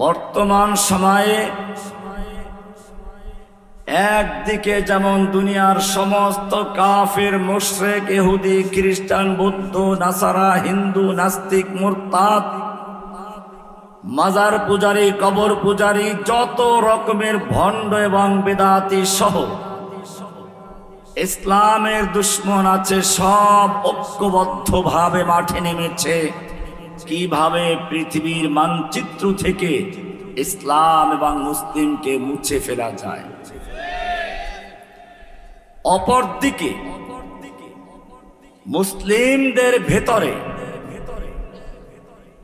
বর্তমান সময়ে একদিকে যেমন দুনিয়ার সমস্ত কাফির, মুশরিক, ইহুদি, খ্রিস্টান, বৌদ্ধ, নাসারা, হিন্দু, নাস্তিক, মুরতাদ, মাজার পূজারী, কবর পূজারী, যত রকমের ভণ্ড এবং বেদাতি সহ ইসলামের দুশ্মন আছে, সব ঐক্যবদ্ধভাবে মাঠে নেমেছে কিভাবে পৃথিবীর মানচিত্র থেকে ইসলাম এবং মুসলিমকে মুছে ফেলা যায়। অপরদিকে মুসলিমদের ভেতরে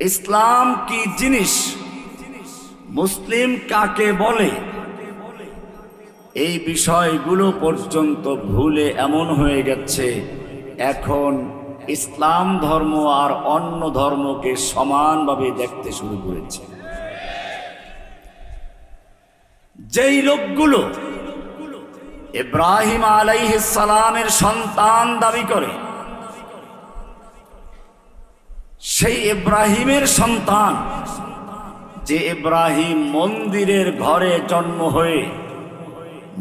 ইসলাম কি জিনিস, মুসলিম কাকে বলে, এই বিষয়গুলো পর্যন্ত ভুলে এমন হয়ে গেছে এখন ইসলাম ধর্ম আর অন্য ধর্মকে সমানভাবে দেখতে শুরু করেছে। যেই লোকগুলো ইব্রাহিম আলাইহিস সালামের সন্তান দাবি করে, সেই ইব্রাহিমের সন্তান, যে ইব্রাহিম মন্দিরের ঘরে জন্ম হয়ে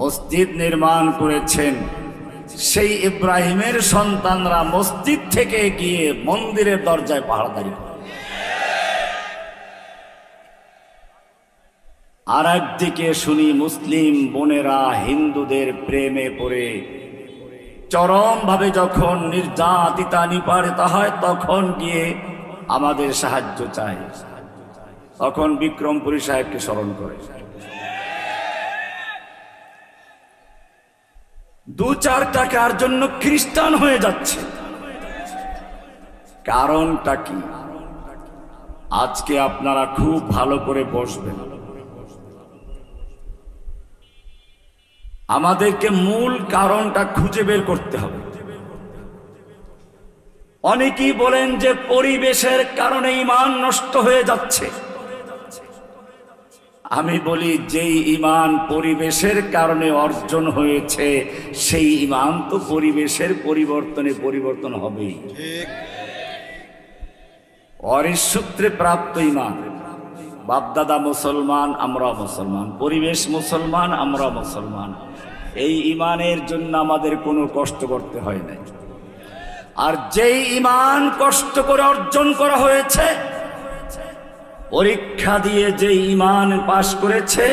মসজিদ নির্মাণ করেছেন, সেই ইব্রাহিমের সন্তানরা মসজিদ থেকে গিয়ে মন্দিরের দরজায় পাহারাদারি করে। আর একদিকে শুনি মুসলিম বোনেরা হিন্দুদের প্রেমে পড়ে চরমভাবে যখন নির্যাতিতা নিপীড়িত হয় তখন গিয়ে আমাদের সাহায্য চায়, তখন বিক্রমপুরী সাহেবকে স্মরণ করে। 2-4 টাকার জন্য খ্রিস্টান হয়ে যাচ্ছে। কারণটা কি? আজকে আপনারা খুব ভালো করে বসবেন, আমাদেরকে মূল কারণটা খুঁজে বের করতে হবে। অনেকেই বলেন যে পরিবেশের কারণে ঈমান নষ্ট হয়ে যাচ্ছে। আমি বলি, যেই ঈমান পরিবেশের কারণে অর্জন হয়েছে সেই ঈমান তো পরিবেশের পরিবর্তনে পরিবর্তন হবেই। অরিসূত্রে প্রাপ্ত ঈমান, বাপদাদা মুসলমান, আমরা মুসলমান, পরিবেশ মুসলমান, আমরা মুসলমান, এই ঈমানের জন্য আমাদের কোনো কষ্ট করতে হয় না। আর যেই ঈমান কষ্ট করে অর্জন করা হয়েছে, পরীক্ষা দিয়ে যে ঈমান পাশ করেছে,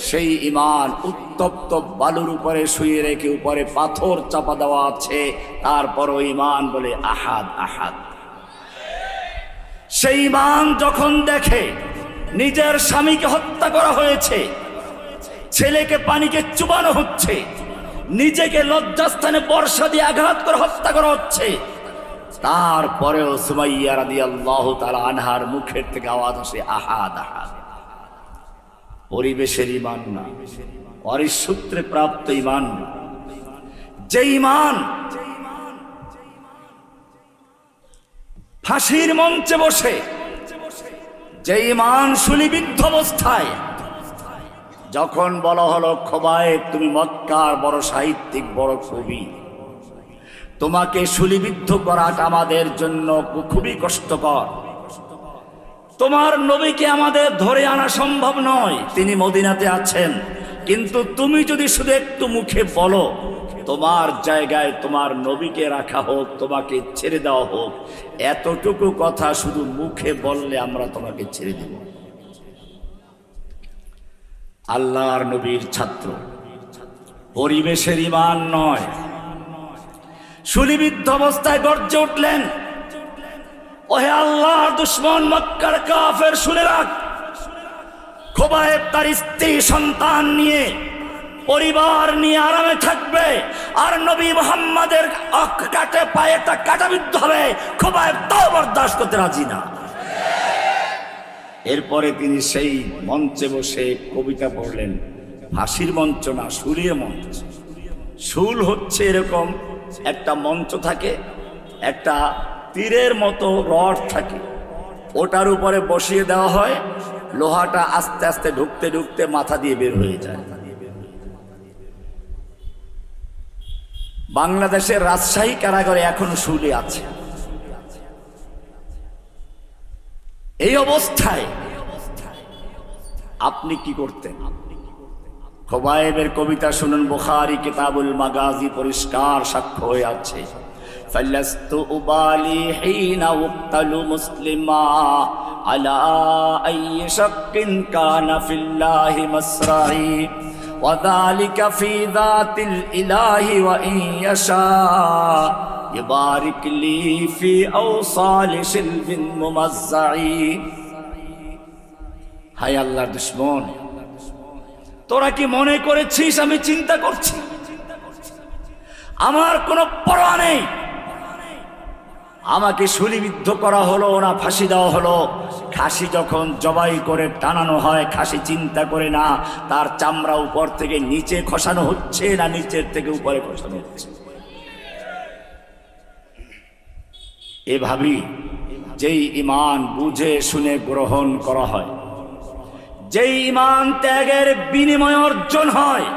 সেই ঈমান উত্তপ্ত বালুর উপরে শুয়ে রেখে উপরে পাথর চাপা দেওয়া আছে, তারপরও ঈমান বলে আহাদ আহাদ। সেই ঈমান যখন দেখে নিজের স্বামীকে হত্যা করা হয়েছে, ছেলেকে পানিকে চুবানো হচ্ছে, নিজেকে লজ্জাস্থানে বর্ষা দিয়ে আঘাত করে হত্যা করা হচ্ছে, তারপরেও সুমাইয়া রাদিয়াল্লাহু তাআলা আনহার মুখের থেকে আওয়াজ আসে আহাদ আহাদ। পরিবেশের ঈমান না, অরিসূত্রে প্রাপ্ত ঈমান না। যে ঈমান ফাঁসির মঞ্চে বসে, যে ঈমান শুলিবিদ্ধ অবস্থায় যখন বলা হলো খোবায়েব তুমি মক্কার বড় সাহিত্যিক, বড় কবি, তোমাকে শুলিবিদ্ধ করাটা আমাদের জন্য খুবই কষ্টকর, তোমার নবীকে আমাদের ধরে আনা সম্ভব নয়, তিনি মদিনাতে আছেন, কিন্তু তুমি যদি শুধু একটু মুখে বলো তোমার জায়গায় তোমার নবীকে রাখা হোক, তোমাকে ছেড়ে দেওয়া হোক, এতটুকু কথা শুধু মুখে বললে আমরা তোমাকে ছেড়ে দেব। আল্লাহর নবীর ছাত্র, পরিবেশের ঈমান নয়। শুলিবিদ্ধ অবস্থায় গর্জে উঠলেন, ওহে আল্লাহর দুশমন মক্কার কাফের, শুনে রাখ, খোবায়েব তার স্ত্রী সন্তান নিয়ে পরিবার নিয়ে আরামে থাকবে, আর নবী মুহাম্মাদের কাটে পায়েটা কাটাবিদ্ধ হবে, খোবায়েব তাও বরদাস্ত করতে রাজি না। এরপরে তিনি সেই মঞ্চে বসে কবিতা পড়লেন। ফাঁসির মঞ্চ না, শুলের মঞ্চ। শুল হচ্ছে এরকম একটা মঞ্চ থাকে, একটা তীরের মতো রড থাকে, ওটার উপরে বসিয়ে দেওয়া হয়, লোহাটা আস্তে আস্তে ঢুকতে ঢুকতে মাথা দিয়ে বের হয়ে যায়। বাংলাদেশের রাজশাহী কারাগারে এখনো শুলে আছে। এই অবস্থায় আপনি কি করতেন? খোবায়েবের কবিতা শুনুন, বুখারী কিতাবুল মাগাজি পরিষ্কার সাক্ষ্য হয়ে আছে। ফালাস্তু উবালি হিনা উক্তালু মুসলিমা আলা আইয়ি শাক্কিন কানা ফিল্লাহি মাসরাই ওয়া যালিকা ফি যাতিল ইলাহি ওয়া ইন ইয়াশা ইবারিক লি ফি আওসালি শিলবিন মুমাজ্জাই। হায় আল্লাহর দুশমন, তোরা কি মনে করেছিস আমি চিন্তা করছি? আমার কোনো পরোয়া নেই। আমাকে শুলিবিদ্ধ করা হলো না ফাঁসি দেওয়া হলো। খাসি যখন জবাই করে টানানো হয়, খাসি চিন্তা করে না তার চামড়া উপর থেকে নিচে খসানো হচ্ছে না নিচের থেকে উপরে খসানো হচ্ছে। এভাবেই যেই ঈমান বুঝে শুনে গ্রহণ করা হয়, যেই ঈমান ত্যাগের বিনিময় অর্জন হয়,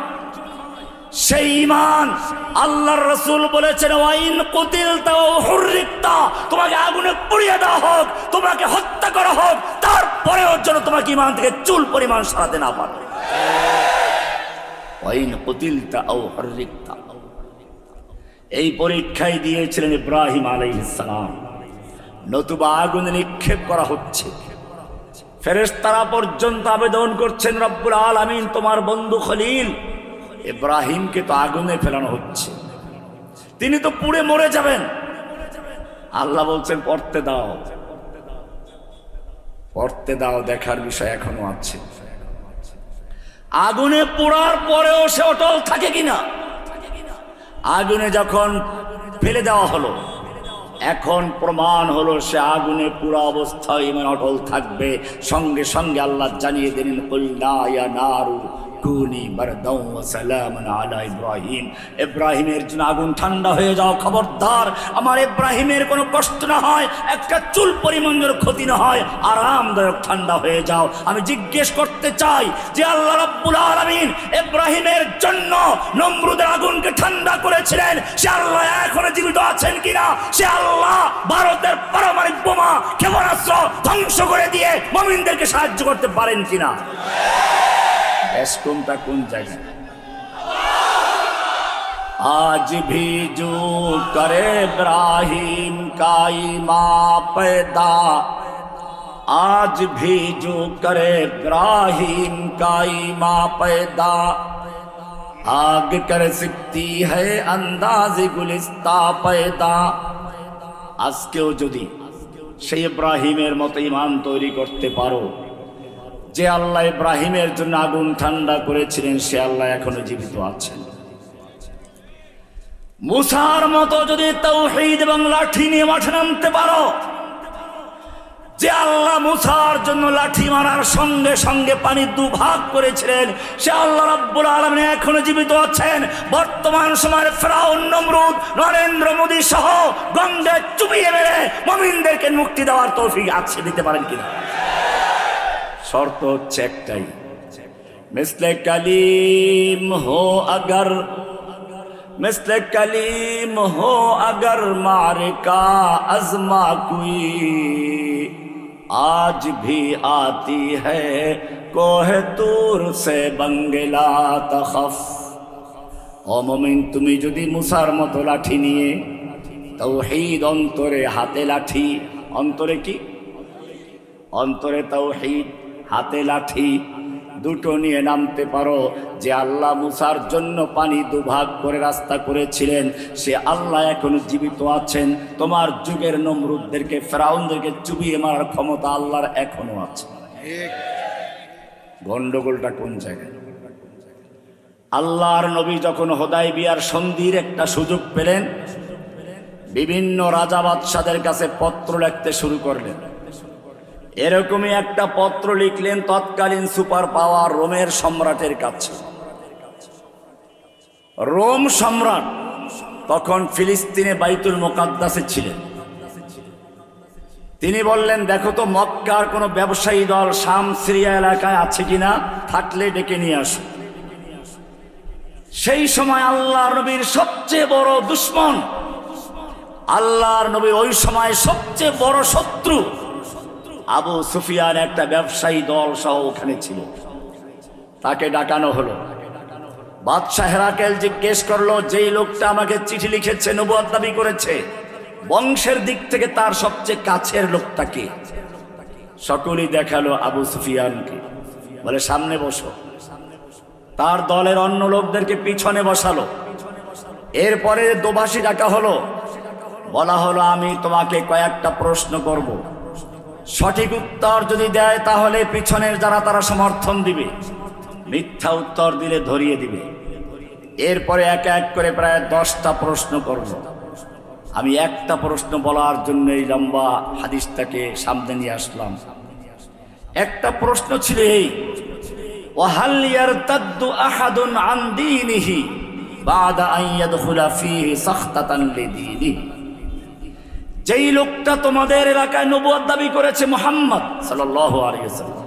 সেই ঈমান আল্লাহর রাসূল বলেছেন ওয়াইন কুতিলতা ওয়া হুররিকতা, তোমাকে আগুনে পুড়িয়ে দেওয়া হোক, তোমাকে হত্যা করা হোক, তারপরেও যেন তোমাকে ঈমান থেকে চুল পরিমাণ সরাতে না পারে। ওয়াইন কুতিলতা ওয়া হুররিকতা, এই পরীক্ষায় দিয়েছিলেন ইব্রাহিম আলাইহিস সালাম। নতুবা আগুনে নিক্ষেপ করা হচ্ছে, ফেরেশতারা পর্যন্ত আবেদন করছেন রব্বুল আলামিন তোমার বন্ধু খলিল ইব্রাহিমকে তো আগুনে ফেলানো হচ্ছে, তিনি তো পুড়ে মরে যাবেন। আল্লাহ বলছেন পড়তে দাও, পড়তে দাও, দেখার বিষয় এখনো আছে। আগুনে পোড়ার পরেও সে অটল থাকে কিনা? আগুনে যখন ফেলে দেওয়া হলো, এখন প্রমাণ হলো সে আগুনে পুরা অবস্থায় ইমান অটল থাকবে। সঙ্গে সঙ্গে আল্লাহ জানিয়ে দিলেন কুল্লা ইয়া নারু কুনি বারদাও ওয়া সালামান আলা ইব্রাহিম, ইব্রাহিমের জন্য আগুন ঠান্ডা হয়ে যাও, খবরদার আমার ইব্রাহিমের কোনো কষ্ট না হয়, একটা চুল পরিমাণ ক্ষতি না হয়, আরামদায়ক ঠান্ডা হয়ে যাও। আমি জিজ্ঞেস করতে চাই যে আল্লাহ রাব্বুল আলামিন ইব্রাহিমের জন্য নমরুদের আগুনকে ঠান্ডা করেছিলেন, সে আল্লাহ এখনো জীবিত আছেন কিনা? সে আল্লাহ ভারতের পারমাণবিক বোমা ক্ষেপণাস্ত্র ধ্বংস করে দিয়ে মুমিনদেরকে সাহায্য করতে পারেন কিনা? কোনটা কোন জায়গায়? আজ ভি জো করে ইব্রাহিম কা ইমা पैदा, आज भी जो करे इब्राहिम का ईमा पैदा, आग कर सकती है अंदाज गुलिस्ता पैदा। আজকেও যদি সেই ইব্রাহিমের মতো ঈমান তৈরি করতে পারো, যে আল্লাহ ইব্রাহিমের জন্য আগুন ঠান্ডা করেছিলেন সে আল্লাহ এখনো জীবিত আছেন। মুসার মতো যদি তাওহীদ এবং লাঠি নিয়ে মাঠে নামতে পারো, যে আল্লাহ মুসার জন্য লাঠি মারার সঙ্গে সঙ্গে পানি দুভাগ করেছিলেন, সে আল্লাহ রাব্বুল আলামিন এখনো জীবিত আছেন। বর্তমান সময়ের ফেরাউন, নমরুদ, নরেন্দ্র মোদী সহ গঙ্গে চুবিয়ে মেরে মুমিনদেরকে মুক্তি দেওয়ার তৌফিক আছে, দিতে পারেন কিনা? শর্ত হচ্ছে একটাই, মিসলে কালিম হো আগর, মিসলে কালিম হো আগর মারকা আজমা কুই, আজ ভি আতি হ্যায় কোহে তুর সে বঙ্গলা তখফ। ও মুমিন, তুমি যদি মুসার মতো লাঠি নিয়ে তাওহীদ অন্তরে, হাতে লাঠি, অন্তরে কি? অন্তরে তাওহীদ, হাতে লাঠি, দুটো নিয়ে নামতে পারো, যে আল্লাহ মুসার জন্য পানি দুভাগ করে রাস্তা করেছিলেন সে আল্লাহ এখনো জীবিত আছেন। তোমার যুগের নমরুদদেরকে, ফেরাউনদেরকে চুবিয়ে মারার ক্ষমতা আল্লাহর এখনো আছে। গন্ডগোলটা কোন জায়গায়? আল্লাহর নবী যখন হুদায়বিয়ার সন্ধির একটা সুযোগ পেলেন, বিভিন্ন রাজা বাদশাদের কাছে পত্র লিখতে শুরু করলেন। এরকমই একটা পত্র লিখলেন তৎকালীন সুপার পাওয়ার রোমের সম্রাটের কাছে। রোম সম্রাট তখন ফিলিস্তিনে বাইতুল মুকাদ্দাসে ছিলেন। তিনি বললেন, দেখো তো মক্কার কোনো ব্যবসায়ী দল শাম সিরিয়া এলাকায় আছে কিনা, থাকলে ডেকে নিয়ে আসো। সেই সময় আল্লাহর নবীর সবচেয়ে বড় দুশমন, আল্লাহর নবীর ওই সময় সবচেয়ে বড় শত্রু আবু সুফিয়ান একটা ব্যবসায়ী দল সহ ওখানে ছিল। তাকে ডাকানো হলো। বাদশাহ হেরাকেল জিজ্ঞেস করলো, যেই লোকটা আমাকে চিঠি লিখেছে, নবুয়ত দাবি করেছে, বংশের দিক থেকে তার সবচেয়ে কাছের লোকটা কে? সকলেই দেখালো আবু সুফিয়ানকে। বলে সামনে বসো। তার দলের অন্য লোকদেরকে পিছনে বসালো। এরপরে দোভাষী ডাকা হলো। বলা হলো, আমি তোমাকে কয়েকটা প্রশ্ন করব, সঠিক উত্তর যদি দেয় তাহলে পিছনের যারা তারা সমর্থন দিবে, মিথ্যা উত্তর দিলে ধরিয়ে দিবে। এরপরে এক এক করে প্রায় 10টা প্রশ্ন করব। আমি একটা প্রশ্ন বলার জন্য এই লম্বা হাদিসটাকে সামনে নিয়ে আসলাম। একটা প্রশ্ন ছিল এই, ওয়াহাল ইয়ারতাদ্দু আহাদুন আন দীনিহি বাদা আন ইয়াদখুলা ফীহি সাখতাতান লিদীনিহি। যেই লোকটা তোমাদের এলাকায় নবুয়ত দাবি করেছে মুহাম্মদ সাল্লাল্লাহু আলাইহি ওয়াসাল্লাম,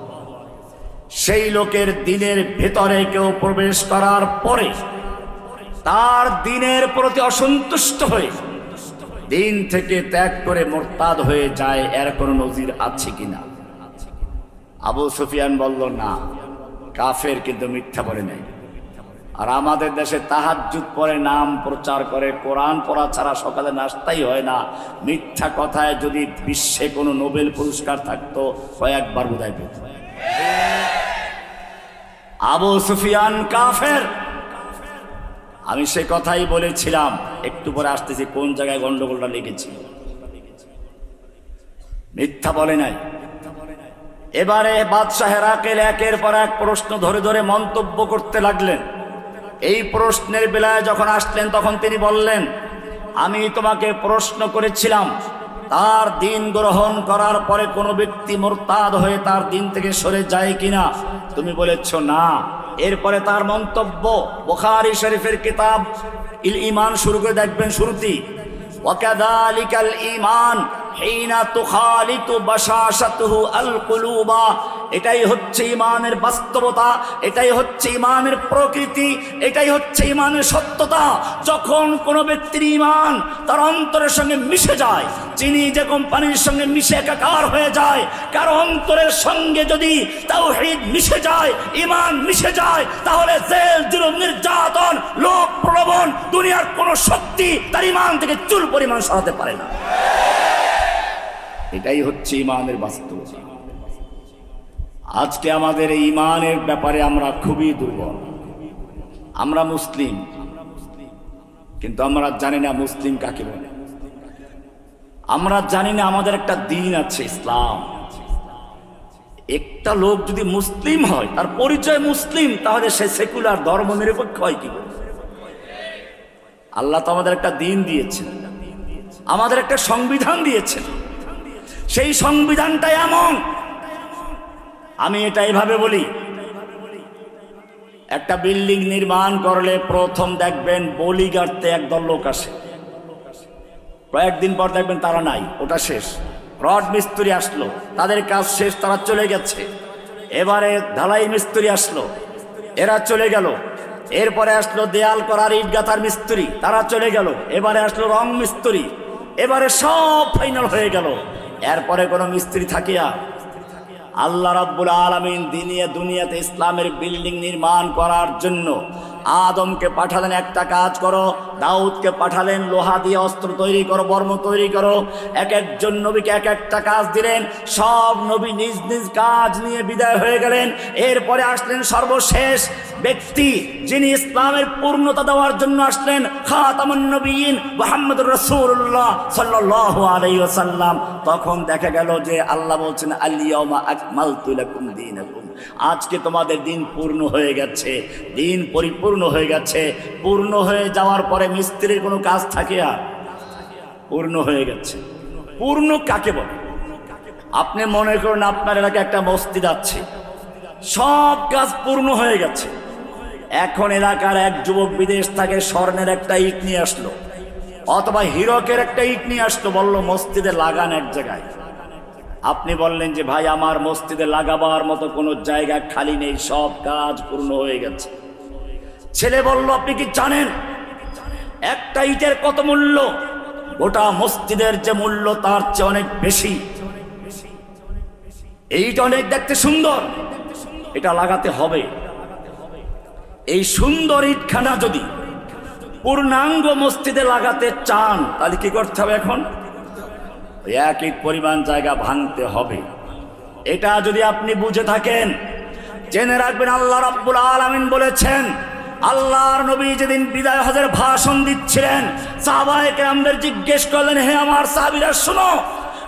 সেই লোকের দিনের ভেতরে কেউ প্রবেশ করার পরে তার দিনের প্রতি অসন্তুষ্ট হয়ে দিন থেকে ত্যাগ করে মুরতাদ হয়ে যায়, এর কোনো নজির আছে কিনা? আবু সুফিয়ান বলল, না, কাফের কিন্তু মিথ্যা বলে নাই। আর আমাদের দেশে তাহাজ্জুদ পড়ে, নাম প্রচার করে, কোরআন পড়া ছাড়া সকালে নাস্তাই হয় না। মিথ্যা কথায় যদি বিশ্বে কোনো নোবেল পুরস্কার থাকতো কয়েকবার বোধহয় পেত। আবু সুফিয়ান কাফের। আমি সে কথাই বলেছিলাম, একটু পরে আসতেছি কোন জায়গায় গন্ডগোলটা লেগেছি। মিথ্যা বলে নাই। এবারে বাদশাহ হেরাকেল একের পর এক প্রশ্ন ধরে ধরে মন্তব্য করতে লাগলেন। এই প্রশ্নের বেলায় যখন আসলেন তখন তিনি বললেন, আমি তোমাকে প্রশ্ন করেছিলাম তার দিন গ্রহণ করার পরে কোনো ব্যক্তি মুরতাদ হয়ে তার দিন থেকে সরে যায় কিনা, তুমি বলেছ না। এরপরে তার মন্তব্য, বুখারী শরীফের কিতাব ইল ঈমান শুরু করে দেখবেন শুরুতেই, ওয়াকাযালিকাল ঈমান হিনা তুখালিতু বাশাশাতুহু আল কুলুবা। এটাই হচ্ছে ঈমানের বাস্তবতা, এটাই হচ্ছে ঈমানের প্রকৃতি, এটাই হচ্ছে ঈমানের সত্যতা। যখন কোনো ব্যক্তির ঈমান তার অন্তরের সঙ্গে মিশে যায়, চিনি যে কোম্পানির সঙ্গে মিশে একাকার হয়ে যায়, কারো অন্তরের সঙ্গে যদি তাওহীদ মিশে যায়, ঈমান মিশে যায়, তাহলে জেল, জুলুম, নির্যাতন, লোভ, প্রলোভন, দুনিয়ার কোনো শক্তি তার ঈমান থেকে চুল পরিমাণ সরাতে পারে না। এটাই হচ্ছে ঈমানের বাস্তবতা। আজকে আমাদের এই ঈমানের ব্যাপারে আমরা খুবই দুর্বল। আমরা মুসলিম, কিন্তু আমরা জানি না মুসলিম কাকে বলে। আমরা জানি না আমাদের একটা দিন আছে, ইসলাম। একটা লোক যদি মুসলিম হয়, তার পরিচয় মুসলিম, তাহলে সে সেকুলার ধর্ম নিরপেক্ষ হয় কি করে? আল্লাহ তো আমাদের একটা দিন দিয়েছেন, আমাদের একটা সংবিধান দিয়েছেন। সেই সংবিধানটা এমন, আমি এটা এইভাবে বলি, একটা বিল্ডিং নির্মাণ করলে প্রথম দেখবেন বলি গাড়তে একদল লোক আসে, কয়েকদিন পর দেখবেন তারা নাই, ওটা শেষ। রড মিস্ত্রি আসলো, তাদের কাজ শেষ, তারা চলে গেছে। এবারে ঢালাই মিস্ত্রি আসলো, এরা চলে গেল। এরপরে আসলো দেয়াল করার ইট গাঁথার মিস্ত্রি, তারা চলে গেল। এবারে আসলো রং মিস্ত্রি, এবারে সব ফাইনাল হয়ে গেল। এরপরে কোনো মিস্ত্রি থাকিয়া? আল্লাহ রাব্বুল আলামিন দুনিয়াতে ইসলামের বিল্ডিং নির্মাণ করার জন্য আদমকে পাঠালেন, একটা কাজ করো। দাউদকে পাঠালেন, লোহা দিয়ে অস্ত্র তৈরি করো, বর্ম তৈরি করো। এক একজন নবীকে এক একটা কাজ দিলেন। সব নবী নিজ নিজ কাজ নিয়ে বিদায় হয়ে গেলেন। এরপরে আসলেন সর্বশেষ ব্যক্তি, যিনি ইসলামের পূর্ণতা দেওয়ার জন্য আসলেন, খাতামুন নবিয়্যিন মুহাম্মদুর রাসূলুল্লাহ সাল্লাল্লাহু আলাইহি ওয়াসাল্লাম। তখন দেখা গেল যে আল্লাহ বলছেন, আল ইয়াউমা আকমালতু লাকুম দীনাকুম, আজকে তোমাদের দিন পূর্ণ হয়ে গেছে। দিন পরিপূর্ণ হয়ে গেছে। পূর্ণ হয়ে যাওয়ার পরে মিস্ত্রির কোনো কাজ থাকে? আর পূর্ণ হয়ে গেছে। পূর্ণ কাকে বলে? আপনি মনে করুন আপনার এলাকায় একটা মসজিদ আছে, সব কাজ পূর্ণ হয়ে গেছে। এখন এলাকার এক যুবক বিদেশ থেকে স্বর্ণের একটা ইট নিয়ে আসলো, অথবা হীরকের একটা ইট নিয়ে আসলো, বললো মসজিদে লাগান এক জায়গায়। আপনি বললেন যে ভাই আমার মসজিদে লাগাবার মতো কোনো জায়গা খালি নেই, সব কাজ পূর্ণ হয়ে গেছে। ছেলে বলল, আপনি কি জানেন একটা ইটের কত মূল্য? গোটা মসজিদের যে মূল্য তার চেয়ে অনেক বেশি। এইটা অনেক দেখতে সুন্দর, এটা লাগাতে হবে। এই সুন্দর ইটখানা যদি পূর্ণাঙ্গ মসজিদে লাগাতে চান তাহলে কি করতে হবে? এখন এক ইট পরিমাণ জায়গা ভাঙতে হবে। এটা যদি আপনি বুঝে থাকেন, জেনে রাখবেন আল্লাহ রাব্বুল আলামিন বলেছেন, আল্লাহর নবী যেদিন বিদায় হজের ভাষণ দিচ্ছিলেন, সাহাবায়ে কেরামদের জিজ্ঞেস করলেন, হে আমার সাহাবীরা শোনো,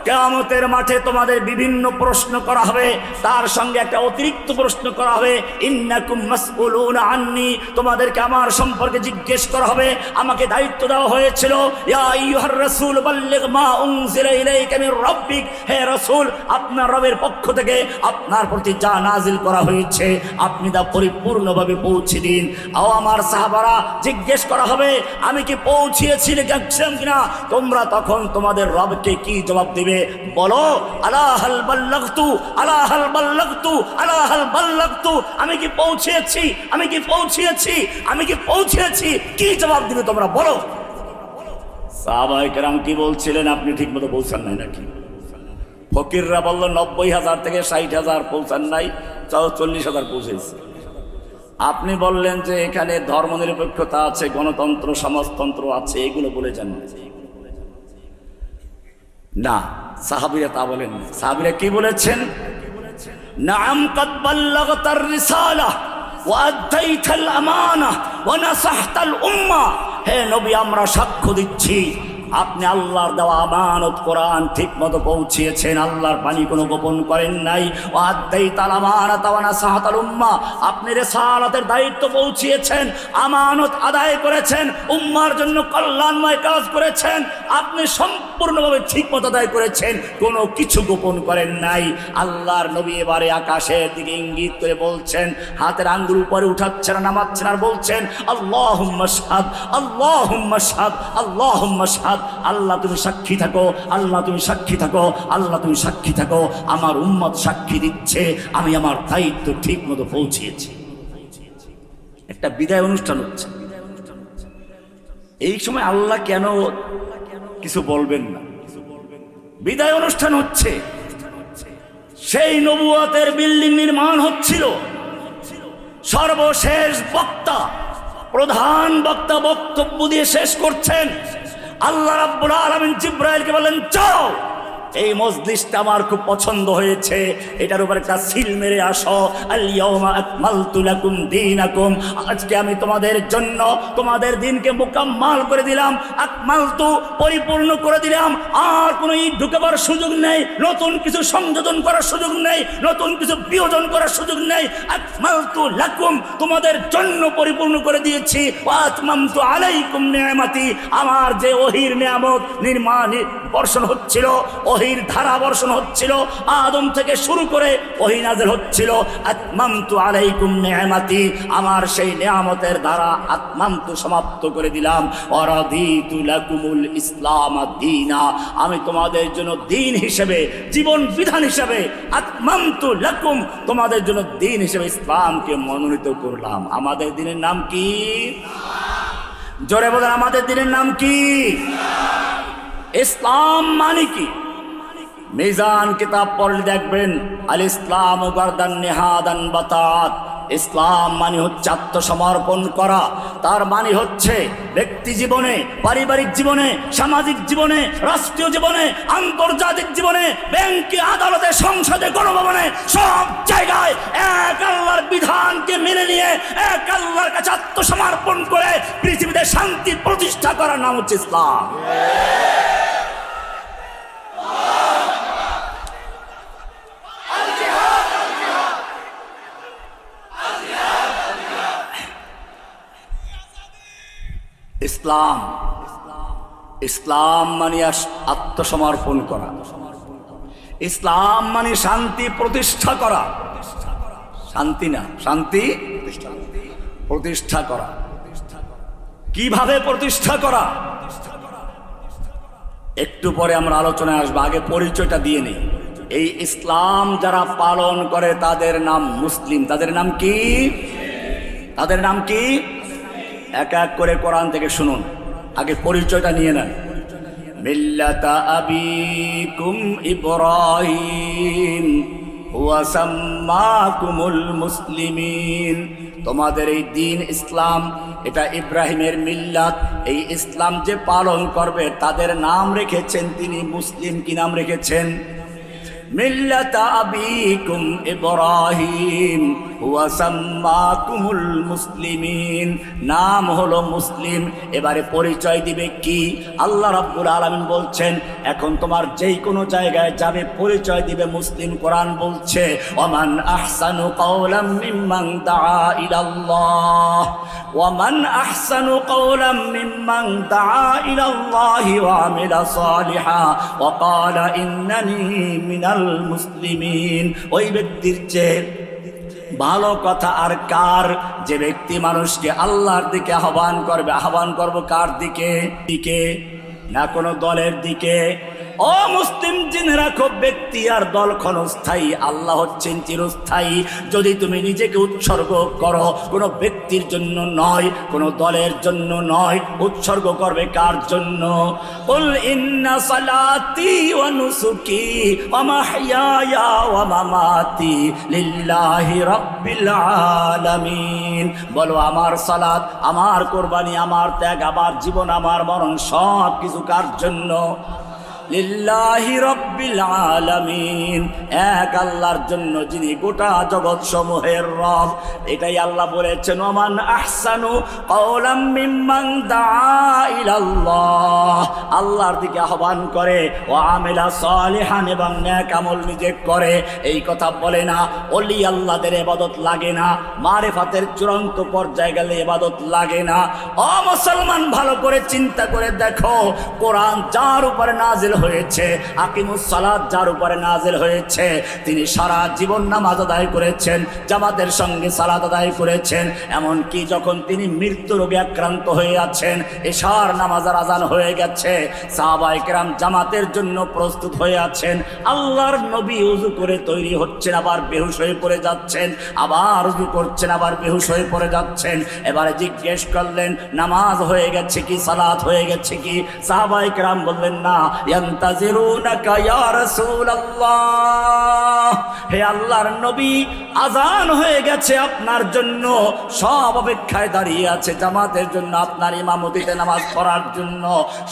কিয়ামতের মাঠে তোমাদের বিভিন্ন প্রশ্ন করা হবে, তার সঙ্গে একটা অতিরিক্ত প্রশ্ন করা হবে, ইন্নাকুম মাসউলুনা আন্নি, তোমাদেরকে আমার সম্পর্কে জিজ্ঞেস করা হবে। আমাকে দায়িত্ব দেওয়া হয়েছিল, ইয়া আইয়ুহার রাসূল বাল্লিগ মা উনজিলা ইলাইকা মির রাব্বিক, হে রাসূল, আপনার রবের পক্ষ থেকে আপনার প্রতি যা নাজিল করা হয়েছে আপনি তা পরিপূর্ণভাবে পৌঁছে দিন। ও আমার সাহাবারা, জিজ্ঞেস করা হবে আমি কি পৌঁছিয়েছিলাম কিনা, তোমরা তখন তোমাদের রবকে কি জবাব দিবে? বলো, আলা হাল বাল্লাগতু, আলা হাল বাল্লাগতু, আলা হাল বাল্লাগতু, আমি কি পৌঁছেছি, আমি কি পৌঁছেছি, আমি কি পৌঁছেছি, কি জবাব দিবে তোমরা বলো? সাহাবায়ে কেরাম কি বলছিলেন? আপনি ঠিক মতো পৌঁছান নাই নাকি? ফকিররা বলল 90,000 থেকে 60,000 পৌঁছান নাই, 40,000 পৌঁছেছে। আপনি বললেন যে এখানে ধর্মনিরপেক্ষতা আছে, গণতন্ত্র, সমাজতন্ত্র আছে, এগুলো বলে যান না। সাহাবীরা তা বলেন না। সাহাবীরা কি বলেছেন? নাআম কাদ বাল্লাগতার রিসালাহ ওয়া আদাইতাল আমানাহ ওয়া নাসাহতাল উম্মাহ, হে নবী আমরা সাক্ষ্য দিচ্ছি আপনি আল্লাহর দেওয়া আমানত কোরআন ঠিক মতো পৌঁছিয়েছেন, আল্লাহর বাণী কোনো গোপন করেন নাই। ওয়া আদাইতাল আমানাত ওয়া নাসাহতাল উম্মাহ, আপনি রিসালাতের দায়িত্ব পৌঁছিয়েছেন, আমানত আদায় করেছেন, উম্মার জন্য কল্যাণময় কাজ করেছেন, আপনি সম্পূর্ণভাবে ঠিক মতো আদায় করেছেন, কোনো কিছু গোপন করেন নাই। আল্লাহর নবী এবারে আকাশের দিকে ইঙ্গিত করে বলছেন, হাতের আঙ্গুল উপরে উঠাচ্ছেন আর নামাচ্ছেন আর বলছেন, আল্লাহুম্মা শাহাদ, আল্লাহুম্মা শাহাদ, আল্লাহুম্মা শাহাদ, আল্লাহ তুমি সাক্ষী থাকো, আল্লাহ তুমি সাক্ষী থাকো, আল্লাহ তুমি সাক্ষী থাকো, আমার উম্মত সাক্ষী দিচ্ছে আমি আমার দায়িত্ব ঠিক মতো পৌঁছিয়েছি। একটা বিদায় অনুষ্ঠান হচ্ছে, এই সময় আল্লাহ কেন কিছু বলবেন না? বিদায় অনুষ্ঠান হচ্ছে, সেই নবুয়তের বিল্ডিং নির্মাণ হচ্ছিল, সর্বশেষ বক্তা, প্রধান বক্তা বক্তব্য দিয়ে শেষ করছেন। আল্লাহ রাব্বুল আলামিন জিবরাইলকে বলেন, যাও, এই মজলিসটা আমার খুব পছন্দ হয়েছে, এটার উপর একটা সিল মেরে আসো, আল ইয়াউমা আকমালতু লাকুম দীনাকুম, আজকে আমি তোমাদের জন্য তোমাদের দিনকে মুকাম্মাল করে দিলাম, আকমালতু পরিপূর্ণ করে দিলাম, আর কোনো ঈদ ঢুকাবার সুযোগ নেই, নতুন কিছু সংযোজন করার সুযোগ নেই, নতুন কিছু বিয়োজন করার সুযোগ নেই, আকমালতু লাকুম তোমাদের জন্য পরিপূর্ণ করে দিয়েছি, ওয়া আতমামতু আলাইকুম নিয়ামতি, আমার যে ওহীর নিয়ামত নির্মাণ বর্ষণ হচ্ছিল, ওহীর ধারা বর্ষণ হচ্ছিল, আদম থেকে শুরু করে ওহী নাযিল হচ্ছিল, আতমামতু আলাইকুম নিয়ামতি, আমার সেই নিয়ামতের ধারা আতমামতু সমাপ্ত করে দিলাম, ওয়া রাদিতু লাকুমুল ইসলাম দীনা, আমি তোমাদের জন্য দিন হিসেবে, জীবন বিধান হিসেবে, আতমামতু লাকুম তোমাদের জন্য দিন হিসেবে ইসলামকে মনোনীত করলাম। আমাদের দিনের নাম কি? জোরে বলেন, আমাদের দিনের নাম কি? ইসলাম মানে কি? মিজান কিতাব পড়লে দেখবেন, আল ইসলাম গারদান নিহাদান বাতাত, ইসলাম মানে হচ্ছে আত্মসমর্পণ করা, তার মানে হচ্ছে ব্যক্তি জীবনে, পারিবারিক জীবনে, সামাজিক জীবনে, রাষ্ট্রীয় জীবনে, আন্তর্জাতিক জীবনে, ব্যাংকে, আদালতে, সংসদে, গণভবনে, সব জায়গায় এক আল্লাহর বিধানকে মেনে নিয়ে এক আল্লাহর কাছে আত্মসমর্পণ করে পৃথিবীতে শান্তি প্রতিষ্ঠা করার নাম হচ্ছে ইসলাম। ইসলাম, ইসলাম মানে আত্মসমর্পণ করা, ইসলাম মানে শান্তি প্রতিষ্ঠা করা, শান্তি না, শান্তি প্রতিষ্ঠা করা। কিভাবে প্রতিষ্ঠা করা একটু পরে আমরা আলোচনায় আসবো, আগে পরিচয়টা দিয়ে নেই। এই ইসলাম যারা পালন করে তাদের নাম মুসলিম। তাদের নাম কি? তাদের নাম কি? এক এক করে কোরআন থেকে শুনুন, আগে পরিচয়টা নিয়ে নেন। মিল্লাতা আবিকুম ইব্রাহিম হুয়া সাম্মাকুমুল মুসলিমিন। তোমাদের এই দিন ইসলাম, এটা ইব্রাহিমের মিল্লাত। এই ইসলাম যে পালন করবে তাদের নাম রেখেছেন তিনি মুসলিম। কি নাম রেখেছেন? মিল্লাতা আবিকুম ইব্রাহিম হুয়া সাম্মাকুমুল মুসলিমিন, নাম হলো মুসলিম। এবারে পরিচয় দিবে কি? আল্লাহ রাব্বুল আলামিন বলছেন এখন তোমার যেই কোনো জায়গায় যাবে পরিচয় দিবে মুসলিম। কোরআন বলছে ওয়ামান আহসানু কাওলাম মিম্মান দাআ ইলাল্লাহ, ওয়ামান আহসানু কাওলাম মিম্মান দাআ ইলাল্লাহি ওয়া আমিলা সালিহা ওয়া ক্বালা ইন্নানি মিনাল মুসলিমিন। ওই ব্যক্তির চেয়ে ভালো কথা আর কার? যে ব্যক্তি মানুষকে আল্লাহর দিকে আহ্বান করবে। আহ্বান করব কার দিকে? না কোনো দলের দিকে। ও মুসলিম জেনে রাখো, ব্যক্তি আর দল ক্ষণস্থায়ী, আল্লাহ হচ্ছেন চিরস্থায়ী। যদি তুমি নিজেকে উৎসর্গ করো, কোনো ব্যক্তির জন্য নয়, কোনো দলের জন্য নয়, উৎসর্গ করবে কার জন্য? কুল ইন্না সালাতি ওয়া নুসুকি ওয়া মাহইয়ায়া ওয়া মামাতি লিল্লাহি রাব্বিল আলামিন। বলো আমার সালাত, আমার কুরবানি, আমার ত্যাগ, আমার জীবন, আমার মরণ সব কিছু কার জন্য? লিল্লাহি রাব্বিল আলামিন, এক আল্লাহর জন্য যিনি গোটা জগৎ সমূহের রব। এটাই আল্লাহ বলেছেন ওমান আহসানু কাওলাম মিম্মান দাআ ইলাল্লাহ, আল্লাহর দিকে আহ্বান করে, ও আমিলা সালিহান, এবং নেক আমল নিজে করে। এই কথা বলে না ওলি আল্লাহদের ইবাদত লাগে না, মারিফাতের চূড়ান্ত পর্যায়ে গেলে ইবাদত লাগে না। ও মুসলমান, ভালো করে চিন্তা করে দেখো, কোরআন যার উপরে নাজিল হয়েছে, আকিমুস সালাত যার উপরে নাজিল হয়েছে, তিনি সারা জীবন নামাজ আদায় করেছেন, জামাতের সঙ্গে সালাত আদায় করেছেন। এমনকি যখন তিনি মৃত্যু রোগে আক্রান্ত হয়ে আছেন, এশার নামাজের আজান হয়ে গেছে, সাহাবায়ে কেরাম জামাতের জন্য প্রস্তুত হয়ে আছেন। আল্লাহর নবী ওযু করে তৈরি হচ্ছেন, আবার বেহুশ হয়ে পড়ে যাচ্ছেন, আবার ওযু করছেন, আবার বেহুশ হয়ে পড়ে যাচ্ছেন। এবারে জিজ্ঞেস করলেন নামাজ হয়ে গেছে কি, সালাত হয়ে গেছে কি? সাহাবায়ে কেরাম বললেন না। ইয়ান্তাজিরুনাকা ইয়া রাসূলুল্লাহ, হে আল্লাহর নবী, আজান হয়ে গেছে আপনার জন্য, সব অপেক্ষায় দাঁড়িয়ে আছে জামাতের জন্য, আপনার ইমামতিতে নামাজ পড়ার জন্য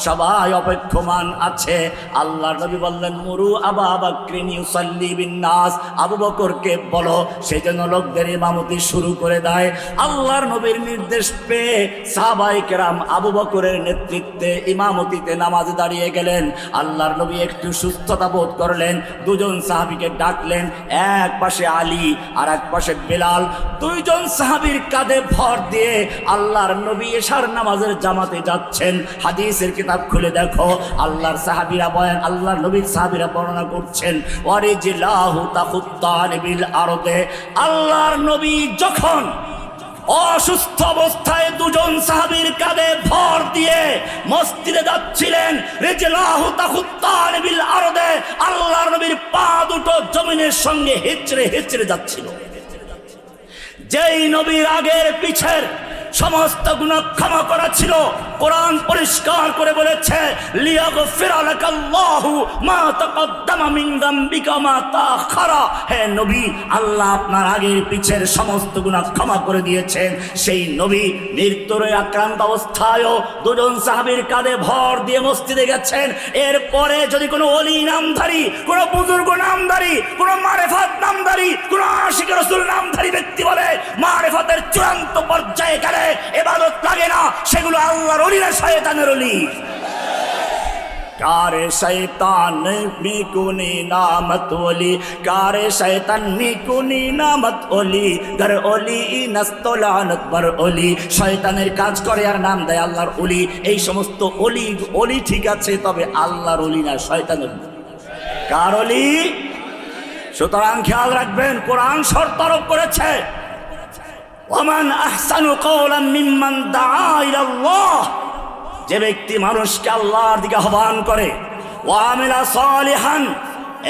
সবাই অপেক্ষমান আছে। আল্লাহর নবী বললেন মুরু আবা বকরিন ইউসাল্লি বিন নাস, আবু বকরকে বলো সেই জন্য লোকদের ইমামতি শুরু করে দেয়। আল্লাহর নবীর নির্দেশ পেয়ে সাহাবায়ে কেরাম আবু বকরের নেতৃত্বে ইমামতিতে নামাজে দাঁড়িয়ে গেলেন। আল্লাহর নবী একটু সুস্থতা বোধ করলেন, দুজন সাহাবীকে ডাকলেন, এক পাশে আলী আর এক পাশে বেলাল। দুইজন সাহাবীর কাঁধে ভর দিয়ে আল্লাহর নবী এশার নামাজের জামাতে যাচ্ছেন। হাদিসের কিতাব খুলে দেখো, আল্লাহর সাহাবীরা বলেন, আল্লাহর নবীর সাহাবীরা বর্ণনা করছেন, ওয়ারিজলাহু তাখুত্তান বিল আরদে, আল্লাহর নবী যখন অসুস্থ অবস্থায় দুজন সাহাবীর কাঁধে ভর দিয়ে মসজিদে যাচ্ছিলেন, রিজলাহু তাখুত্তান বিল আরদে, আল্লাহর নবীর পা দুটো জমিনের সঙ্গে হেঁচড়ে হেঁচড়ে যাচ্ছিল। যেই নবীর আগের পিছের সমস্ত গুনাহ ক্ষমা করা ছিল, কোরআন পরিষ্কার করে বলেছে লিয়াগফিরা লাকাল্লাহু মা তাকদ্দামা মিন যামবিকা মা তাআখারা। হে নবী, আল্লাহ আপনার আগের পিছের সমস্ত গুনাহ ক্ষমা করে দিয়েছেন। সেই নবী মৃত্যুরে আক্রান্ত অবস্থায়ও দুজন সাহাবীর কাঁধে ভর দিয়ে মসজিদে গেছেন। এরপরে যদি কোনো ওলি নামধারী, কোনো বুজুর্গ নামধারী, কোনো মারিফাত নামধারী, কোনো আশিক রাসূল নামধারী ব্যক্তি বলে মারিফাতের চূড়ান্ত পর্যায়ে গেলে ইবাদত লাগে না, সেগুলো আল্লাহর ওলি না শয়তানের ওলি। কারে শয়তান মিকুনি নামত ওলি, কারে শয়তান মিকুনি নামত ওলি, গর ওলি নস্তলানত বর ওলি। শয়তানের কাজ করে আর নাম দেয় আল্লাহর ওলি। এই সমস্ত ওলি ওলি ঠিক আছে, তবে আল্লাহর ওলি না, শয়তানের ওলি। কার ওলি? সুতরাং খেয়াল রাখবেন, কোরআন শর্ত আরোপ করেছে ওমান আহসানু কাওলাম মিম্মান দাআ ইলাল্লাহ, যে ব্যক্তি মানুষকে আল্লাহর দিকে আহ্বান করে, ওয়া আমিলা সালিহান,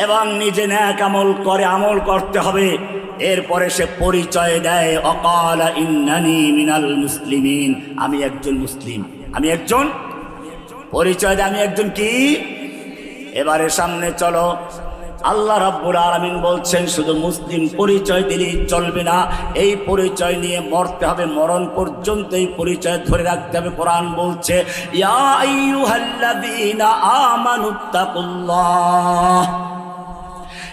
এবং নিজে নেক আমল করে, আমল করতে হবে। এরপরে সে পরিচয় দেয় ওয়াকালা ইন্নানি মিনাল মুসলিমিন, আমি একজন মুসলিম, আমি একজন, পরিচয় দেয় আমি একজন কি। এবারে সামনে চলো, আল্লাহ রাব্বুল আলামিন বলছেন শুধু মুসলিম পরিচয় দিলেই চলবে না, এই পরিচয় নিয়ে মরতে হবে, মরণ পর্যন্ত এই পরিচয় ধরে রাখতে হবে। কোরআন বলছে ইয়া আইয়ুহাল্লাযীনা আমানুত্তাকুল্লাহ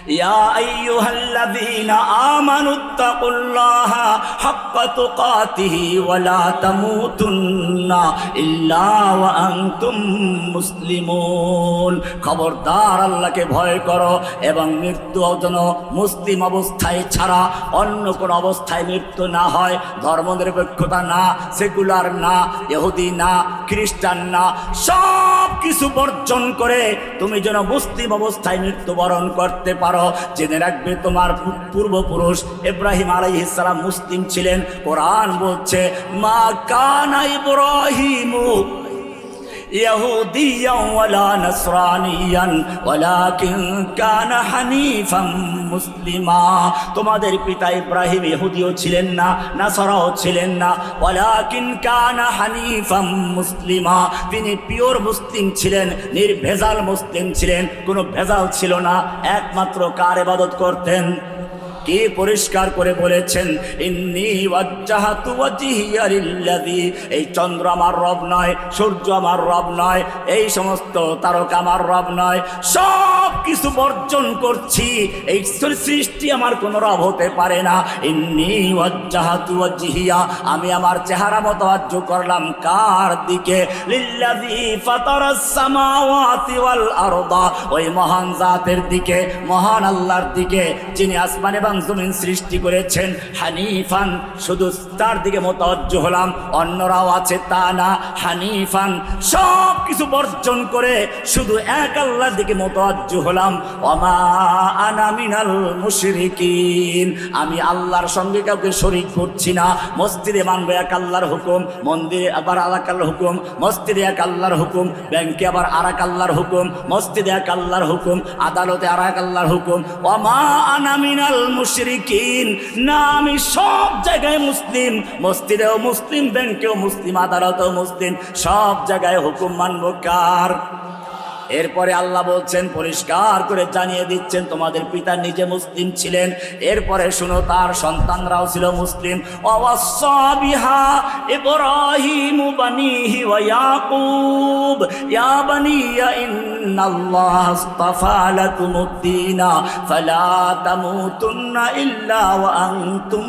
ইয়া আইয়ুহাল্লাযীনা আমানুত্তাকুল্লাহা হাক্কা তুকাতিহি ওয়া লা তামুতুন্না ইল্লা ওয়া আনতুম মুসলিমুন। খবরদার আল্লাহকে ভয় করো এবং মৃত্যু যেন মুসলিম অবস্থায় ছাড়া অন্য কোন অবস্থায় মৃত্যু না হয়। ধর্মনিরপেক্ষতা না, সেকুলার না, ইহুদি না, খ্রিস্টান না, সব কিছু বর্জন করে তুমি যেন মুসলিম অবস্থায় মৃত্যুবরণ করতে পারো। জেনে রাখবে তোমার পূর্বপুরুষ ইব্রাহিম আলাইহিস সালাম মুসলিম ছিলেন। কোরআন বলছে মা কানা ইব্রাহিমু ইয়াহুদিয়ান ওয়ালা নাসরানিয়ান ওয়ালাকিন কানা হানিফাম মুসলিমা। তোমাদের পিতা ইব্রাহিম ইহুদিও ছিলেন না, নাসারাও ছিলেন না, ওয়ালাকিন কানা হানিফাম মুসলিমা, তিনি পিওর মুসলিম ছিলেন, নির্ভেজাল মুসলিম ছিলেন, কোনো ভেজাল ছিল না। একমাত্র কার ইবাদত করতেন? কি পরিষ্কার করে বলেছেন ইন্নী ওয়াজ্জাহাতু ওয়াজহিয়া লিল্লাযী, এই চন্দ্র আমার রব নয়, সূর্য আমার রব নয়, এই সমস্ত তারকা আমার রব নয়, সব কিছু বর্জন করছি, এই সৃষ্টি আমার কোনো রব হতে পারে না। ইন্নী ওয়াজ্জাহাতু ওয়াজহিয়া, আমি আমার চেহারা মতওয়াজ্জ করলাম কার দিকে? লিল্লাযী ফাতারাস সামাওয়াতি ওয়াল আরদা, ওই মহান জাতের দিকে, মহান আল্লাহর দিকে, যিনি আসমান এবং জমিন সৃষ্টি করেছেন। হানিফান, শুধু তার দিকে মোতাওয়াজ্জ হলাম, অন্যরাও আছে তা না। হানিফান, সব কিছু বর্জন করে শুধু এক আল্লাহর দিকে মোতাওয়াজ্জ হলাম। ওমা আনা মিনাল মুশরিকিন, আমি আল্লাহর সঙ্গে কাউকে শরীক করছি না। মসজিদে মানবে এক আল্লাহর হুকুম, মন্দিরে আবার আর এক আল্লাহর হুকুম, মসজিদে এক আল্লাহর হুকুম, ব্যাংকে আবার আর এক আল্লাহর হুকুম, মসজিদে এক আল্লাহর হুকুম, আদালতে আর এক আল্লাহর হুকুম। ওমা আনা মিনাল মুশরিকিন, না আমি সব জায়গায় মুসলিম, মসজিদেও মুসলিম, ব্যাংকেও মুসলিম, আদালতেও মুসলিম, সব জায়গায় হুকুম মানব কার? এরপরে আল্লাহ বলছেন, পরিষ্কার করে জানিয়ে দিচ্ছেন তোমাদের পিতা নিজে মুসলিম ছিলেন, এরপরে শুনো তার সন্তানরাও ছিল মুসলিম। ওয়াসা বিহা ইব্রাহিমু বানিহি ওয়া ইয়াকুব ইয়া বানিয়া ইন্নাল্লাহা আসতাফা লাকুমুদ-দীনা ফালা তামুতুন্না ইল্লা ওয়া আনতুম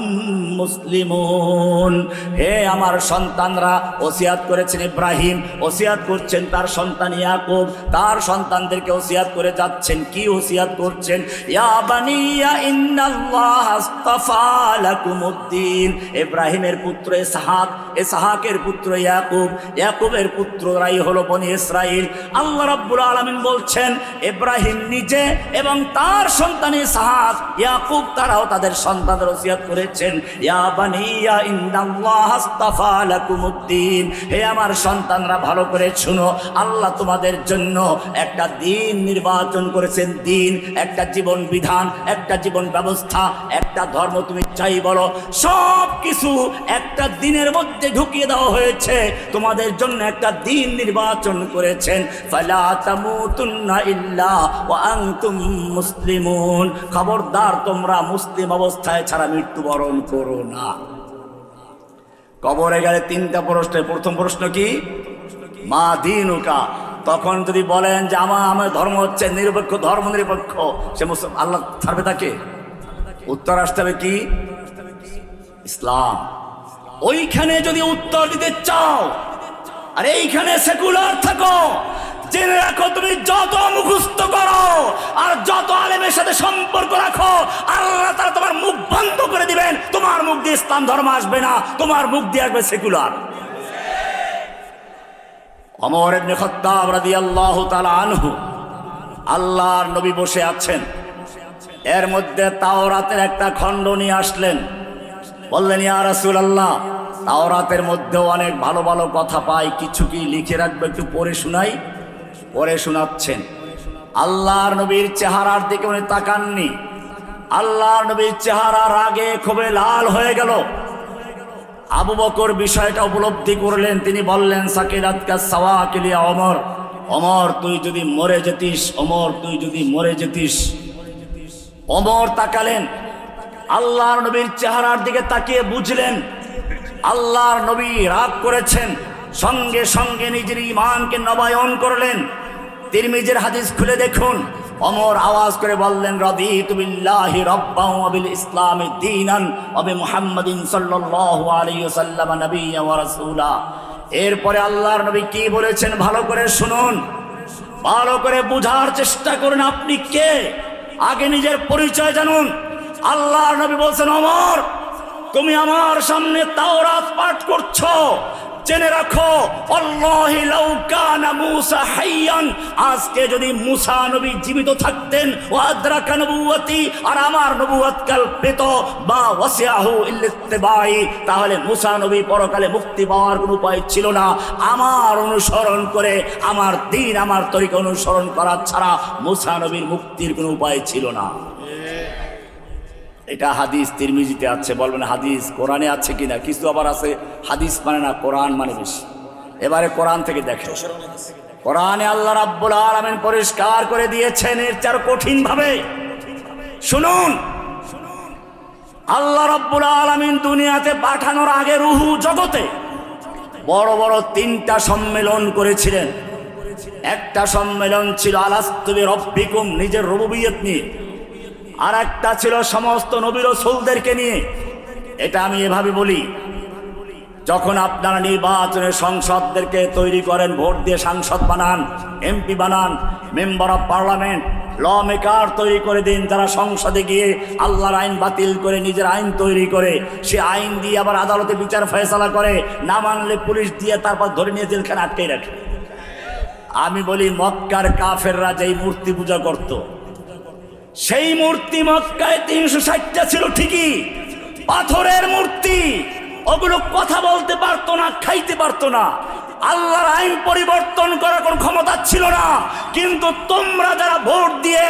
মুসলিমুন। হে আমার সন্তানরা, ওসিয়াত করেছেন ইব্রাহিম, ওসিয়াত করছেন তার সন্তান ইয়াকুব, তার সন্তানদেরকে ওসিয়াত করে যাচ্ছেন। কি ওসিয়াত করছেন? ইয়া বানিয়া ইন্নাল্লাহা আসতাফা লাকুমুদ-দীন, ইব্রাহিমের পুত্র ইসহাক, ইসহাকের পুত্র ইয়াকুব, ইয়াকুবের পুত্ররাই হলো বনি ইসরাইল। আল্লাহ রাব্বুল আলামিন বলছেন ইব্রাহিম নিজে এবং তার সন্তান ইসহাক, ইয়াকুব, তারাও তাদের সন্তানদের ওসিয়াত করেছেন ইয়া বানিয়া ইন্নাল্লাহা আসতাফা লাকুমুদ-দীন, হে আমার সন্তানরা ভালো করে শুনো, আল্লাহ তোমাদের জন্য একটা দিন নির্বাচন করেছেন। দিন, একটা জীবন বিধান, একটা জীবন ব্যবস্থা, একটা ধর্ম, তুমি চাই বলো, সব কিছু একটা দিনের মধ্যে ঢুকিয়ে দেওয়া হয়েছে। তোমাদের জন্য একটা দিন নির্বাচন করেছেন। ফালা তামুতুন্না ইল্লা ওয়া আনতুম মুসলিমুন, খবরদার তোমরা মুসলিম অবস্থায় ছাড়া মৃত্যুবরণ করো না। কবরে গেলে তিনটা প্রশ্ন। প্রথম প্রশ্ন কি? মা দীনুকা। তখন যদি বলেন যে আমার ধর্ম হচ্ছে নিরপেক্ষ, ধর্ম নিরপেক্ষ, সে আল্লাহ ছাড়বে তাকে? উত্তর আসতে হবে কি? ইসলাম। ওইখানে যদি উত্তর দিতে চাও আর এইখানে সেকুলার থাকো, জেনে রাখো তুমি যত মুখস্থ করো আর যত আলেমের সাথে সম্পর্ক রাখো, আল্লাহ তাআলা তোমার মুখ বন্ধ করে দিবেন। তোমার মুখ দিয়ে ইসলাম ধর্ম আসবে না, তোমার মুখ দিয়ে আসবে সেকুলার। ওমর ইবনে খাত্তাব রাদিয়াল্লাহু তাআলা আনহু, আল্লাহর নবী বসে আছেন, এর মধ্যে তাওরাতের একটা খণ্ড নিয়ে আসলেন। বললেন ইয়া রাসূলুল্লাহ, তাওরাতের মধ্যে অনেক ভালো ভালো কথা পাই, কিছু কি লিখে রাখবে, একটু পড়ে শোনাই। পড়ে শোনাচ্ছেন। আল্লাহর নবীর চেহারার দিকে উনি তাকাননি। আল্লাহর নবীর চেহারা রাগে ক্ষোভে লাল হয়ে গেল। আবু বকর বিষয়টা উপলব্ধি করলেন। তিনি বললেন সাকিলাতকা সাওয়াকিল ইয়া ওমর, ওমর তুই যদি মরে যেতিস, ওমর তুই যদি মরে যেতিস, ওমর তাকালেন, আল্লাহর নবীর চেহারার দিকে তাকিয়ে বুঝলেন আল্লাহর নবী রাগ করেছেন। সঙ্গে সঙ্গে নিজের ঈমানকে নবায়ন করলেন। তিরমিজির হাদিস খুলে দেখুন, ওমর আওয়াজ করে বললেন, রাদিতু বিল্লাহি রাব্বান ওয়া বিল ইসলামি দীনান ওয়া বিমুহাম্মাদিন সাল্লাল্লাহু আলাইহি ওয়াসাল্লাম নবিয়্যান ওয়া রাসূলা। এরপরে আল্লাহর নবী কি বলেছেন ভালো করে শুনুন, ভালো করে বুঝার চেষ্টা করুন আপনি কে, আগে নিজের পরিচয় জানুন। আল্লাহর নবী বলছেন, ওমর তুমি আমার সামনে তাওরাত পাঠ করছো, জেনে রাখো আল্লাহি লাউ কানা মূসা হাইয়ান, আজকে যদি মূসা নবী জীবিত থাকতেন, ওয়া আদরাকা নবুওয়াতি, আর আমার নবুয়ত কাল পেত, বা ওয়াসিআহু ইল্লিত্তিবাই, তাহলে মূসা নবী পরকালে মুক্তি পাওয়ার কোনো উপায় ছিল না। আমার অনুসরণ করে, আমার দ্বীন, আমার তরিকা অনুসরণ করা ছাড়া মূসা নবীর মুক্তির কোনো উপায় ছিল না। এটা হাদিস তিরমিজিতে আছে। বলবেন হাদিস কোরআনে আছে কিনা? কিছু আবার আছে হাদিস মানে না, কোরআন মানে বেশি। এবারে কোরআন থেকে দেখেন, কোরআনে আল্লাহ রাব্বুল আলামিন পরিষ্কার করে দিয়েছেন এর চার কঠিন ভাবে। শুনুন, আল্লাহ রাব্বুল আলামিন দুনিয়াতে পাঠানোর আগে রুহু জগতে বড় বড় 3টা সম্মেলন করেছিলেন। একটা সম্মেলন ছিল আলাস্তু বিরব্বিকুম, নিজের রুবুবিয়ত নিয়ে, আর একটা ছিল সমস্ত নবী রাসূলদেরকে নিয়ে। এটা আমি এভাবে বলি, যখন আপনারা নির্বাচনের সংসদদেরকে তৈরি করেন, ভোট দিয়ে সাংসদ বানান, এমপি বানান, member of parliament, law maker তৈরি করে দিন, যারা সংসদে গিয়ে আল্লাহর আইন বাতিল করে নিজের আইন তৈরি করে, সে আইন দিয়ে আবার আদালতে বিচার ফয়সালা করে, না মানলে পুলিশ দিয়ে তারপর ধরে নিয়ে জেলখানে আটকে রাখে। আমি বলি মক্কার কাফেররা যেই মূর্তি পূজা করত, সেই মূর্তি মক্কায় 360টা ছিল ঠিকই, পাথরের মূর্তি। ওগুলো কথা বলতে পারতো না, খাইতে পারতো না, আল্লাহর আইন পরিবর্তন করার কোন ক্ষমতা ছিল না। কিন্তু তোমরা যারা ভোট দিয়ে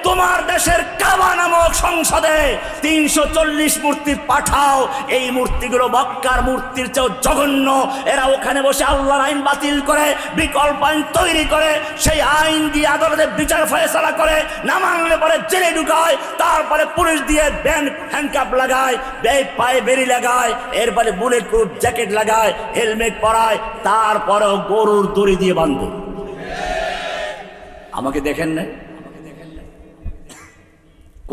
তোমার দেশের কাবা নামক সংসদে 340 মূর্তি পাঠাও, এই মূর্তিগুলো মক্কার মূর্তির চেয়েও জঘন্য। এরা ওখানে বসে আল্লাহর আইন বাতিল করে, বিকল্প আইন তৈরি করে, সেই আইন দিয়ে আদালতে বিচার ফয়সালা করে, না মানলে পরে জেলে ঢুকায়, তারপরে পুলিশ দিয়ে ব্যান্ড হ্যান্ডকাপ লাগায়, পায়ে বেরি লাগায়, এরপরে বুলেট প্রুফ জ্যাকেট লাগায়, হেলমেট পরায়, তারপরেও গরুর দড়ি দিয়ে বাঁধবে। আমাকে দেখেন না,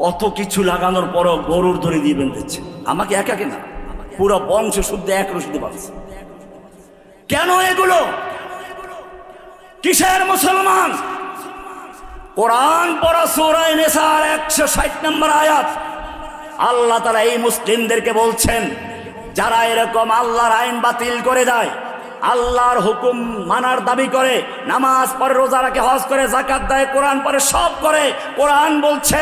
কত কিছু লাগানোর পরও গরুর দড়ি দিয়ে বেঁধেছে। আমাকে একাকে না, পুরো বংশ শুদ্ধ এক রশিদে বাঁধছে। কেন এগুলো? কিসের মুসলমান? কোরআন পড়া সূরা নিসার 160 নম্বর আয়াত, আল্লাহ তাআলা এই মুসলিমদেরকে বলছেন, যারা এরকম আল্লাহর আইন বাতিল করে দেয়, আল্লাহর হুকুম মানার দাবি করে, নামাজ পড়ে, রোজা রাখে, হজ করে, যাকাত দেয়, কোরআন পড়ে, সব করে, কোরআন বলছে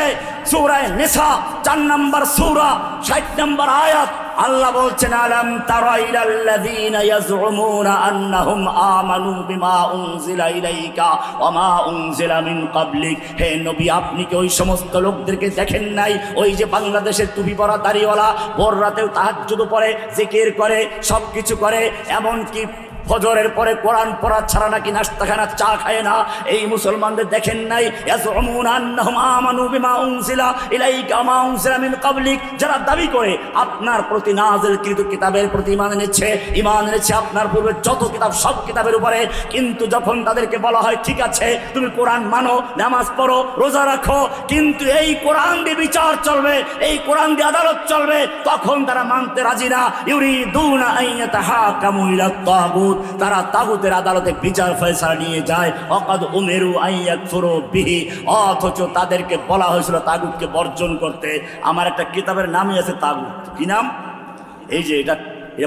সূরা নিসা 4 নম্বর সূরা 60 নম্বর আয়াত, আল্লাহ বলছেন, আলাম তারা ইলাল্লাযীনা ইয়াজউমুনা আন্নাহুম আমানু বিমা উনজিলা ইলাইকা ওয়া মা উনজিলা মিন ক্বাবলিক। হে নবী, আপনি কি ওই সমস্ত লোকদেরকে দেখেন নাই, ওই যে বাংলাদেশের টুপি পরা দাড়িওয়ালা, ভোর রাতেও তাহাজ্জুদ পড়ে, জিকির করে, সব কিছু করে, এমনকি ফজরের পরে কোরআন পড়া ছাড়া নাকি নাস্তাখানা চা খায় না, এই মুসলমানদের দেখেন নাই? ইয়াজউমুনা আন্নাহুম আমানু বিমা উনজিলা ইলাইকা ওয়া মা উনজিলা মিন ক্বাবলিক, যারা দাবি করে আপনার প্রতি নাযিলকৃত কিতাবের প্রতি ঈমান এনেছে আপনার পূর্বে যত কিতাব, সব কিতাবের উপরে, কিন্তু যখন তাদেরকে বলা হয় ঠিক আছে তুমি কোরআন মানো, নামাজ পড়ো, রোজা রাখো, কিন্তু এই কোরআন দিয়ে বিচার চলবে, এই কোরআন দিয়ে আদালত চলবে, তখন তারা মানতে রাজি না। ইউরিদুনা আন ইয়াতাহাকামু ইলাত তাগুত, তারা তাগুতের আদালতে বিচার ফয়সালা নিয়ে যায়। ওয়াকাদ উমিরু আন ইয়াকফুরু বিহি, অথচ তাদেরকে বলা হয়েছিল তাগুতকে বর্জন করতে। আমার একটা কিতাবের নামই আছে তাগুত। কি নাম? এই যে এটা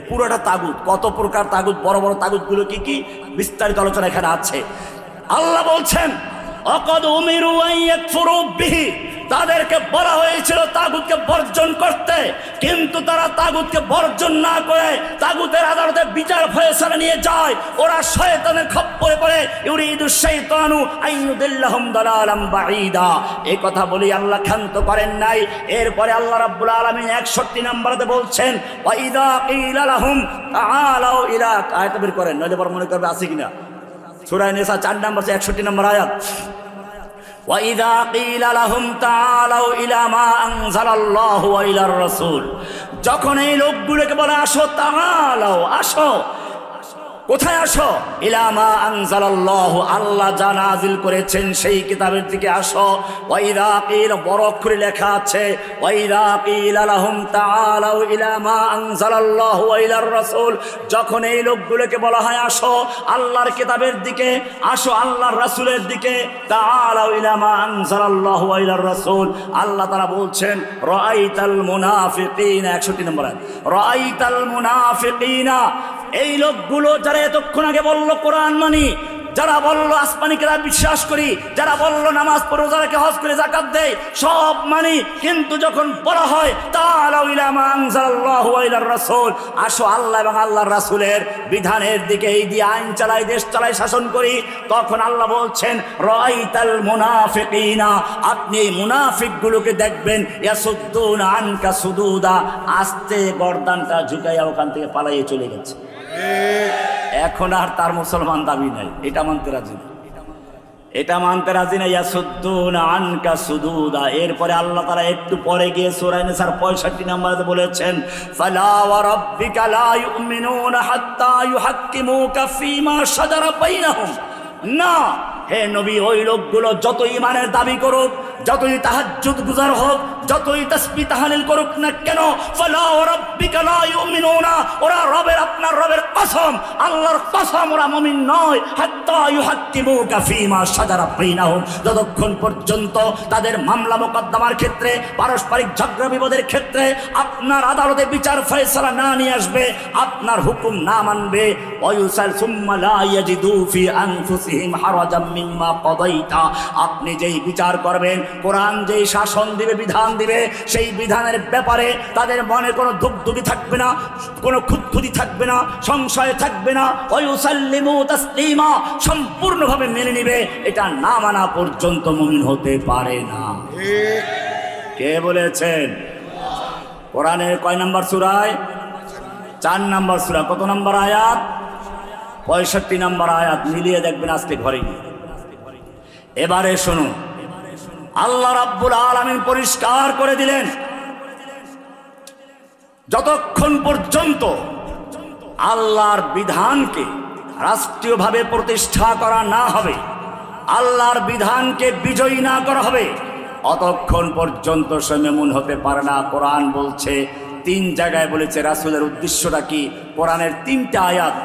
পুরোটা তাগুত। কত প্রকার তাগুত, বড় বড় তাগুতগুলো কি কি, বিস্তারিত আলোচনা এখানে আছে। আল্লাহ বলছেন, ওয়াকাদ উমিরু আন ইয়াকফুরু বিহি, তাদেরকে বলা হয়েছিল তাগুতকে বর্জন করতে, কিন্তু তারা তাগুতকে বর্জন না করে তাগুতের আদালতে বিচার ফয়সালা নিয়ে যায়। ওরা শয়তানের খপ্পরে পড়ে, ইউরিদু শাইতানু আন ইউদিল্লাহুম দালালাম বাঈদা। এই কথা বলি আল্লাহ ক্ষান্ত করেন নাই। এরপরে আল্লাহ রাব্বুল আলামিন 61 নম্বরে বলছেন, ওয়া ইযা কিলা লাহুম তাআলাউ ইলা, আয়াত বের করেন নইলে পর মনে করবে আছে কিনা, সূরা নিসা 4 নম্বর 61 নম্বর আয়াত। وإذا قيل لهم تعالوا إلى ما أنزل الله وإلى الرسول, যখন এই লোকগুলোকে বলে আসো, তাআলাও আসো, কোথায় আসো? ইলা মা আনজালাল্লাহু, আল্লাহ যা নাজিল করেছেন সেই কিতাবের দিকে আসো। ওয়াইদা কিল, বড় অক্ষরে লেখা আছে, ওয়াইদা কিল লাহুম তাআলাউ ইলা মা আনজালাল্লাহু ওয়া ইলার রাসূল, যখন এই লোকগুলোকে বলা হয় আসো আল্লাহর কিতাবের দিকে, আসো আল্লাহর রাসূলের দিকে, তাআলাউ ইলা মা আনজালাল্লাহু ওয়া ইলার রাসূল, আল্লাহ তাআলা বলছেন রাআইতাল মুনাফিকিনা, 61 নম্বর আয়াত, রাআইতাল মুনাফিকিনা, এই লোকগুলো যারা এতক্ষণ আগে বলল কোরআন মানি, যারা বলল আসমানি কিতাব বিশ্বাস করি, যারা বলল নামাজ পড়ো, রোজা রাখি, হজ করে, যাকাত দেই, সব মানি, কিন্তু যখন বলা হয় তাআলাউ ইলা মা আনজালাল্লাহু ওয়া ইলার রাসূল, আসো আল্লাহ এবং আল্লাহর রাসূলের বিধানের দিকে, এই দিয়ে আইন চালাই, দেশ চালাই, শাসন করি, তখন আল্লাহ বলছেন রাআইতাল মুনাফিকিনা, আপনি এই মুনাফিকগুলোকে দেখবেন, ইয়াসুদ্দুনা আনকা সুদুদা, আস্তে গর্দানটা ঝুঁকাইয়া ওখান থেকে পালাইয়ে চলে গেছে। এখন আর তার মুসলমান দাবি নাই, এটা মানতে রাজি না, এটা মানতে রাজি না। ইয়াসুদ্দুনা আনকা সুদুদা, এরপরে আল্লাহ তাআলা একটু পরে গিয়ে সূরা নিসার 65 নম্বরে বলেছেন ফালা ওয়া রাব্বিকা লা ইউমিনুনা হাত্তা ইউহাক্কিমুকা ফীমা শাজারা বাইনাহুম, না হে নবী, ওই লোকগুলো যত ঈমানের দাবি করুক, যতই তাহাজ্জুদ গুজার হোক, যতই তাসবিহ তাহলিল করুক না কেন, ফালা ওয়া রাব্বিকা লা ইউমিনুনা, ওরা রবের, আপনার রবের কসম, আল্লাহর কসম, ওরা মুমিন নয়, হাত্তা ইউহাক্কিমুকা ফীমা শাজারা বাইনাহুম, যতক্ষণ পর্যন্ত তাদের মামলা মোকদ্দমার ক্ষেত্রে, পারস্পরিক ঝগড়া বিবাদের ক্ষেত্রে আপনার আদালতে বিচার ফয়সালা না নিয়ে আসবে, আপনার হুকুম না মানবে, ওয়ায়ুসাল সুম্মা লা ইয়াজিদু ফি আনফুসিহিম হারাজাম মিম্মা কাদাইতা, আপনি যেই বিচার করবেন, কোরআন যেই শাসন দিবে, বিধান দিবে, সেই বিধানের ব্যাপারে তাদের মনে কোনো ধুকধুকি থাকবে না, কোনো খুঁতখুঁতি থাকবে না, সংশয় থাকবে না, ওয়ায়ুসাল্লিমু তাসলিমা, সম্পূর্ণভাবে মেনে নিবে, এটা না মানা পর্যন্ত মুমিন হতে পারে না। কে বলেছেন? কোরআনের কয় নম্বর সূরায়? 4 নম্বর সূরা, কত নম্বর আয়াত? 65 নম্বর আয়াত, মিলিয়ে দেখবেন আজকে ঘরে গিয়ে। এবারে শুনুন, আল্লাহ রাব্বুল আলামিন পরিষ্কার করে দিলেন, যতক্ষণ পর্যন্ত আল্লাহর বিধানকে রাষ্ট্রীয়ভাবে প্রতিষ্ঠা করা না হবে, আল্লাহর বিধানকে বিজয়ী না করা হবে, অতক্ষণ পর্যন্ত সে মুমিন হতে পারে না। কোরআন বলছে, 3 জায়গায় বলেছে রাসূলের উদ্দেশ্যটা কি, কোরআনের 3টা আয়াত,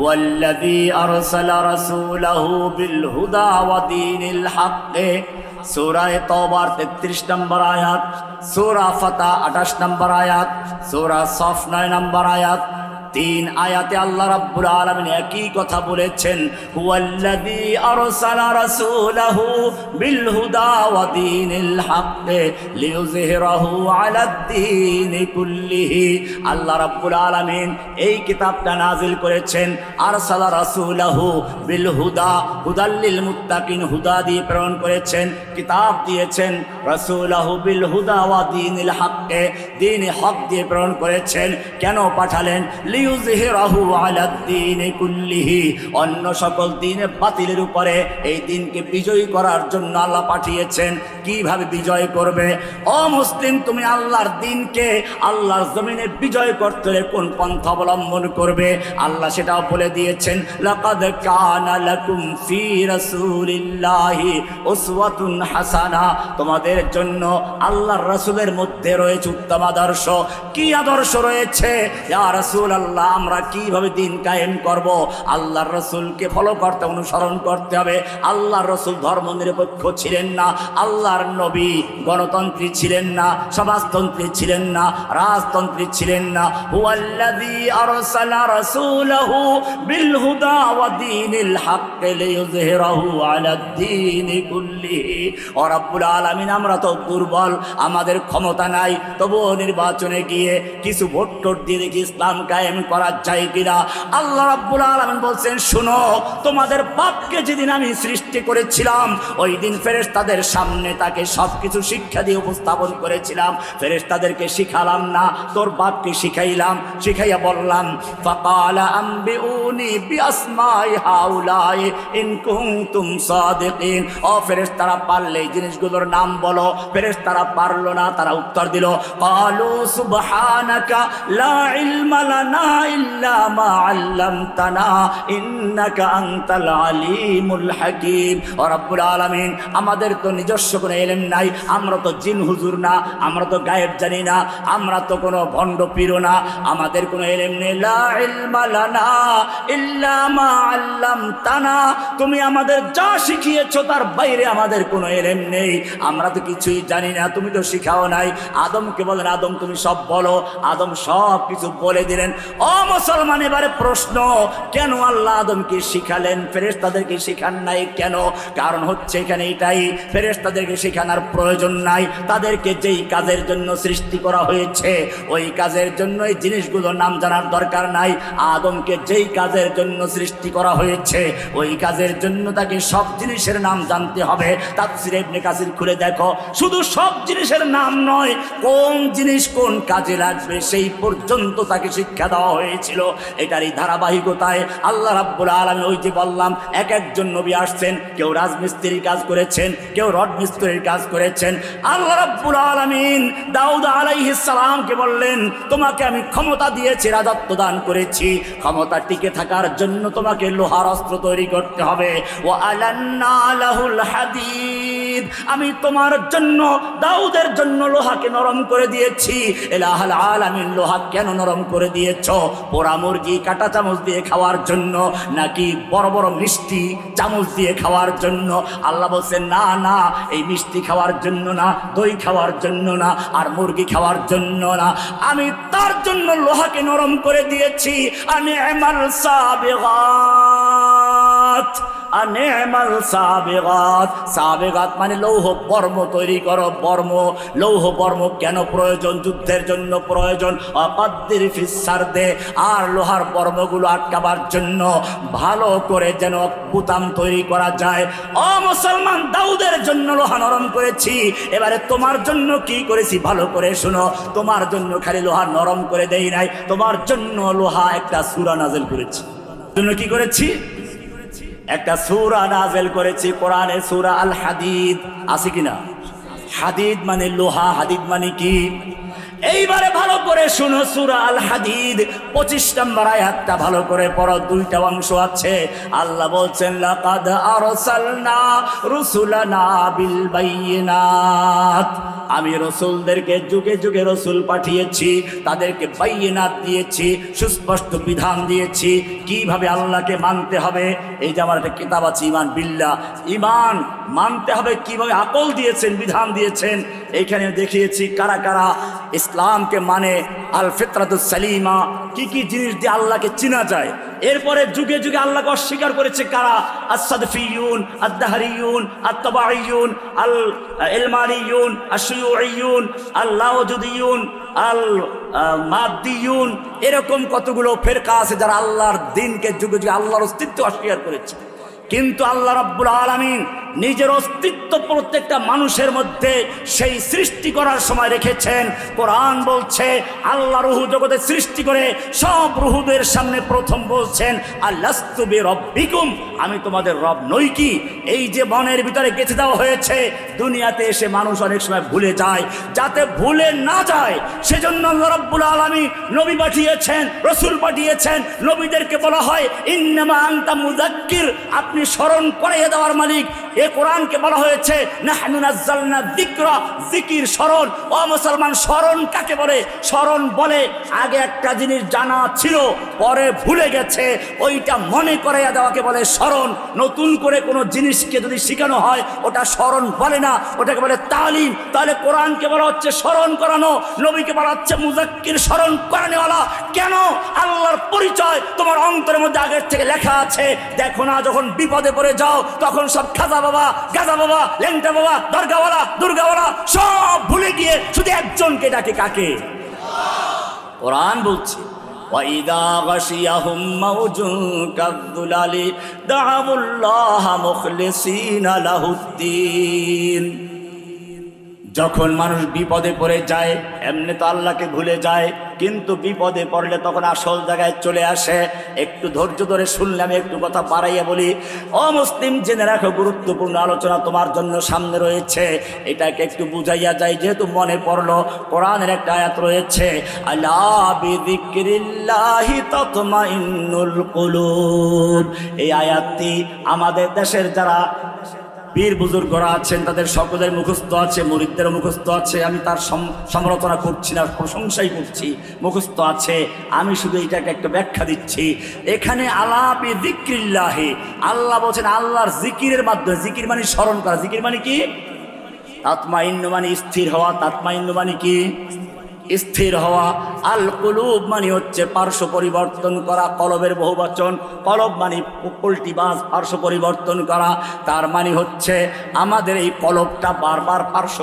ওয়াল্লাযী আরসালা রাসূলাহু বিল হুদা ওয়া দীনিল হক, সূরা তাওবা 33 নম্বর আয়াত, সূরা ফাতা 28 নম্বর আয়াত, সূরা সফ 9 নম্বর আয়াত। 3 আয়াতে আল্লাহ রাব্বুল আলামিন একই কথা বলেছেন, হুয়াল্লাযী আরসালা রাসূলাহু বিল হুদা ওয়া দীনিল হক লিইয়ুযহিরাহু আলাদ-দীনি কুল্লিহি, আল্লাহ রাব্বুল আলামিন এই কিতাবটা নাজিল করেছেন, আরসালা রাসূলাহু বিল হুদা, হুদাল লিল মুত্তাকিন, হুদা দিয়ে প্রেরণ করেছেন, কিতাব দিয়েছেন, রাসূলাহু বিল হুদা ওয়া দীনিল হক, দ্বীনে হক দিয়ে প্রেরণ করেছেন। কেন পাঠালেন? লিইয়ুযহিরাহু আলাদ-দীনি কুল্লিহি, অন্য সকল দ্বীনে বাতিলের উপরে এই দ্বীনকে বিজয়ী করার জন্য আল্লাহ পাঠিয়েছেন। কিভাবে বিজয় করবে? ও মুসলিম, তুমি আল্লাহর দ্বীনকে আল্লাহর জমিনে বিজয় করতে হলে কোন পন্থা অবলম্বন করবে, আল্লাহ সেটাও বলে দিয়েছেন, লাকাদ কানা লাকুম ফি রাসূলিল্লাহি উসওয়াতুন হাসানা, তোমাদের জন্য আল্লাহর রাসূলের মধ্যে রয়েছে উত্তম আদর্শ। কি আদর্শ রয়েছে? ইয়া রাসূলুল্লাহ, আমরা কিভাবে দ্বীন কায়েম করব? আল্লাহর রাসূলকে ফলো করতে, অনুসরণ করতে হবে। আল্লাহর রাসূল ধর্ম নিরপেক্ষ ছিলেন না, আল্লাহর নবী গণতন্ত্রী ছিলেন না, সমাজতন্ত্রী ছিলেন না, রাজতন্ত্রী ছিলেন না। হুয়াল্লাযী আরসালা রাসূলাহু বিল হুদা ওয়া দীনিল হক লিইয়ুযহিরাহু আলাদ-দীনি কুল্লিহি। ও রাব্বুল আলামিন, আমরা তো দুর্বল, আমাদের ক্ষমতা নাই, তবুও নির্বাচনে গিয়ে কিছু ভোট টোট দিয়ে দেখি ইসলাম কায়েম কায়েম করা যায় কিনা। আল্লাহ রাব্বুল আলামিন বলছেন, শুনো, তোমাদের বাপকে যেদিন আমি সৃষ্টি করেছিলাম ওই দিন ফেরেশতাদের সামনে তাকে সবকিছু শিক্ষা দিয়ে উপস্থাপন করেছিলাম। ফেরেশতাদেরকে শিখালাম না, তোর বাপকে শিখাইলাম, শিখাইয়া বললাম ফাকালা আম্বিউনি বিআসমাই হাউলাই ইন কুনতুম সাদিকিন। ও ফেরেশতারা পারলে এই জিনিসগুলোর নাম বলো। ফেরেশতারা পারলো না, তারা উত্তর দিল ক্বালু সুবহানাকা লা ইলমা লানা ইল্লা মা আল্লামতানা ইন্নাকা আনতাল আলিমুল হাকীম। ও রব্বুল আলামিন, আমাদের তো নিজস্ব কোনো ইলম নাই, আমরা তো জিন হুজুর না, আমরা তো গায়েব জানি না, আমরা তো কোনো ভণ্ড পীর না, আমাদের কোনো ইলম নেই। লা ইলমা লানা ইল্লা মা আল্লামতানা, তুমি আমাদের যা শিখিয়েছো তার বাইরে আমাদের কোনো ইলম নেই, আমরা তো কিছুই জানি না, তুমি তো শিখাও নাই। আদমকে বলেন, আদম তুমি সব বলো। আদম সব কিছু বলে দিলেন। ও মুসলমান, এবারে প্রশ্ন, কেন আল্লাহ আদমকে শিখালেন, ফেরেশতাদেরকে শিখান নাই কেন? কারণ হচ্ছে এখানে এটাই, ফেরেশতাদেরকে শেখানোর প্রয়োজন নাই। তাদেরকে যেই কাজের জন্য সৃষ্টি করা হয়েছে ওই কাজের জন্য এই জিনিসগুলোর নাম জানার দরকার নাই। আদমকে যেই কাজের জন্য সৃষ্টি করা হয়েছে ওই কাজের জন্য তাকে সব জিনিসের নাম জানতে হবে। তাফসীর ইবনে কাসির খুলে দেখো, শুধু সব জিনিসের নাম নয়, কোন জিনিস কোন কাজে লাগবে সেই পর্যন্ত তাকে শিক্ষা দেওয়া হয়েছিল। এটারই ধারাবাহিকতায় আল্লাহ রাব্বুল আলামিন, ওই যে বললাম, এক একজন নবী আসছেন, কেউ রাজমিস্ত্রির কাজ করেছেন, কেউ রড মিস্ত্রির কাজ করেছেন। আল্লাহ রাব্বুল আলামিন দাউদ আলাইহিস সালামকে বললেন, তোমাকে আমি ক্ষমতা দিয়েছি, রাজত্ব দান করেছি, ক্ষমতা টিকে থাকার জন্য তোমাকে লোহার অস্ত্র তৈরি করতে হবে। ওয়া আলান্না লাহুল হাদিদ, আমি তোমার জন্য দাউদের জন্য লোহাকে নরম করে দিয়েছি। ইলাহুল আলামিন, লোহা কেন নরম করে দিয়েছ? পোড়া মুরগি কাটা চামচ দিয়ে খাওয়ার জন্য নাকি বড় বড় মিষ্টি চামচ দিয়ে খাওয়ার জন্য? আল্লাহ বলছেন, না না, এই মিষ্টি খাওয়ার জন্য না, দই খাওয়ার জন্য না, আর মুরগি খাওয়ার জন্য না, আমি তার জন্য লোহাকে নরম করে দিয়েছি। আনি'মাল সাবিগাত, আনি'মাল সাবিগাত। সাবিগাত মানে লৌহ বর্ম তৈরি করো, বর্ম, লৌহ বর্ম কেন প্রয়োজন? যুদ্ধের জন্য প্রয়োজন। অকাদ্দির ফিস সারদে, আর লোহার বর্মগুলো আটকাবার জন্য ভালো করে যেন বুতাম তৈরি করা যায়। ও মুসলমান, দাউদের জন্য লোহা নরম করেছি, এবারে তোমার জন্য কি করেছি ভালো করে শোনো। তোমার জন্য খালি লোহা নরম করে দেই নাই, তোমার জন্য লোহা একটা সূরা নাযিল করেছি। জন্য কি করেছি? একটা সূরা নাযিল করেছি, কোরআনে সূরা আল হাদিদ আছে কিনা? হাদিদ মানে লোহা, হাদিদ মানে কি? এইবারে ভালো করে শুনো, সূরা আল হাদিদ 25 নম্বর আয়াতটা ভালো করে পড়ো, দুইটা অংশ আছে। আল্লাহ বলছেন, লাকাদ আরসালনা রুসুলানা বিল বাইয়িনাত, আমি রসুলদেরকে যুগে যুগে রসুল পাঠিয়েছি, তাদেরকে বাইয়িনাত দিয়েছি, সুস্পষ্ট বিধান দিয়েছি কিভাবে আল্লাহকে মানতে হবে। এই যে আমার একটা কিতাব আছে, ঈমান বিল্লাহ, ঈমান মানতে হবে কিভাবে, আকল দিয়েছেন, বিধান দিয়েছেন। এইখানে দেখিয়েছি কারা কারা ইসলামকে মানে, আল ফিতরাতুস সালিমা, কি কি জিনিস দিয়ে আল্লাহকে চিনা যায়। এরপরে যুগে যুগে আল্লাহকে অস্বীকার করেছে কারা? আস-সাদফিয়ুন, আদ-দাহরিয়ুন, আত-তাবাঈয়ুন, আল ইলমানিয়ুন, আশ-শুয়ুঈয়ুন, আল-লাওজুদিয়ুন, আল মাদ্দিয়ুন, এরকম কতগুলো ফেরকা আছে যারা আল্লাহর দ্বীনকে যুগে যুগে আল্লাহর অস্তিত্ব অস্বীকার করেছে। কিন্তু আল্লাহ রাব্বুল আলামিন নিজের অস্তিত্ব প্রত্যেকটা মানুষের মধ্যে সেই সৃষ্টি করার সময় রেখেছেন। কোরআন বলছে, আল্লাহ রুহ জগতে সৃষ্টি করে সব রুহদের সামনে প্রথম বলছেন, আলাস্তু বিরব্বিকুম, আমি তোমাদের রব নই কি? এই যে মনের ভিতরে গেঁথে দেওয়া হয়েছে, দুনিয়াতে এসে মানুষ অনেক সময় ভুলে যায়, যাতে ভুলে না যায় সেজন্য আল্লাহ রাব্বুল আলামিন নবী পাঠিয়েছেন, রাসূল পাঠিয়েছেন। নবীদেরকে বলা হয় ইন্নামা আনতা মুযাক্কির, আপনি স্মরণ করিয়ে দেওয়ার মালিক। এ কোরআনকে বলা হয়েছে নাহনু নাযালনা যিকরা, জিকির, স্মরণ। ও মুসলমান, স্মরণ কাকে বলে? স্মরণ বলে আগে একটা জিনিস জানা ছিল, পরে ভুলে গেছে, ওইটা মনে করাইয়া দেওয়াকে বলে স্মরণ। নতুন করে কোনো জিনিসকে যদি শেখানো হয় ওটা স্মরণ বলে না, ওটাকে বলে তালিম। তাহলে কোরআনকে বলা হচ্ছে স্মরণ করানো, নবীকে বলা হচ্ছে মুযাক্কির, স্মরণ করানোওয়ালা। কেন? আল্লাহর পরিচয় তোমার অন্তরের মধ্যে আগের থেকে লেখা আছে। দেখো না, যখন বিপদে পড়ে যাও তখন সব খাজা বাবা, গাজা বাবা, ল্যাংটা বাবা, দরগাওয়ালা, দুর্গাওয়ালা সব ভুলে গিয়ে শুধু একজনকে ডাকে, কাকে? কোরআন বলছে وإذا غشيهم موج كالظلال دعوا الله مخلصين له الدين। যখন মানুষ বিপদে পড়ে যায় এমনি তো আল্লাহকে ভুলে যায়, কিন্তু বিপদে পড়লে তখন আসল জায়গায় চলে আসে। একটু ধৈর্য ধরে শুনলে আমি একটু কথা বাড়াইয়া বলি। ও মুসলিম, জেনে রাখো, গুরুত্বপূর্ণ আলোচনা তোমার জন্য সামনে রয়েছে, এটাকে একটু বুঝাইয়া যায় যেহেতু মনে পড়লো। কোরআনের একটা আয়াত রয়েছে, আলা বিযিকরিল্লাহি তাতমাইন্নুল কুলুব। এই আয়াতটি আমাদের দেশের যারা বীর বুজুর্গরা আছেন তাদের সকলের মুখস্থ আছে, মুরিদদের মুখস্থ আছে। আমি তার সমালোচনা করছি না, প্রশংসাই করছি, মুখস্থ আছে। আমি শুধু এটাকে একটা ব্যাখ্যা দিচ্ছি। এখানে আলা বিযিকরিল্লাহি, আল্লাহ বলছেন আল্লাহর জিকিরের মাধ্যমে। জিকির মানে স্মরণ করা। জিকির মানে কি? তাতমাইন্নু মানে স্থির হওয়া। তাতমাইন্নু মানে কি? স্থির হওয়া। আল কুলুব মানে হচ্ছে পার্শ্ব পরিবর্তন করা, কলবের বহুবচন। কলব মানে পল্টিবাজ, পার্শ্ব পরিবর্তন করা। তার মানে হচ্ছে আমাদের এই কলবটা বারবার পার্শ্ব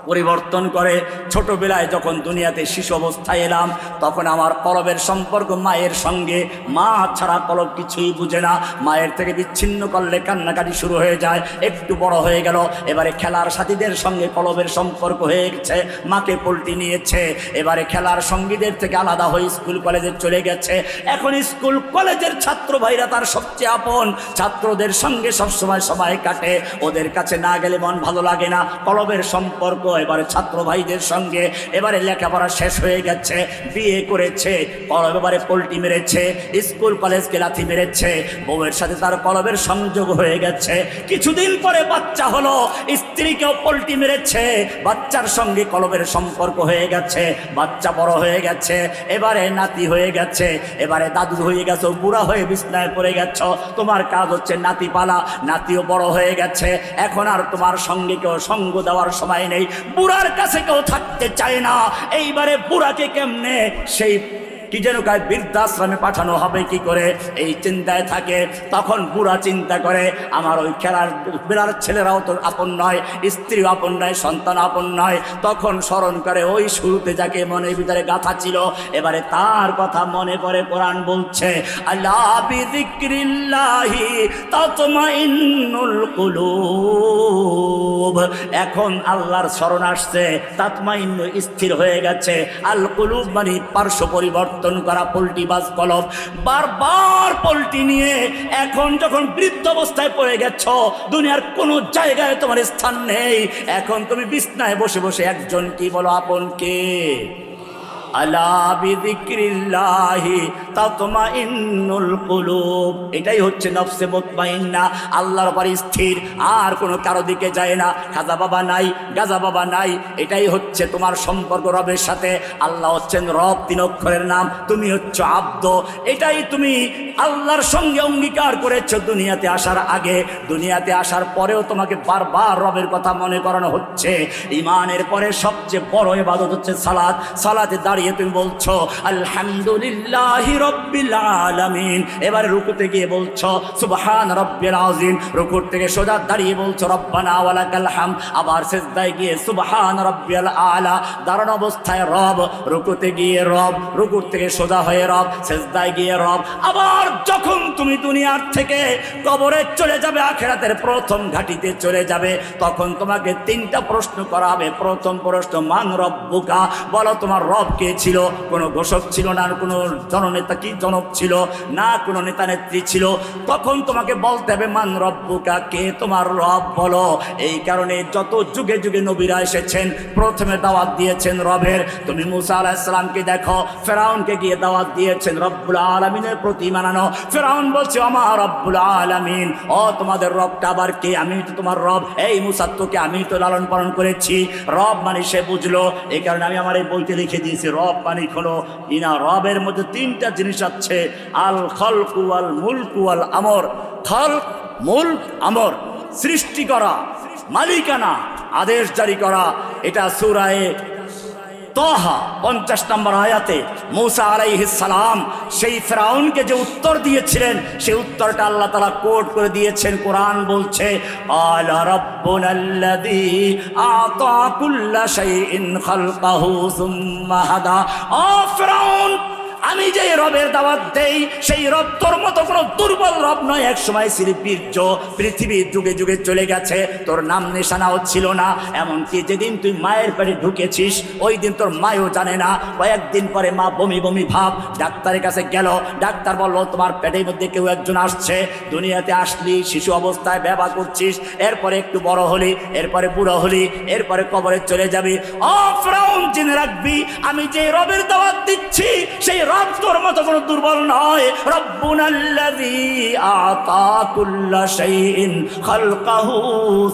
পরিবর্তন করে। ছোটবেলায় যখন দুনিয়াতে শিশু অবস্থায় এলাম তখন আমার কলবের সম্পর্ক মায়ের সঙ্গে। মা ছাড়া কলব কিছুই বুঝে না। মায়ের থেকে বিচ্ছিন্ন করলে কান্নাকাটি শুরু হয়ে যায়। একটু বড় হয়ে গেল, এবারে খেলার সাথীদের সঙ্গে কলবের সম্পর্ক হয়ে গেছে, মাকে পল্টি নিয়েছে। এবারে খেলার সঙ্গীদের থেকে আলাদা হয়ে স্কুল কলেজে চলে গেছে। এখন স্কুল কলেজের ছাত্র ভাইরা তার সবচেয়ে আপন। ছাত্রদের সঙ্গে সবসময় সময় কাটে, ওদের কাছে না গেলে মন ভালো লাগে না। কলবের সম্পর্ক এবারে ছাত্র ভাইদের সঙ্গে। এবারে লেখাপড়া শেষ হয়ে গেছে, বিয়ে করেছে, কলব এবারে পল্টি মেরেছে, স্কুল কলেজকে লাথি মেরেছে। বউয়ের সাথে তার কলবের সংযোগ হয়ে গেছে। কিছুদিন পরে বাচ্চা হলো, স্ত্রীকেও পল্টি মেরেছে, বাচ্চার সঙ্গে কলবের সম্পর্ক হয়ে গেছে। বাচ্চা বড় হয়ে গেছে, এবারে নাতি হয়ে গেছে, এবারে দাদু হয়ে গেছো, বুড়া হয়ে বিছনায় পড়ে গেছ। তোমার কাজ হচ্ছে নাতি পালা। নাতিও বড় হয়ে গেছে, এখন আর তোমার সঙ্গে কেউ সঙ্গ দেওয়ার সময় নেই। বুড়ার কাছে কেউ থাকতে চায় না। এইবারে বুড়াকে কেমনে সেই কি যেন কায় বৃদ্ধাশ্রমে পাঠানো হবে কি করে, এই চিন্তায় থাকে। তখন বুড়া চিন্তা করে আমার ওই খেলার বেড়ার ছেলেরাও তো আপন নয়, স্ত্রী আপন নয়, সন্তান আপন নয়। তখন স্মরণ করে ওই শুরুতে যাকে মনের ভিতরে গাথা ছিল, এবারে তার কথা মনে পড়ে। কোরআন বলছে আলা বিযিকরিল্লাহি তাতমাইন্নুল কুলুব। এখন আল্লাহর স্মরণ আসছে, তাতমাইন্নু স্থির হয়ে গেছে। আল কুলুব মানে পার্শ্ব পরিবর্তন করা, পল্টিবাজ কলব। বারবার পল্টি নিয়ে এখন যখন বৃদ্ধ অবস্থায় পড়ে গেছ, দুনিয়ার কোনো জায়গায় তোমার স্থান নেই। এখন তুমি বিছনায় বসে বসে একজন কি বলো আপন কে? আলা বিযিকরিল্লাহি তাতমাইন্নুল কুলুব। এটাই হচ্ছে নফসে মুতমাইন্না, আল্লাহর উপর স্থির, আর কোনো কারো দিকে যায় না। খাজা বাবা নাই, গাজা বাবা নাই। এটাই হচ্ছে তোমার সম্পর্ক রবের সাথে। আল্লাহ হচ্ছেন রব, 3 অক্ষরের নাম। তুমি হচ্ছে আব্দ। এটাই তুমি আল্লাহর সঙ্গে অঙ্গীকার করেছো দুনিয়াতে আসার আগে। দুনিয়াতে আসার পরেও তোমাকে বারবার রবের কথা মনে করানো হচ্ছে। ঈমানের পরে সবচেয়ে বড় ইবাদত হচ্ছে সালাত। সালাতে দাঁড়িয়ে তুমি বলছো আলহামদুলিল্লাহি রাব্বিল আলামিন। এবারে রুকুতে গিয়ে বলছো সুবহান রাব্বিল আযীম। রুকুর থেকে সোজা দাঁড়িয়ে বলছো রব্বানা ওয়ালাকাল হামদ। আবার সিজদায় গিয়ে সুবহান রাব্বিল আলা। দাঁড়ানো অবস্থায় রব, রুকুতে গিয়ে রব, রুকুর থেকে সোজা হয়ে রব, সিজদায় গিয়ে রব। আবার যখন তুমি দুনিয়ার থেকে কবরে চলে যাবে, আখিরাতের প্রথম ঘাটিতে চলে যাবে, তখন তোমাকে 3টা প্রশ্ন করা হবে। প্রথম প্রশ্ন মান রব্বুকা, বলো তোমার রব কে ছিল? কোনো ঘোষক ছিল না, কোনো জননেতা কি জনক ছিল না, কোনো নেতা নেত্রী ছিল। তখন তোমাকে বলতে হবে মান রব্বুকা, কে তোমার রব বলো। এই কারণে যত যুগে যুগে নবীরা এসেছেন প্রথমে দাওয়াত দিয়েছেন রবের। তুমি মুসা আলাইহিস সালামকে দেখো, ফেরাউনকে গিয়ে দাওয়াত দিয়েছেন রব্বুল আলামিনের প্রতি মানানো। ফেরাউন বলছে আমার রব্বুল আলামিন, ও তোমাদের রবটা আবার কে? আমি তো তোমার রব। এই মুসা তোকে আমি তো লালন পালন করেছি। রব মানে সে বুঝলো। এই কারণে আমি আমার এই বইতে লিখে দিয়েছি রব মানে হলো ইনা। রবের মধ্যে 3টা জিনিস আছে, আল খালকু ওয়াল মুলকু ওয়াল আমর। খালক, মুলক, আমর। সৃষ্টি করা, মালিকানা, আদেশ জারি করা। এটা সূরা তাহা 50 নম্বর আয়াতে মুসা আলাইহিস সালাম সেই ফেরাউনকে যে উত্তর দিয়েছিলেন, সেই উত্তরটা আল্লাহ তাআলা কোট করে দিয়েছেন। কোরআন বলছে আলা রাব্বুনাল্লাযী আতা কুল্লা শাইইন খালকাহু সুম্মা হাদা। ও ফেরাউন, আমি যে রবের দাওয়াত দেই সেই রব তোর মতো কোনো দুর্বল রব নয়। এক সময় শ্রীবীর্য পৃথিবীর যুগে যুগে চলে গেছে, তোর নাম নিশানাও ছিল না। এমনকি যেদিন তুই মায়ের পেটে ঢুকেছিস ওই দিন তোর মায়ও জানে না। কয়েকদিন পরে মা বমি বমি ভাব, ডাক্তারের কাছে গেল, ডাক্তার বলল তোমার পেটের মধ্যে কেউ একজন আসছে। দুনিয়াতে আসলি শিশু অবস্থায় ব্যবহার করছিস, এরপরে একটু বড় হলি, এরপরে বুড়ো হলি, এরপরে কবরে চলে যাবি। ও ফিরাউন, জেনে রাখবি আমি যে রবের দাওয়াত দিচ্ছি সেই রব তোর মতো কোনো দুর্বল নয়। রব্বুনাল্লাযী আতা কুল্লা শাইইন খালকাহু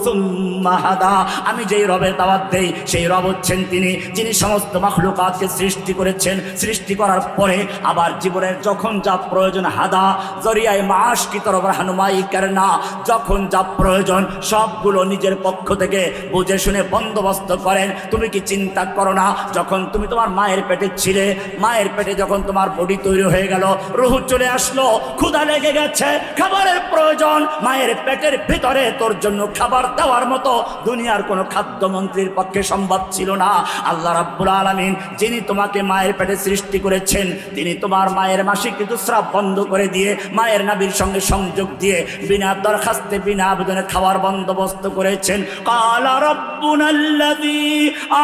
সুম্মা হাদা। আমি যেই রবের দাওয়াত দেই সেই রব হচ্ছেন তিনি যিনি সমস্ত মাখলুকাতকে সৃষ্টি করেছেন। সৃষ্টি করার পরে আবার জীবনের যখন যা প্রয়োজন হাদা জরিয়ায় মাস কি তরফ রাহনুমাই করনা, যখন যা প্রয়োজন সবগুলো নিজের পক্ষ থেকে বুঝে শুনে বন্দোবস্ত করেন। তুমি কি চিন্তা করো না, যখন তুমি তোমার মায়ের পেটে ছিলে, মায়ের পেটে যখন তোমার বডি তৈরি হয়ে গেল, রুহ চলে আসলো, ক্ষুধা লেগে গেছে, খাবারের প্রয়োজন, মায়ের পেটের ভিতরে তোর জন্য খাবার দেওয়ার মতো দুনিয়ার কোনো খাদ্যমন্ত্রীর পক্ষে সম্ভব ছিল না। আল্লাহ রাব্বুল আলামিন যিনি তোমাকে মায়ের পেটে সৃষ্টি করেছেন তিনি তোমার মায়ের মাসিক ঋতুস্রাব বন্ধ করে দিয়ে মায়ের নাভির সঙ্গে সংযোগ দিয়ে বিনা দরখাস্তে বিনা আবেদনে খাওয়ার বন্দোবস্ত করেছেন। কালা রব্বুনাল্লাযী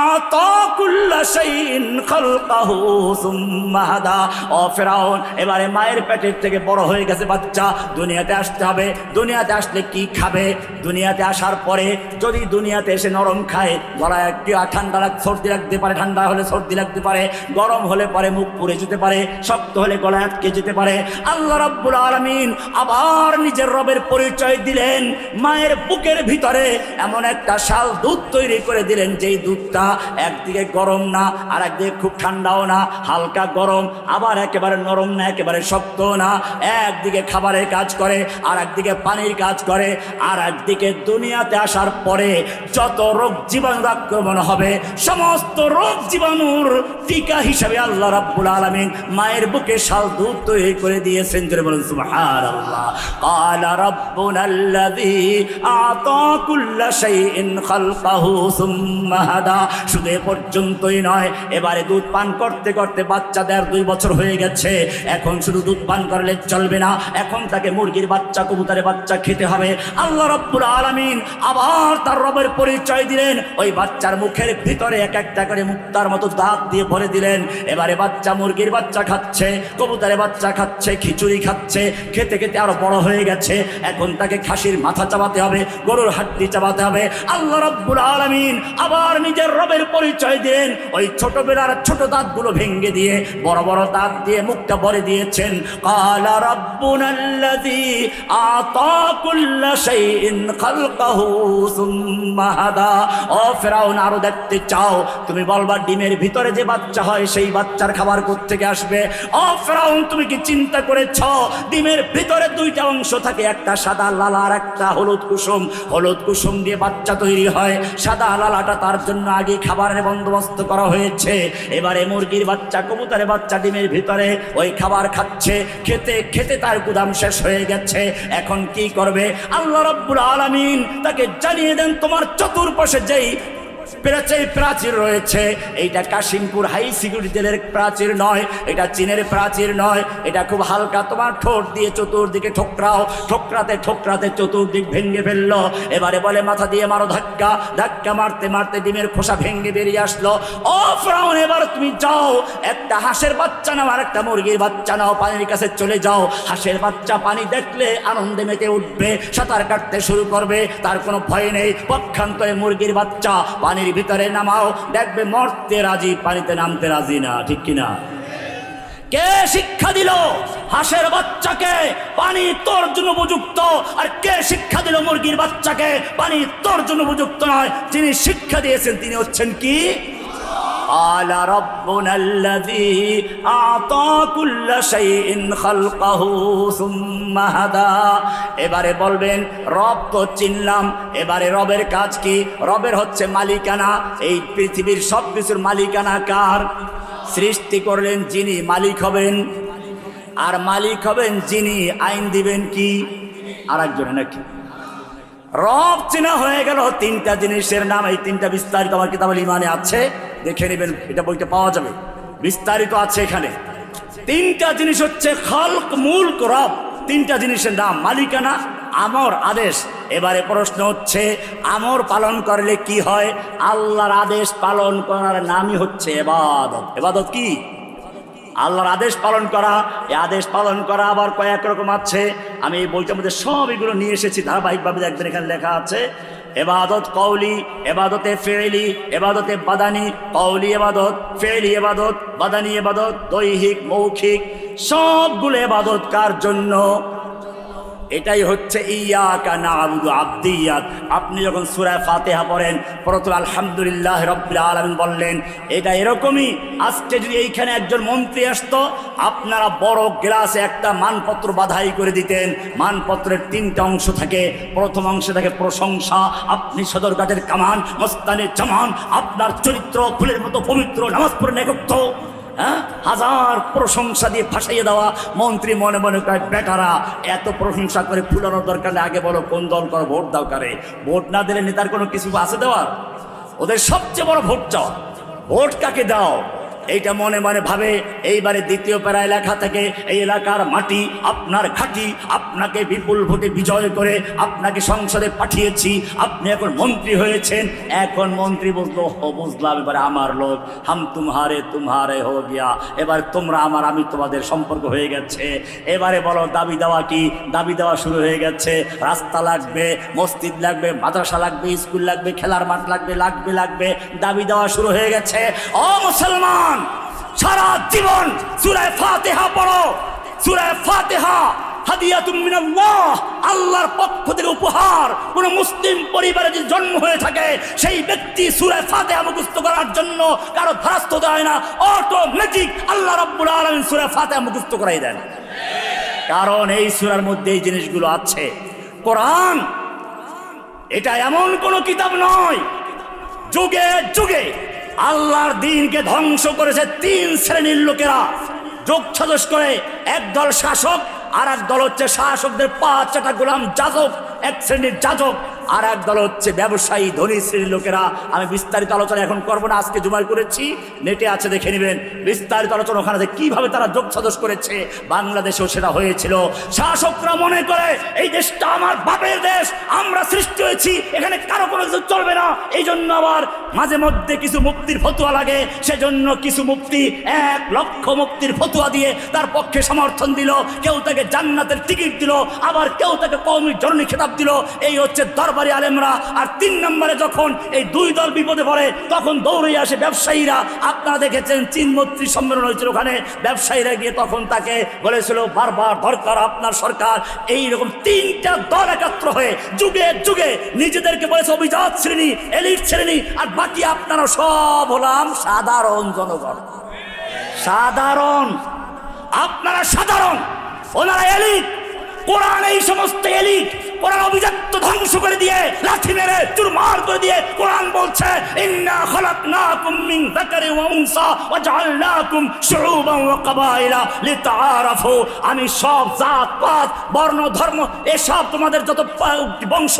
আতা কুল্লা শাইইন খালকাহু সুম্মা হাদা। ও ফিরাউন, এবারে মায়ের পেটের থেকে বড় হয়ে গেছে বাচ্চা, দুনিয়াতে আসতে হবে। দুনিয়াতে আসলে কি খাবে? দুনিয়াতে আসার পরে যদি দুনিয়াতে এসে নরম খায়, গলায় একটু ঠান্ডা সর্দি লাগতে পারে, ঠান্ডা হলে সর্দি লাগতে পারে, গরম হলে পরে মুখ পুড়ে যেতে পারে, শক্ত হলে গলায় আটকে যেতে পারে। আল্লাহ রাব্বুল আলামিন আবার নিজের রবের পরিচয় দিলেন। মায়ের বুকের ভিতরে এমন একটা শাল দুধ তৈরি করে দিলেন যেই দুধটা একদিকে গরম না আর একদিকে খুব ঠান্ডাও না, হালকা গরম, আবার একেবারে নরম না একেবারে শক্ত না। একদিকে খাবারের কাজ করে আর একদিকে পানির কাজ করে, আর একদিকে দুনিয়াতে আসার পরে যত রোগ জীবাণুর আক্রমণ হবে সমস্ত রোগ জীবাণুর টিকা হিসাবে আল্লাহ রাব্বুল আলামিন মায়ের বুকে শাল দুধ তৈরি করে দিয়েছেন। জোরে বলুন সুবহানাল্লাহ। ক্বালা রাব্বুনাল্লাযী আতা কুল্লা শাইইন খালকাহু সুম্মা হাদা। শুধু এ পর্যন্তই নয়, এবারে দুধ পান করতে করতে বাচ্চা 1.5-2 বছর হয়ে গেছে। এখন শুধু দুধ পান করলে চলবে না, এখন তাকে মুরগির বাচ্চা কবুতরের বাচ্চা খেতে হবে। আল্লাহ রাব্বুল আলামিন আবার তার রবের পরিচয় দিলেন। ওই বাচ্চার মুখের ভিতরে এক একটা করে মুক্তার মতো দাঁত দিয়ে ভরে দিলেন। এবারে বাচ্চা মুরগির বাচ্চা খাচ্ছে, কবুতরের বাচ্চা খাচ্ছে, খিচুড়ি খাচ্ছে, খেতে খেতে আরো বড় হয়ে গেছে। এখন তাকে খাসির মাথা চাবাতে হবে, গরুর হাড্ডি চাবাতে হবে। আল্লাহ রাব্বুল আলামিন আবার নিজের রবের পরিচয় দিলেন। ওই ছোটবেলার ছোট দাঁতগুলো ভেঙে দিয়ে বড় বড় দাঁত দিয়ে মুখটা ভরে দিয়েছেন। ক্বালা রাব্বুনাল্লাযী আতা কুল্লা শাইইন খালকাহু সুম্মা হাদা। ও ফিরাউন, আরো দেখতে চাও? তুমি বলবা ডিমের ভিতরে যে বাচ্চা হয় সেই বাচ্চার খাবার কোত্থেকে আসবে? ও ফিরাউন, তুমি কি চিন্তা করেছ ডিমের ভিতরে 2টা অংশ থাকে, একটা সাদা লাল আর একটা হলুদ কুসুম। হলুদ কুসুম দিয়ে বাচ্চা তৈরি হয়, সাদা লালাটা তার জন্য আগে খাবারের বন্দোবস্ত করা হয়েছে। এবারে মুরগির বাচ্চা কবুতরের বাচ্চা ডিমের ভিতরে ওই খাবার খাচ্ছে, খেতে খেতে তার গুদাম শেষ হয়ে গেছে। এখন কি করবে? আল্লাহ রাব্বুল আলামিন তাকে জানিয়ে দেন তোমার চতুর্পাশে যেই প্রাচীর রয়েছে, এইটা কাশিমপুর হাই সিকিউরিটি জেলের প্রাচীর নয়, এটা চীনের প্রাচীর নয়, এটা খুব হালকা, তোমার ঠোঁট দিয়ে চতুর্দিকে ঠোকরাও, ঠোকরাতে ঠোকরাতে চতুর্দিক ভেঙে ফেললো। এবারে বলে মাথা দিয়ে মারো ধাক্কা, ধাক্কা মারতে মারতে ডিমের খোসা ভেঙে বেরিয়ে আসলো। ও ফিরাউন, এবার তুমি যাও, একটা হাঁসের বাচ্চা নাও আর একটা মুরগির বাচ্চা নাও, পানির কাছে চলে যাও। হাঁসের বাচ্চা পানি দেখলে আনন্দে মেতে উঠবে, সাঁতার কাটতে শুরু করবে, তার কোনো ভয় নেই। পক্ষান্তরে মুরগির বাচ্চা পানির ভিতরে নামাও, দেখবে মরতে রাজি, পানিতে নামতে রাজি না। ঠিক কিনা? কে শিক্ষা দিল হাঁসের বাচ্চাকে পানি তোর জন্য উপযুক্ত, আর কে শিক্ষা দিল মুরগির বাচ্চাকে পানি তোর জন্য উপযুক্ত নয়? যিনি শিক্ষা দিয়েছেন তিনি হচ্ছেন কি? ক্বালা রাব্বুনাল্লাযী আতা কুল্লা শাইইন খালকাহু সুম্মা হাদা। এবারে বলবেন রব তো চিনলাম, এবারে রবের কাজ কি? রবের হচ্ছে মালিকানা। এই পৃথিবীর সব কিছুর মালিকানা কার? সৃষ্টি করলেন যিনি, মালিক হবেন। আর মালিক হবেন যিনি, আইন দিবেন কি? আর একজনে নাকি? রব চেনা হয়ে গেল। 3টা জিনিসের নাম, এই 3টা বিস্তারিত আমার কিতাবুল ঈমানে আছে, দেখে নেবেন, এটা বইতে পাওয়া যাবে, বিস্তারিত আছে এখানে। তিনটা জিনিস হচ্ছে খালক, মুলক, রব। তিনটা জিনিসের নাম, মালিকানা, আমর, আদেশ। এবারে প্রশ্ন হচ্ছে আমর পালন করলে কি হয়? আল্লাহর আদেশ পালন করার নামই হচ্ছে ইবাদত। ইবাদত কি? আল্লাহর আদেশ পালন করা। এই আদেশ পালন করা আবার কয়েক রকম আছে। আমি এই বইটার মধ্যে সব এগুলো নিয়ে এসেছি ধারাবাহিকভাবে, দেখবেন এখানে লেখা আছে এবাদত কওলি, এবাদতে ফেইলি, এবাদতে বাদানি। কওলি এবাদত, ফেইলি এবাদত, বাদানি এবাদত, দৈহিক, মৌখিক, সবগুলো এবাদত কার জন্য? এটাই হচ্ছে ইয়াকা না'বুদু আবদিয়াত। আপনি যখন সূরা ফাতিহা পড়েন, প্রথমে আলহামদুলিল্লাহ রাব্বিল আলামিন বললেন, এটা এরকমই। আজকে যদি এইখানে একজন মন্ত্রী আসতো, আপনারা বড় গ্লাসে একটা মানপত্র বাধাই করে দিতেন। মানপত্রের তিনটা অংশ থাকে। প্রথম অংশে থাকে প্রশংসা, আপনি সদরঘাটের কামান, মস্তানের জামান, আপনার চরিত্র ফুলের মতো পবিত্র, নামাজ পড়েন একত্র, হ্যাঁ, হাজার প্রশংসা দিয়ে ফাঁসাইয়ে দেওয়া। মন্ত্রী মনে মনে কয়, বেটারা এত প্রশংসা করে ফুলানোর দরকার নেই, আগে বলো কোন দল করো, ভোট দাও কারে। ভোট না দিলে নেতার কোনো কিছু আছে দেওয়ার? ওদের সবচেয়ে বড় ভোট চাও, ভোট কাকে দাও এইটা মনে মনে ভাবে। এইবারে দ্বিতীয় প্যারায় লেখা থাকে, এই এলাকার মাটি আপনার ঘাঁটি, আপনাকে বিপুল ভোটে বিজয় করে আপনাকে সংসদে পাঠিয়েছি, আপনি এখন মন্ত্রী হয়েছেন। এখন মন্ত্রী বুঝলো, বুঝলাম, এবারে আমার লোক, হাম তুমহারে হো গিয়া, এবার তোমরা আমার, আমি তোমাদের সম্পর্ক হয়ে গেছে। এবারে বলো দাবি দেওয়া কি? দাবি দেওয়া শুরু হয়ে গেছে। রাস্তা লাগবে, মসজিদ লাগবে, মাদ্রাসা লাগবে, স্কুল লাগবে, খেলার মাঠ লাগবে, লাগবে, দাবি দেওয়া শুরু হয়ে গেছে। ও মুসলমান, সারা জীবন সূরা ফাতিহা পড়ো। সূরা ফাতিহা হাদিয়াতুম মিনাল্লাহ, আল্লাহর পক্ষ থেকে উপহার। কোন মুসলিম পরিবারে যদি জন্ম হয়ে থাকে, সেই ব্যক্তি সূরা ফাতিহা মুখস্থ করার জন্য কারো ধারস্থ দেয় না, অটোমেটিক আল্লাহ রাব্বুল আলামিন সূরা ফাতিহা মুখস্থ করাই দেন। কারণ এই সূরার মধ্যে এই জিনিসগুলো আছে। কোরআন এটা এমন কোন কিতাব নয়, যুগে যুগে আল্লাহর দ্বীনকে ধ্বংস করেছে তিন শ্রেণীর লোকেরা, যোগ সাজস করে। একদল শাসক, আর এক দল হচ্ছে শাসকদের পাঁচটা গোলাম যাজক, এক শ্রেণীর যাজক। আর এক দল হচ্ছে ব্যবসায়ী, ধনী শ্রেণীর লোকেরা। আমি বিস্তারিত আলোচনা এখন করবো না, আজকে জুমায় করেছি, নেটে আছে, দেখে নেবেন বিস্তারিত আলোচনা ওখানে, কিভাবে তারা যোগ সাজস করেছে। বাংলাদেশেও সেটা হয়েছিল। শাসকরা মনে করে এই দেশটা আমার বাপের দেশ, আমরা সৃষ্টি হয়েছি, এখানে কারো কোনো কিছু চলবে না। এই জন্য আবার মাঝে মধ্যে কিছু মুক্তির ফতুয়া লাগে, সেজন্য কিছু মুক্তি 1 লক্ষ মুক্তির ফতুয়া দিয়ে তার পক্ষে সমর্থন দিল। কেউ তাকে জান্নাতের টিকিট দিল, আবার কেউ তাকে কওমি জননী খেতাব দিল। এই হচ্ছে দরবারি আলেমরা। আর 3 নম্বরে যখন এই দুই দল বিপদে পড়ে, তখন দৌড়ে আসে ব্যবসায়ীরা। আপনারা দেখেছেন চীন মৈত্রী সম্মেলন হয়েছিল, ওখানে ব্যবসায়ীরা গিয়ে তখন তাকে বলেছিল, বারবার দরকার আপনার সরকার। এইরকম 3টা দল একাত্র হয়ে যুগে যুগে নিজেদেরকে বলেছে অভিজাত শ্রেণী, এলিট শ্রেণী, আর বাকি আপনারা সব হলাম সাধারণ জনগণ। সাধারণ, আপনারা সাধারণ, ওনারা এলিট। কোরআন এই সমস্ত এলিট, কোরআন অভিজাত্য ধ্বংস করে দিয়ে, লাঠি মেরে চুরমার করে দিয়ে কোরআন বলছে, ইন্না খালাকনাকুম মিন যাকারিন ওয়া উনসা ওয়া জাআলনাকুম শুউবান ওয়া কাবাইলা লিতাআরাফু। আমি সব জাত পাত বর্ণ ধর্ম এসব তোমাদের যত বংশ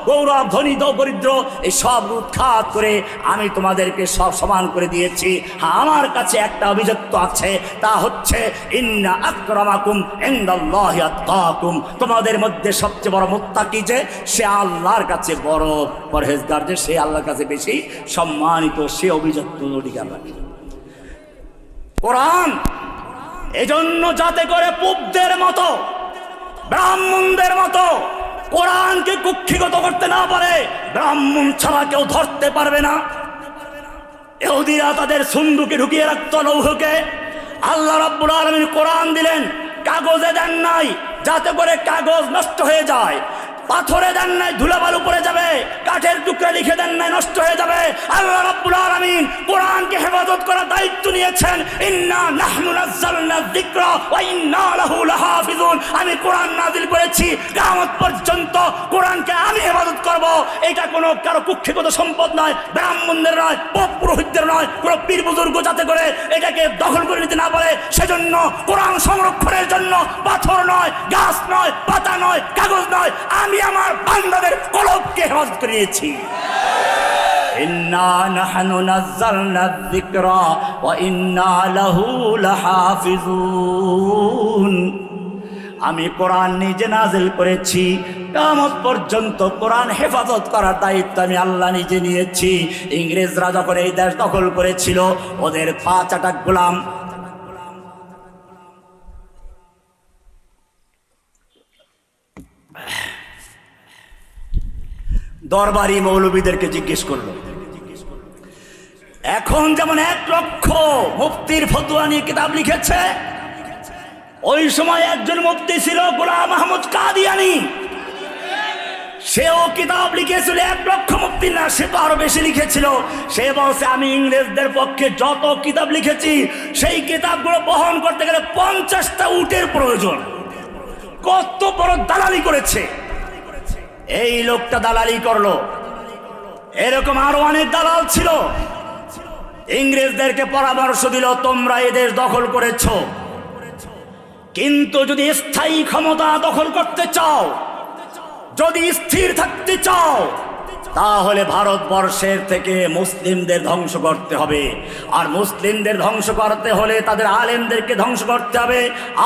গৌরব ধনী দরিদ্র এই সব উৎখাত করে আমি তোমাদেরকে সব সমান করে দিয়েছি। হ্যাঁ, আমার কাছে একটা অভিজাত্য আছে, তা হচ্ছে ইন্না আকরামাকুম ইনদাল্লাহি আতকাকুম। তোমাদের মধ্যে সবচেয়ে বড় মুত্তাকি যে, সে আল্লাহর কাছে বড় পরহেজগার, যে সে আল্লাহর কাছে বেশি সম্মানিত, সে অভিজাত্য অধিকার রাখে। কোরআন এজন্য যাতে করে পুবদের মতো, ব্রাহ্মণদের মতো কোরআনকে কুক্ষিগত করতে না পারে, ব্রাহ্মণ ছাড়া কেউ ধরতে পারবে না। ইহুদিরা তাদের সুন্দুকে ঢুকিয়ে রাখতো লৌহকে। আল্লাহ রাব্বুল আলামিন কোরআন দিলেন, কাগজে দেন নাই যাতে করে কাগজ নষ্ট হয়ে যায়, পাথরে দেন নাই ধুলাবালু পড়ে যাবে, কাঠের টুকরা লিখে দেন নাই নষ্ট হয়ে যাবে। আল্লাহ রাব্বুল আলামিন কোরআনকে হেফাজত করার দায়িত্ব নিয়েছেন। ইন্না নাহনু নাযালনা যিকরা ওয়া ইন্না লাহু লাহাফিজুন। আমি কোরআন নাযিল করেছি, কিয়ামত পর্যন্ত কোরআনকে আমি হেফাজত করব। এটা কোনো কারো কুক্ষিগত সম্পদ নয়, ব্রাহ্মণদের নয়, পোপ পুরোহিতদের নয়, কোনো পীর বুজুর্গ যাতে করে এটাকে দখল করে নিতে না পারে, সেজন্য কোরআন সংরক্ষণের জন্য পাথর নয়, গাছ নয়, পাতা নয়, কাগজ নয়, আমি আমার বান্দাদের কলবকে হেফাজত করে নিয়েছি। ইন্না নাহনু নাযালনা যিকরা ওয়া ইন্না লাহু লাহাফিজুন। আমি কোরআন নিজে নাযিল করেছি, কিয়ামত পর্যন্ত কোরআন হেফাজত করার দায়িত্ব আমি আল্লাহ নিজে নিয়েছি। ইংরেজরা যখন এই দেশ দখল করেছিল, ওদের 5 গোলাম দরবারি মৌলবীদেরকে জিজ্ঞেস করলো, এখন যেমন 1 লক্ষ মুফতির ফতোয়া নিয়ে কিতাব লিখেছে, ওই সময় একজন মুফতি ছিল গোলাম মাহমুদ কাদিয়ানী, সেও কিতাব লিখেছিল। 1 লক্ষ মুফতি না, সে তো আরো বেশি লিখেছিল। সে বলছে আমি ইংরেজদের পক্ষে যত কিতাব লিখেছি সেই কিতাবগুলো বহন করতে গেলে 50টা উটের প্রয়োজন। কত বড় দালালি করেছে এই লোকটা, দালালি করলো। এরকম আরো অনেক দালাল ছিল, ইংরেজদেরকে পরামর্শ দিল তোমরা এদেশ দখল করেছ, কিন্তু যদি স্থায়ী ক্ষমতা দখল করতে চাও, যদি স্থির থাকতে চাও, তাহলে ভারতবর্ষের থেকে মুসলিমদের ধ্বংস করতে হবে। আর মুসলিমদের ধ্বংস করতে হলে তাদের আলেমদেরকে ধ্বংস করতে হবে।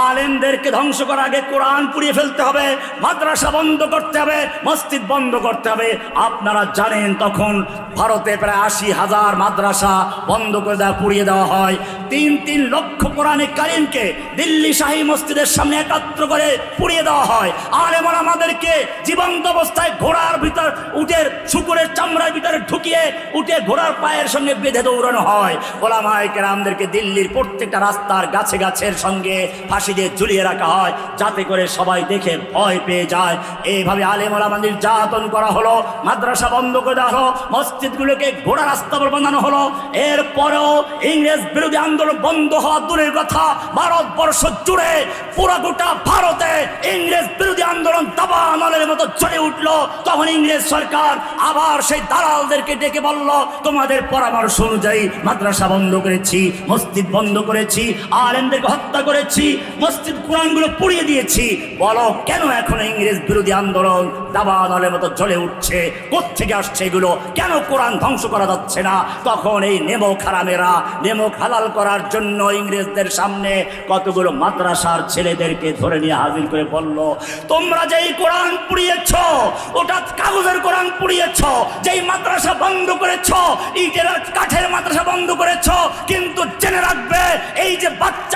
আলেমদেরকে ধ্বংস করার আগে কোরআন পুড়িয়ে ফেলতে হবে, মাদ্রাসা বন্ধ করতে হবে, মসজিদ বন্ধ করতে হবে। আপনারা জানেন তখন ভারতে প্রায় 80,000 মাদ্রাসা বন্ধ করে দেওয়া, পুড়িয়ে দেওয়া হয়। 3 লক্ষ কোরআনে কারিমকে দিল্লি শাহী মসজিদের সামনে একত্র করে পুড়িয়ে দেওয়া হয়। আলেমরা আমাদেরকে জীবন্ত অবস্থায় ঘোড়ার ভিতর উটের শুকুরের চামড়ার ভিতরে ঢুকিয়ে উঠে ঘোড়ার পায়ের সঙ্গে বেঁধে দৌড়ানো হয়। ওলামায়ে কেরামদেরকে দিল্লির প্রত্যেকটা রাস্তার গাছে গাছের সঙ্গে ফাঁসি দিয়ে ঝুলিয়ে রাখা হয়, যাতে করে সবাই দেখে ভয় পেয়ে যায়। এইভাবে আলেম ওলামা নির্যাতন করা হলো, মাদ্রাসা বন্ধ করে দেওয়া হলো, মসজিদগুলোকে ঘোড়া রাস্তা বানানো হলো। এরপরেও ইংরেজ বিরোধী আন্দোলন বন্ধ হওয়া দূরের কথা, ভারতবর্ষ জুড়ে পুরো গোটা ভারতে ইংরেজ বিরোধী আন্দোলন দাবানলের মতো জ্বলে উঠলো। তখন ইংরেজ সরকার আবার সেই দালালদেরকে ডেকে বলল, তোমাদের পরামর্শ অনুযায়ী মাদ্রাসা বন্ধ করেছি, মসজিদ বন্ধ করেছি, আলেমদেরকে হত্যা করেছি, মসজিদ কোরআনগুলো পুড়িয়ে দিয়েছি, বলো কেন এখন ইংরেজ বিরোধী আন্দোলন দাবানলের মতো জ্বলে উঠছে? কোত্থেকে আসছে এগুলো? কেন কোরআন ধ্বংস করা যাচ্ছে না? তখন এই নেমক হারামেরা নেমক হালাল করার জন্য ইংরেজদের সামনে কতগুলো মাদ্রাসার ছেলেদেরকে ধরে নিয়ে হাজির করে বলল, তোমরা যেই কোরআন পুড়িয়েছ ওটা কাগজের কোরআন পুড়িয়েছ, যেই মাদ্রাসা বন্ধ করেছ ইটের কাঠের মাদ্রাসা বন্ধ করেছ, কিন্তু জেনে রাখবে এই যে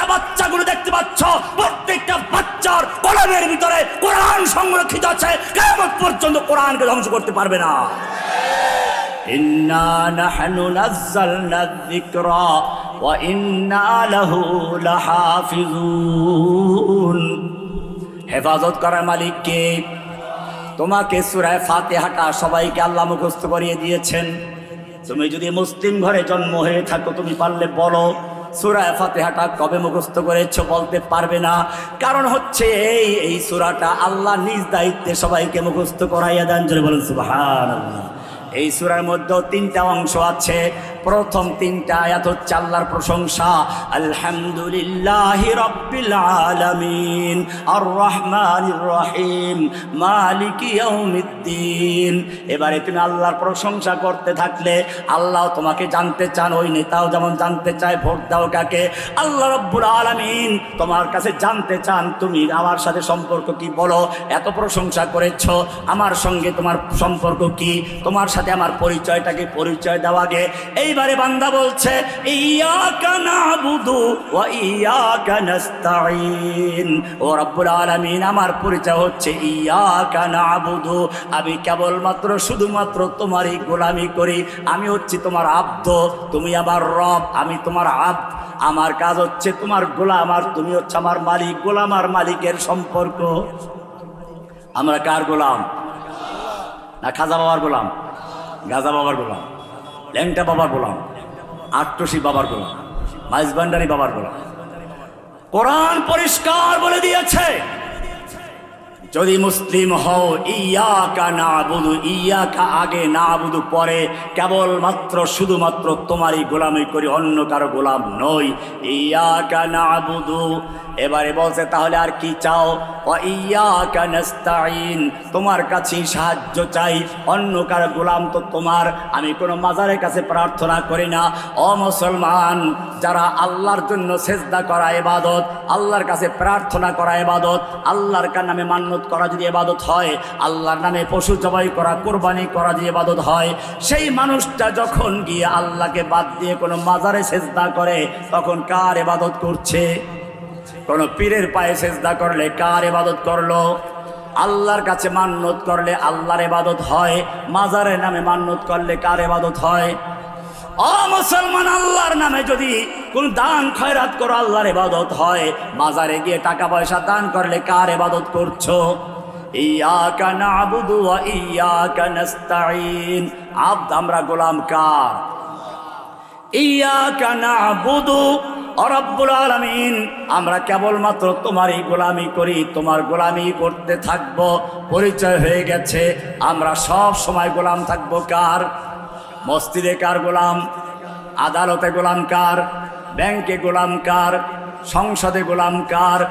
বাচ্চাগুলো দেখতে পাচ্ছ, প্রত্যেকটা বাচ্চার কলমের ভিতরে কোরআন সংরক্ষিত আছে, কিয়ামত পর্যন্ত কোরআনকে ধ্বংস করতে পারবে না। ইন্না নাহনু নাযালনা যিকরা ওয়া ইন্না লাহু লাহাফিজুন। হেফাজত করার মালিক কে? তোমাকে সূরা ফাতিহাটা সবাইকে আল্লাহ মুখস্থ করিয়ে দিয়েছেন। তুমি যদি মুসলিম ঘরে জন্ম হয়ে থাকো, তুমি পারলে বলো সূরা ফাতিহাটা কবে মুখস্থ করেছো? বলতে পারবে না। কারণ হচ্ছে এই সূরাটা আল্লাহ নিজ দায়িত্বে সবাইকে মুখস্থ করাইয়া দেন। জোরে বলুন সুবহানাল্লাহ। এই সূরার মধ্যে 3টা অংশ আছে। প্রথম 3টা আয়াত হচ্ছে আল্লাহর প্রশংসা, আলহামদুলিল্লাহি রাব্বিল আলামিন আর রহমানির রহিম মালিকি ইয়াউমিদ্দিন। এবারে তুমি আল্লাহর প্রশংসা করতে থাকলে আল্লাহ তোমাকে জানতে চান, ওই নেতাও যেমন জানতে চায় ভোট দাও কাকে। আল্লাহ রাব্বুল আলামিন তোমার কাছে জানতে চান তুমি আমার সাথে সম্পর্ক কি, বলো এত প্রশংসা করেছো, আমার সঙ্গে তোমার সম্পর্ক কি, তোমার সাথে আমার পরিচয়টা কি, পরিচয় দেওয়া গে। এইবারে বান্দা বলছে ইয়াকা নাবুদু ওয়া ইয়াকা নাস্তাঈন। ও রব্বুল আলামিন, আমার পরিচয় হচ্ছে ইয়াকা নাবুদু, আমি কেবলমাত্র শুধুমাত্র তোমারই গোলামি করি। আমি হচ্ছি তোমার আব্দ, তুমি আমার রব, আমি তোমার আব্দ। আমার কাজ হচ্ছে তোমার গোলাম, আর তুমি হচ্ছে আমার মালিক। গোলাম আর মালিকের সম্পর্ক। আমরা কার গোলাম? না খাজা বাবার গোলাম, গাজা বাবার গোলাম, ল্যাংটা বাবার গোলাম, আট্টসি বাবার গোলাম, মাইজবান্ডারি বাবার গোলাম। কোরআন পরিষ্কার বলে দিয়েছে যদি মুসলিম হও, ইয়াকা নাবুদু, ইয়াকা আগে নাবুদু পরে, কেবলমাত্র শুধুমাত্র তোমারই গোলামি করি, অন্য কারো গোলাম নই। ইয়াকা নাবুদু, এবারে বলছে তাহলে আর কি চাও? ওয়া ইয়াকা নাস্তাইন, তোমার কাছেই সাহায্য চাই, অন্য কারো গোলাম তো তোমার, আমি কোনো মাজারের কাছে প্রার্থনা করি না। ও মুসলমান, যারা আল্লাহর জন্য সেজদা করা ইবাদত, আল্লাহর কাছে প্রার্থনা করা ইবাদত, আল্লাহর নামে মান্নত করা যদি ইবাদত হয়, আল্লাহর নামে পশু জবাই করা, কোরবানি করা যদি ইবাদত হয়, সেই মানুষটা যখন গিয়ে আল্লাহকে বাদ দিয়ে কোনো মাজারে সেজদা করে, তখন কার ইবাদত করছে? কোনো পীরের পায়ে সেজদা করলে কার ইবাদত করলো? আল্লাহর কাছে মান্নত করলে আল্লাহর ইবাদত হয়, মাজারের নামে মান্নত করলে কার ইবাদত হয়? ও মুসলমান, আল্লাহর নামে যদি কোন দান খয়রাত করো, আল্লাহর ইবাদত হয়। মাজারে গিয়ে টাকা পয়সা দান করলে কার ইবাদত করছো? ইয়াকা নাবুদু ওয়া ইয়াকা নাস্তাইন, আমরা গোলাম কার? ইয়াকা নাবুদু ও রব্বুল আলামিন, আমরা কেবলমাত্র তোমারই গোলামি করি, তোমার গোলামি করতে থাকবো। পরিচয় হয়ে গেছে, আমরা সব সময় গোলাম থাকবো কার? মসজিদে কার গোলাম? আদালতে গোলাম কার? ব্যাংকে গোলাম কার? সংসদে গোলাম কার?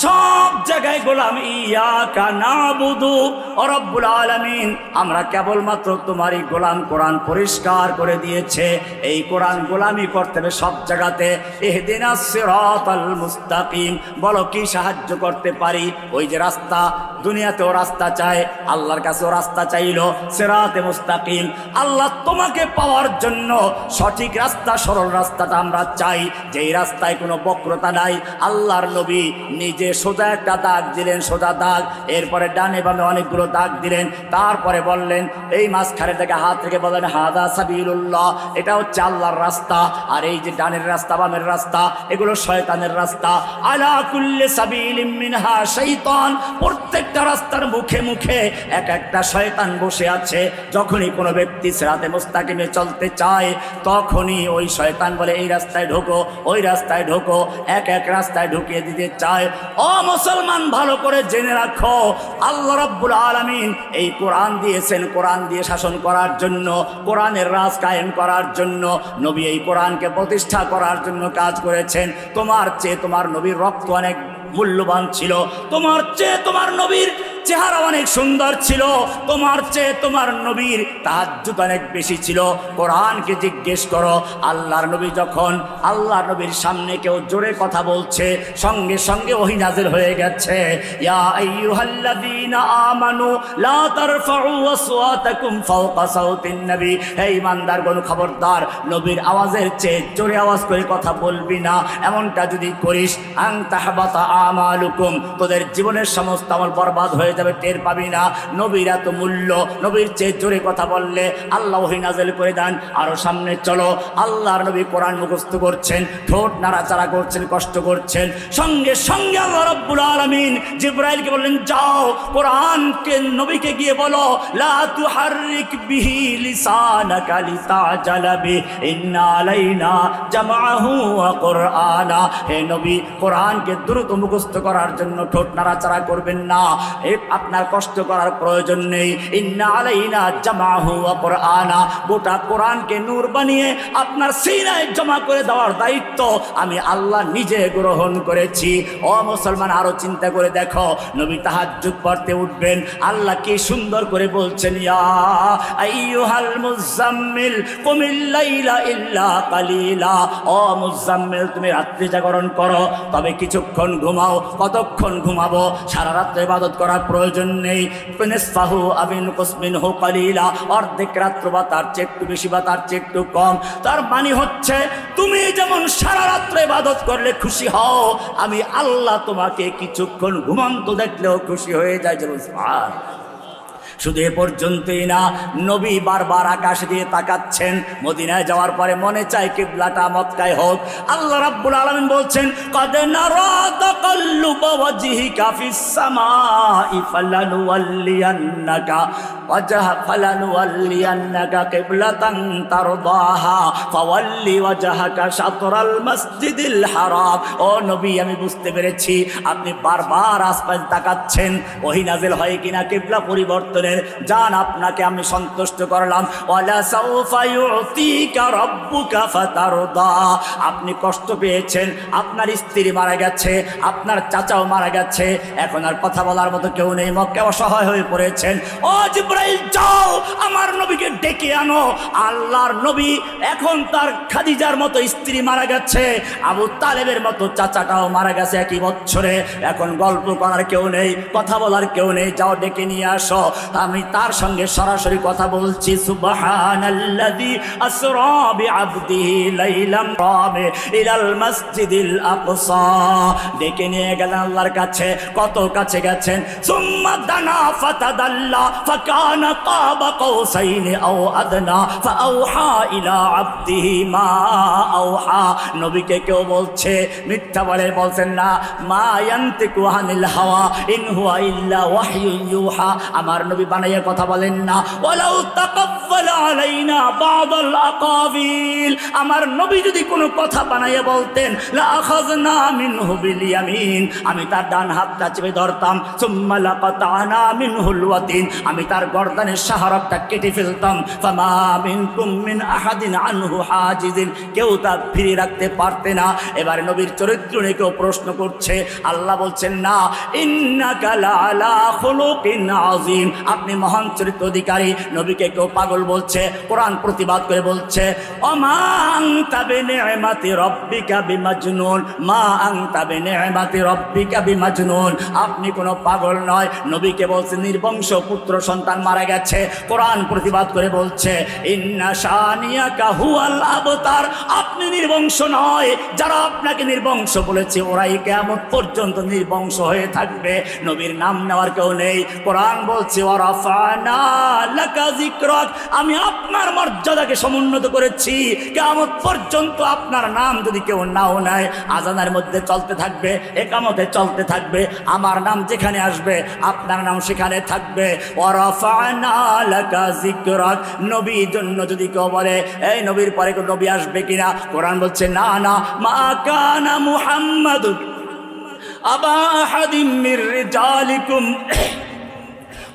সব জায়গায় গোলাম। ইয়াকা নাবুদু ও রব্বুল আলামিন, আমরা কেবলমাত্র তোমারই গোলাম। কোরআন পরিষ্কার করে দিয়েছে, এই কোরআন গোলামি করতে হবে সব জায়গাতে। ইহদিনাস সিরাতাল মুস্তাকিম, বলো কি সাহায্য করতে পারি? ওই যে রাস্তা, দুনিয়াতেও রাস্তা চায়, আল্লাহর কাছেও রাস্তা চাইল, সিরাতে মুস্তাকিম। আল্লাহ তোমাকে পাওয়ার জন্য সঠিক রাস্তা, সরল রাস্তাটা আমরা চাই, যেই রাস্তায় কোনো বক্রতা নাই। আল্লাহর নবী নিজে সোজা একটা দাগ দিলেন, সোজা দাগ, এরপরে ডানে বামে অনেকগুলো দাগ দিলেন, তারপরে বললেন এই মাঝখানে থেকে হাত থেকে বলেন হাদা সাবিলুল্লাহ, এটা হচ্ছে আল্লাহর রাস্তা। আর এই যে ডানের রাস্তা বামের রাস্তা, এগুলো শয়তানের রাস্তা। আলা কুল্লি সাবিলিম মিনহা শাইতান, প্রত্যেকটা রাস্তার মুখে মুখে এক একটা শয়তান বসে আছে। যখনই কোনো ব্যক্তি সিরাতে মুস্তাকিমে চলতে চায়, তখনই ওই শয়তান বলে এই রাস্তায় ঢোকো, ওই রাস্তায় ঢোকো, এক এক রাস্তায় ঢুকিয়ে দিতে চায়। ও মুসলমান, ভালো করে জেনে রাখো, আল্লাহ রাব্বুল আলামিন এই কোরআন দিয়েছেন কোরআন দিয়ে শাসন করার জন্য, কোরআনের রাজ কায়েম করার জন্য। নবী এই কোরআনকে প্রতিষ্ঠা করার জন্য কাজ করেছেন। তোমার চেয়ে তোমার নবীর রক্ত অনেক মূল্যবান ছিল, তোমার চেয়ে তোমার নবীর চেহারা অনেক সুন্দর ছিল, তোমার চেয়ে তোমার নবীর তাহাজ্জুদ অনেক বেশি ছিল। কোরআনকে জিজ্ঞেস করো, আল্লাহর নবী যখন আল্লাহর নবীর সামনে কেউ জোরে কথা বলছে, সঙ্গে সঙ্গে ওহী নাযিল হয়ে গেছে, ইয়া আইয়ুহাল্লাযীনা আমানু লা তারফাউ আসওয়াতাকুম ফাওকা সাওতিন নবী, হে ঈমানদারগণ খবরদার, নবীর আওয়াজের চেয়ে জোরে আওয়াজ করে কথা বলবি না। এমনটা যদি করিস, আন তাহবাতা আমালুকুম, তোদের জীবনের সমস্ত আমল বরবাদ হয়ে যাবে, টের পাবি না। নবীর এত মূল্য, নবীর চেয়ে জোরে কথা বললে আল্লাহ ওহী নাযিল করে দেন। আরো সামনে চলো, আল্লাহর নবী কোরআন মুখস্থ করছেন, ঠোঁট নাড়াচাড়া করছেন, কষ্ট করছেন, সঙ্গে সঙ্গে আল্লাহ রাব্বুল আলামিন জিবরাইলকে বললেন যাও কোরআনকে নবীকে গিয়ে বলো, লা তুহাররিক বিহি লিসানাকা লিতাজালা বি ইন্না আলাইনা জামাআহু ওয়া কুরআনা, হে নবী কোরআনকে দ্রুত মুখস্থ করার জন্য ঠোঁট নাড়াচাড়া করবেন না, আপনার কষ্ট করার প্রয়োজন নেই। ইন্না আলাইনা জামাহু ওয়া কুরআনা, গোটা কোরআনকে নূর বানিয়ে আপনার সিনায় জমা করে দেওয়ার দায়িত্ব আমি আল্লাহ নিজে গ্রহণ করেছি। ও মুসলমান, আরো চিন্তা করে দেখো, নবী তাহাজ্জুদ পড়তে উঠবেন, আল্লাহ কি সুন্দর করে বলছেন, ইয়া আইয়ুহাল মুজাম্মিল কুমিল লাইলা ইল্লা কালিলা, ও মুজাম্মিল তুমি রাত্রি জাগরণ করো, তবে কিছুক্ষণ ঘুমাও। কতক্ষণ ঘুমাবো? সারা রাত্রে ইবাদত করার প্রয়োজন নেই। নিসফাহু আবিন কুসমিনহু কালিলা, অর্ধেক রাত্র বা তার চেয়ে একটু বেশি বা তার চেয়ে একটু কম। তার মানে হচ্ছে তুমি যেমন সারা রাত্রে ইবাদত করলে খুশি হও, আমি আল্লাহ তোমাকে কিছুক্ষণ ঘুমন্ত দেখলেও খুশি হয়ে যায়। যেমন শুধু এ পর্যন্তই না, নবী বারবার আকাশ দিয়ে তাকাচ্ছেন। মদিনায় যাওয়ার পরে মনে চায় কিবলাটা মক্কায় হোক। আল্লাহ রাব্বুল আলামিন বলছেন, কদ নারা তাকাল্লুবা ওয়াজহিকা ফিস সামাই ফালানুওয়াল্লিয়ান্নাকা কিবলাতান তারদাহা ফাওয়াল্লি ওয়াজহাকা শাতরাল মাসজিদিল হারাম। ও নবী, আমি বুঝতে পেরেছি আপনি বারবার আসমান তাকাচ্ছেন, ওহী নাযিল হয় কিনা কিবলা পরিবর্তনের। জান, আপনাকে আমি সন্তুষ্ট করলাম। ওয়ালা সাউফা ইউতিকা রাব্বুকা ফাতারদা। আপনি কষ্ট পেয়েছেন, আপনার স্ত্রী মারা গেছে, আপনার চাচাও মারা গেছে, এখন আর কথা বলার মতো কেউ নেই, মক্কা অসহায় হয়ে পড়েছেন। ও জিবরাইল, যাও আমার নবীকে ডেকে আনো। আল্লাহর নবী এখন তার খাদিজার মতো স্ত্রী মারা গেছে, আবু তালেবের মতো চাচাটাও মারা গেছে একই বছরে। এখন গল্প করার কেউ নেই, কথা বলার কেউ নেই, যাও ডেকে নিয়ে আসো। আমি তার সঙ্গে সরাসরি কথা বলছি। সুবহানাল্লাযী আসরা বিআবদিহি লাইলাম রামে ইলাল মাসজিদিল আকসা। ডেকে নিয়ে গেলেন আল্লাহর কাছে। কত কাছে গেছেন? সুম্মা দানা ফাতাদাল্লা ফাকানা কাবা কাউসাইনি আও আদনা ফাআওহা ইলা আবদিহি মা আওহা। নবীকে কেউ বলছে, মিথ্যা বলছেন না। মা ইয়ান্তিকু আনিল হাওয়া ইন হুয়া ইল্লা ওয়াহয়ু ইউহা। আমার নবী বানাইয়া কথা বলেন না। ওয়ালাউ তাকাফফালা আলাইনা বাদাল আকাবিল। আমার নবী যদি কোনো কথা বানাইয়া বলতেন, লা আখাযনা মিনহু বিল ইয়ামিন, আমি তার ডান হাতটা চেপে ধরতাম। সুম্মা লাকাতানা মিনহুল ওয়াতিন, আমি তার গর্দানের শাহরগটা কেটে ফেলতাম। ফামা মিনকুম মিন আহাদিন আনহু হাজিজিন, কেউ তা ফিরে রাখতে পারতে না। এবারে নবীর চরিত্র নিয়ে কেউ প্রশ্ন করছে, আল্লাহ বলছেন না, ইন্নাকা লাআলা খুলুকিন আযীম, আপনি মহান চরিত্র অধিকারী। নবীকে কেউ পাগল বলছে, কোরআন প্রতিবাদ করে বলছে, ওমা আনতা বিনি'মাতি রাব্বিকা বিমাজনুন, মা আনতা বিনি'মাতি রাব্বিকা বিমাজনুন, আপনি কোনো পাগল নয়। নবীকে বলছে নির্বংশ পুত্র সন্তান মারা গেছে, কোরআন প্রতিবাদ করে বলছে, ইন্না শানিয়াকা হুয়াল আবতার, আপনি নির্বংশ নয়, যারা আপনাকে নির্বংশ বলেছে ওরাই কিয়ামত পর্যন্ত নির্বংশ হয়ে থাকবে। নবীর নাম নেওয়ার কেউ নেই। কোরআন বলছে, ওয়ারাফানা লাকা যিকরাক, আমি আপনার মর্যাদাকে সমুন্নত করেছি। কিয়ামত পর্যন্ত আপনার নাম যদি কেউ নাও নেয়, আজানের মধ্যে চলতে থাকবে, একামতে চলতে থাকবে, আমার নাম যেখানে আসবে আপনার নাম সেখানে থাকবে। ওয়ারাফানা লাকা যিকরাক, নবীর জন্য যদি কেউ বলে এই নবীর পরে কোন নবী আসবে কিনা, কোরআন বলছে না না, মা কানা মুহাম্মাদুন আবা আহাদিম মির রিজালিকুম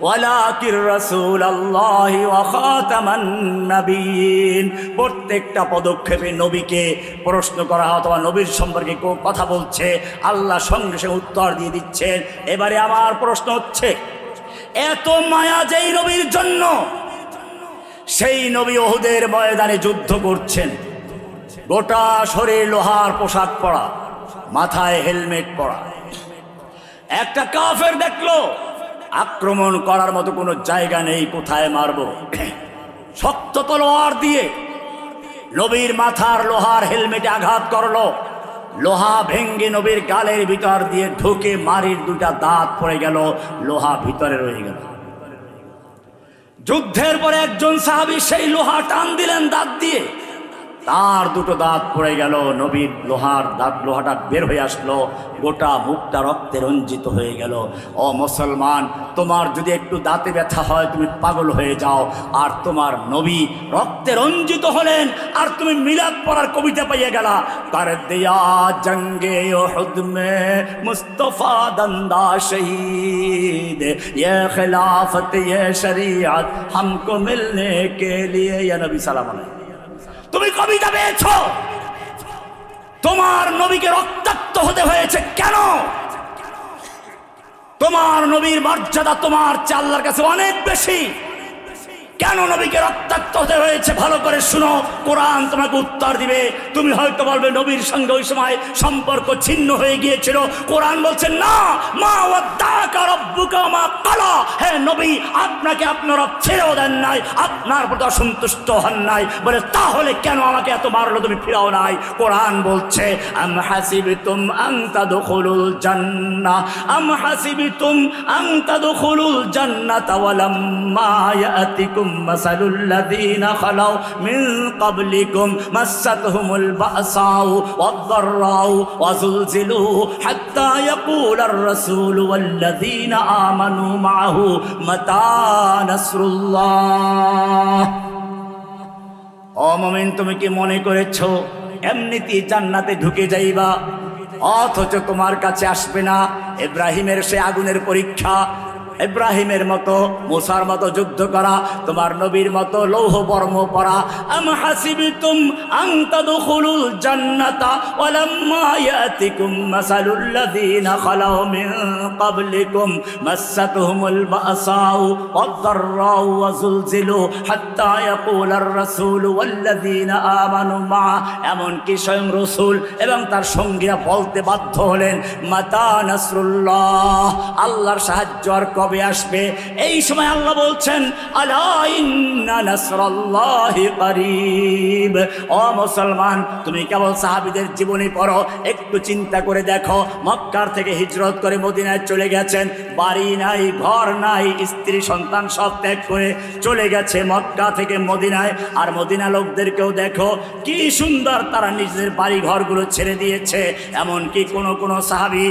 ওয়ালাকির রাসূলুল্লাহি ওয়া খাতামান নাবিয়্যিন। প্রত্যেকটা পদক্ষেপে নবীকে প্রশ্ন করা অথবা নবীর সম্পর্কে কথা বলছে, আল্লাহ সঙ্গে সঙ্গে উত্তর দিয়ে দিচ্ছেন। এবারে আমার প্রশ্ন হচ্ছে, এত মায়া যেই নবীর জন্য, সেই নবী উহুদের ময়দানে যুদ্ধ করছেন, গোটা শরীর লোহার পোশাক পরা, মাথায় হেলমেট পরা। একটা কাফের দেখলো আক্রমণ করার মতো কোনো জায়গা নেই, কোথায় মারব, শক্ত তলোয়ার দিয়ে নবীর মাথার লোহার হেলমেটে আঘাত করলো। লোহা ভেঙ্গে নবীর গালের ভিতর দিয়ে ঢুকে মারির দুটা দাঁত পড়ে গেল, লোহা ভিতরে রয়ে গেল। যুদ্ধের পরে একজন সাহাবী সেই লোহা টান দিলেন দাঁত দিয়ে, তার দুটো দাঁত পড়ে গেল, নবীর লোহার দাঁত লোহাটা বের হয়ে আসলো, গোটা মুখটা রক্তে রঞ্জিত হয়ে গেল। ও মুসলমান, তোমার যদি একটু দাঁতে ব্যথা হয় তুমি পাগল হয়ে যাও, আর তোমার নবী রক্তে রঞ্জিত হলেন আর তুমি মিলাদ পড়ার কবিতা পাইয়ে গেলা, কর দিয়া জঙ্গে উহুদ মে মুস্তফা দন্দা শহীদ, ये खिलाफत ये शरीयत हमको मिलने के लिए। या नबी সালাম আলাইহি, তুমি কবিতা পেয়েছ, তোমার নবীকে রক্তাক্ত হতে হয়েছে কেন? তোমার নবীর মর্যাদা তোমার চেয়ে আল্লাহর কাছে অনেক বেশি। কেন নবীকে রক্তাক্ত হতে হয়েছে ভালো করে শুনো, কোরআন তোমাকে উত্তর দিবে। তুমি হয়তো বলবে নবীর সঙ্গে ওই সময় সম্পর্ক ছিন্ন হয়ে গিয়েছিল। কোরআন বলছে না, মা ওয়াদ্দাকা রাব্বুকা মা ক্বালা, হে নবী আপনাকে আপনার রব ছেড়েও দেন নাই, আপনার প্রতি অসন্তুষ্ট হন নাই। বলে তাহলে কেন আমাকে এত মারলো, তুমি ফিরাও নাই? কোরআন বলছে আম হাসিবতুম আন তাদখুলুল জান্নাহ, আম হাসিবতুম আন তাদখুলুল জান্নাতা ওয়ালাম্মা ইয়াতিকুম মাসালুল লাযীনা খালাউ মিন ক্বাবলিকুম মাসাতহুমুল বাসাউ ওয়াদ-দাররাউ ওয়াযুলজিলু হাত্তা ইয়াকুলার রাসূলু ওয়াল্লাযীনা আমানু মাআহু মাতা নাসরুল্লাহ। ও মুমিন, তুমি কি মনে করেছো এমনিতেই জান্নাতে ঢুকে যাইবা, অথচ তোমার কাছে আসবে না ইব্রাহিমের সে আগুনের পরীক্ষা, ইব্রাহিমের মতো মুসার মতো যুদ্ধ করা, তোমার নবীর মতো লৌহ বর্ম পরা। আম হাসিবতুম আন তাদখুলুল জান্নাতা ওয়ালাম্মা ইয়াতিকুম মাসালুল লাযীনা খালাউ মিন ক্বাবলিকুম মাসাতহুমুল বাসাউ ওয়াদ-দাররাউ ওয়াযুলজিলু হাত্তা ইয়াকুলার রাসূলু ওয়াল্লাযীনা আমানু মা, এমন কি স্বয়ং রাসূল এবং তার সঙ্গীরা বলতে বাধ্য হলেন মাতা নাসরুল্লাহ, আল্লাহর সাহায্য আর কবে আসবে? এই সময় আল্লাহ বলছেন আলা ইন্না নাসরাল্লাহি করিব। ও মুসলমান, তুমি কেবল সাহাবীদের জীবনী পড়ো, একটু চিন্তা করে দেখো। মক্কার থেকে হিজরত করে মদিনায় চলে গেছেন, বাড়ি নাই, ঘর নাই, স্ত্রী সন্তান সব ত্যাগ করে চলে গেছে মক্কা থেকে মদিনায়। আর মদিনা লোকদেরকেও দেখো কি সুন্দর, তারা নিজেদের বাড়ি ঘরগুলো ছেড়ে দিয়েছে। এমনকি কোনো সাহাবী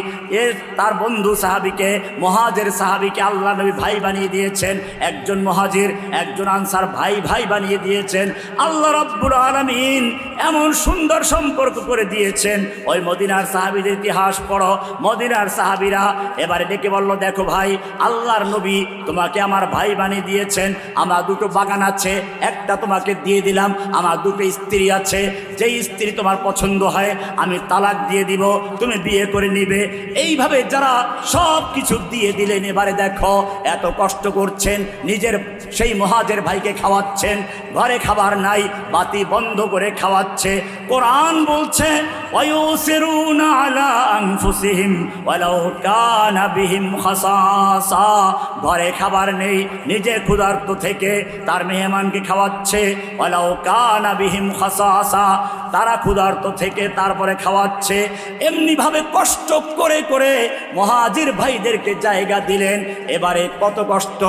তার বন্ধু সাহাবীকে, মুহাজির সাহাবীকে আল্লাহ নবী ভাই বানিয়ে দিয়েছেন। একজন মুহাজির একজন আনসার ভাই ভাই বানিয়ে দিয়েছেন। আল্লাহ রাব্বুল আলামিন এমন সুন্দর সম্পর্ক করে দিয়েছেন। ওই মদিনার সাহাবীদের ইতিহাস পড়ো। মদিনার সাহাবীরা এবারে ডেকে বলল, দেখো ভাই, আল্লাহর নবী তোমাকে আমার ভাই বানিয়ে দিয়েছেন, আমার দুটো বাগান আছে, একটা তোমাকে দিয়ে দিলাম, আমার দুটো স্ত্রী আছে, যেই স্ত্রী তোমার পছন্দ হয় আমি তালাক দিয়ে দিব, তুমি বিয়ে করে নিবে। এইভাবে যারা সব কিছু দিয়ে দিলেন, এবারে দেখো এত কষ্ট করছেন, নিজের সেই মুহাজির ভাইকে খাওয়াচ্ছেন, ঘরে খাবার নাই, বাতি বন্ধ করে খাওয়াচ্ছে। কোরআন বলছে ওয়ায়ুসিরুনা আলা আনফুসিহিম ওয়ালাউ কানা বিহিম খাসাসা, ঘরে খাবার নেই, নিজে ক্ষুধার্ত থেকে তার মেহমানকে খাওয়াচ্ছে। ওয়ালাউ কানা বিহিম খাসাসা, তারা ক্ষুধার্ত থেকে তারপরে খাওয়াচ্ছে। এমনিভাবে কষ্ট করে করে মুহাজির ভাইদেরকে জায়গা দিলেন। এবারে কত কষ্ট।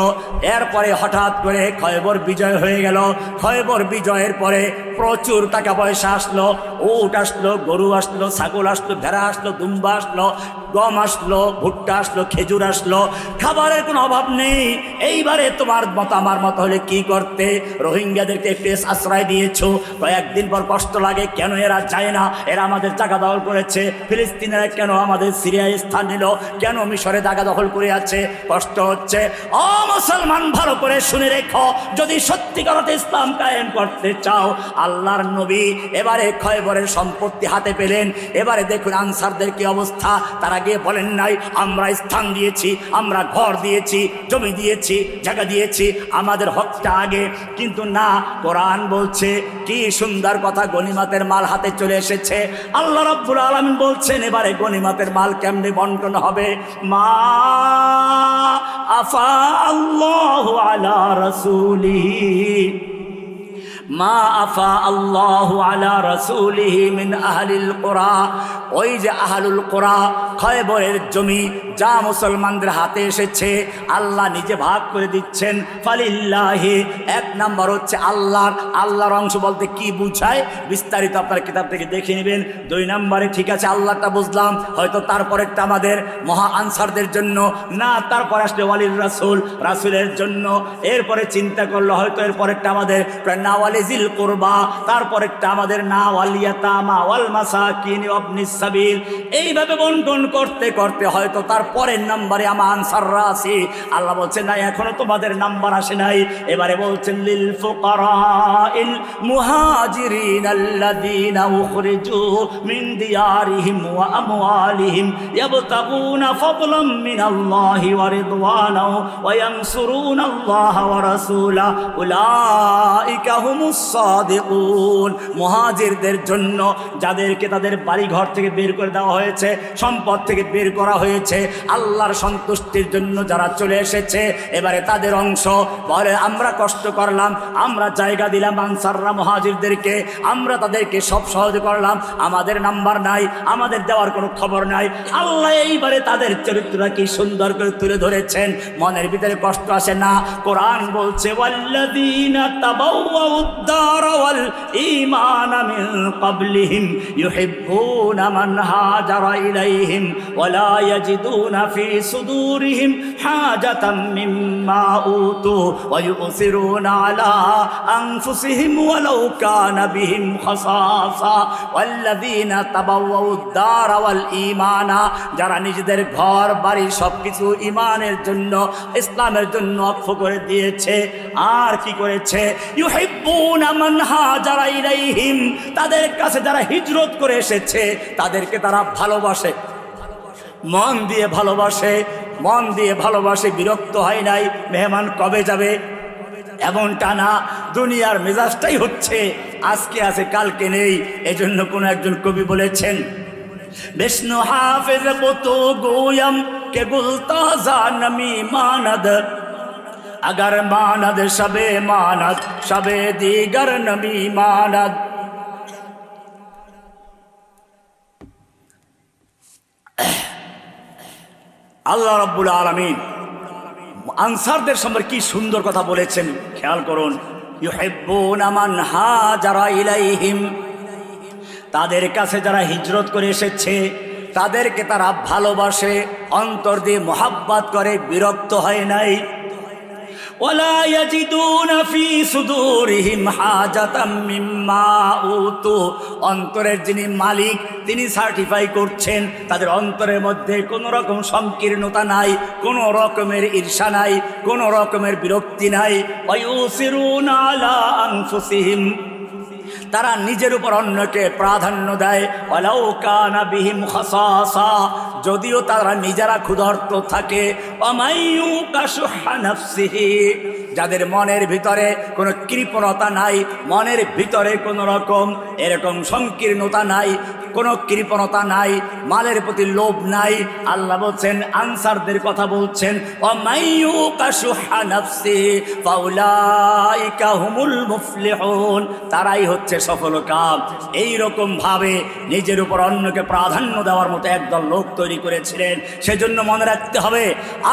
এরপরে হঠাৎ করে খয়বর বিজয় হয়ে গেল। খয়বর বিজয়ের পরে প্রচুর টাকা পয়সা আসলো, উট আসলো, গরু আসলো, ছাগল আসলো, ভেড়া আসলো, দুম্বা আসলো, গম আসলো, ভুট্টা আসলো, খেজুর আসলো, খাবারের কোনো অভাব নেই। এইবারে তোমার মতো আমার মতো হলে কি করতে? রোহিঙ্গাদেরকে একটু আশ্রয় দিয়েছো, কয়েকদিন পর কষ্ট লাগে, কেন এরা যায় না? এরা আমাদের জায়গা দখল করেছে। ফিলিস্তিনিরা কেন আমাদের সিরিয়ায় স্থান নিল? কেন মিশরে জায়গা দখল করে আছে? কষ্ট হচ্ছে। ও মুসলমান, ভালো করে শুনে রেখো, যদি সত্যিকার অর্থে ইসলাম কায়েম করতে চাও, আল্লাহর নবী এবারে খয়বরের সম্পত্তি হাতে পেলেন। এবারে দেখুন আনসারদের কি অবস্থা। তারা গিয়ে বলেন নাই আমরা স্থান দিয়েছি, আমরা ঘর দিয়েছি, জমি দিয়েছি, জায়গা দিয়েছি, আমাদের হকটা আগে। কিন্তু না, কোরআন বলছে কি সুন্দর কথা, গনিমতের মাল হাতে চলে এসেছে। আল্লাহ রাব্বুল আলামিন বলছেন এবারে গনিমতের মাল কেমনে বন্টন হবে? মা আফা আল্লাহু আলা রাসূলিহি, মা আফা আল্লাহু আলা রাসূলিহি মিন আহলিল কুরা, ওই যে আহলুল কুরা খয়বরের জমি যা মুসলমানদের হাতে এসেছে আল্লাহ নিজে ভাগ করে দিচ্ছেন। ফালিল্লাহি, এক নাম্বার হচ্ছে আল্লাহর। আল্লাহর অংশ বলতে কি বুঝায় বিস্তারিত আপনার কিতাব থেকে দেখে নেবেন। 2 নম্বরে ঠিক আছে আল্লাহটা বুঝলাম, হয়তো তারপরেরটা আমাদের মহা আনসারদের জন্য না, তারপর আসলে ওয়ালির রাসূল, রাসূলের জন্য। এরপরে চিন্তা করলো হয়তো এরপরেরটা আমাদের না ওয়ালিজিল কুরবা, তারপর একটা আমাদের না ওয়াল ইয়াতামা ওয়াল মাসাকিন ওয়াবনিস সাবিল। এইভাবে বন্টন করতে করতে হয়তো তার পরের নম্বরে আমার আনসাররা আছে। আল্লাহ বলছেন না, এখনো তোমাদের নাম্বার আসে নাই। এবারে বলছেন লিল ফুকারাইল মুহাজিরিন আল্লাযীনা উখরিজু মিন দিয়ারিহিম ওয়া আমওয়ালিহিম ইয়াবতাগুনা ফাদলাম মিনাল্লাহি ওয়া রিদওয়ানাহু ওয়া ইয়ানসুরুনাল্লাহা ওয়া রাসূলাহু উলাইকা হুমুস সাদিকুন। মুহাজিরদের জন্য যাদেরকে তাদের বাড়ি ঘর থেকে বের করে দেওয়া হয়েছে, সম্পদ থেকে বের করা হয়েছে, আল্লাহর সন্তুষ্টির জন্য যারা চলে এসেছে, এবারে তাদের অংশ বলে আমরা কষ্ট করলাম, আমরা জায়গা দিলাম আনসাররা মুহাজিরদেরকে, আমরা তাদেরকে সব সহজ করলাম, আমাদের নাম্বার নাই, আমাদের দেওয়ার কোনো খবর নাই। আল্লাহ এইবারে তাদের চরিত্রটা কি সুন্দর করে তুলে ধরেছেন, মনের ভিতরে কষ্ট আসে না। কোরআন বলছে ওয়াল্লাযীনা তাবাওয়াউদ দার ওয়াল ঈমানা মিন ক্বাবলিহিম ইউহিব্বুনা মান হাজারা ইলাইহিম ওয়া লা ইয়াজিদুনা ফি সুদুরিহিম হাজাতাম মিম্মা উতু ওয়া ইউসিরুনা আলা আনফুসিহিম ওয়ালাউ কানা বিহিম খাসাসা। ওয়াল্লাযীনা তাবাওয়াউদ দার ওয়াল ঈমানা, যারা নিজেদের ঘর বাড়ি সবকিছু ঈমানের জন্য, ইসলামের জন্য ওয়াকফ করে দিয়েছে। আর কি করেছে? ইউহিব্বুনা মান হাজারা ইলাইহিম, তাদের কাছে যারা হিজরত করে এসেছে তাদেরকে তারা ভালোবাসে, মন দিয়ে ভালোবাসে, মন দিয়ে ভালোবাসে, বিরক্ত হয় নাই মেহমান কবে যাবে এমনটা না। দুনিয়ার মেজাজটাই হচ্ছে আজকে আছে কালকে নেই। এজন্য কোন একজন কবি বলেছেন, বিষ্ণু হাফিজ বতো গোয়ম কে গুলতাজা নমি মানদ, अगर मानद शबे मानद शबे दीगर नबी मानद। আল্লাহ রাব্বুল আলামিন আনসারদের সম্পর্কে কি সুন্দর কথা বলেছেন, খেয়াল করুন। ইউহিব্বুনা মান হাজারা ইলাইহিম, তাদের কাছে যারা হিজরত করে এসেছে তাদেরকে তারা ভালোবাসে, অন্তর দিয়ে মোহাব্বত করে, বিরক্ত হয় নাই। ওয়ালা ইয়াজিদুনা ফি সুদুরিহিম হাজাতাম মিম্মা উতু, অন্তরের যিনি মালিক তিনি সার্টিফাই করছেন তাদের অন্তরের মধ্যে কোনো রকম সংকীর্ণতা নাই, কোনো রকমের ঈর্ষা নাই, কোনো রকমের বিরক্তি নাই। ওয়া ইউসিরুনা আলা আনফুসিহিম, তারা নিজের উপর অন্যকে প্রাধান্য দেয়। ওয়ালাউ কানা বিহিম খাসাসা, যদিও তারা নিজেরা ক্ষুধার্ত থাকে। ওয়ামাইয়ুকা শুহা নাফসিহি, যাদের মনের ভিতরে কোনো কৃপণতা নাই, মনের ভিতরে কোনো রকম এরকম সংকীর্ণতা নাই, কোনো কৃপণতা নাই, মালের প্রতি লোভ নাই। আল্লাহ বলছেন, আনসারদের কথা বলছেন, ওয়ামাইয়ুকা শুহা নাফসিহি ফাউলাইকা হুমুল মুফলিহুন, তারাই হচ্ছে সফল কাম। এইরকম ভাবে নিজের উপর অন্যকে প্রাধান্য দেওয়ার মতো একদল লোক তৈরি করেছিলেন। সেজন্য মনে রাখতে হবে,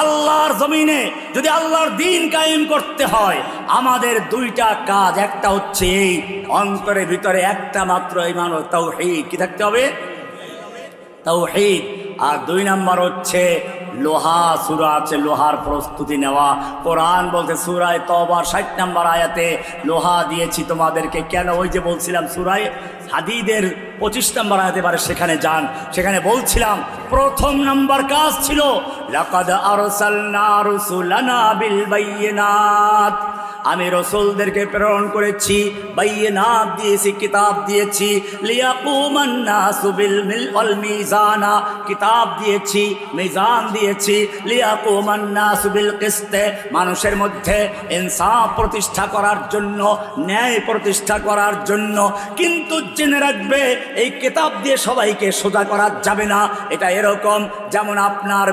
আল্লাহর জমিনে যদি আল্লাহর দ্বীন কায়েম করতে হয় আমাদের দুইটা কাজ। একটা হচ্ছে এই অন্তরের ভিতরে একটা মাত্র ঈমান ও তাওহীদ কি থাকতে হবে, তাওহীদ। আর দুই নাম্বার হচ্ছে লোহা, সূরা আছে লোহার প্রস্তুতি নেওয়া। কোরআন বলতে সূরায়ে তওবার 60 নম্বর আয়াতে লোহা দিয়েছি তোমাদেরকে। কেন? ওই যে বলছিলাম সূরায়ে হাদীদের 25 নম্বর আয়াতে, বারে সেখানে যান, সেখানে বলছিলাম প্রথম নাম্বার কাজ ছিল লাকাদ আরসালনা রুসুলানা বিল বাইয়িনাত, আমি রসুলদেরকে প্রেরণ করেছি, বাইয়িনাত দিয়েছি, কিতাব দিয়েছি। লিয়াকুমান নাসু বিল মিজানা, কিতাব দিয়েছি, মিজান দিয়েছি। লিয়াকুমান নাসু বিল কিসতে, মানুষের মধ্যে ইনসাফ প্রতিষ্ঠা করার জন্য, ন্যায় প্রতিষ্ঠা করার জন্য। কিন্তু জেনে রাখবে এই কিতাব দিয়ে সবাইকে সোজা করা যাবে না। এটা এরকম যেমন আপনার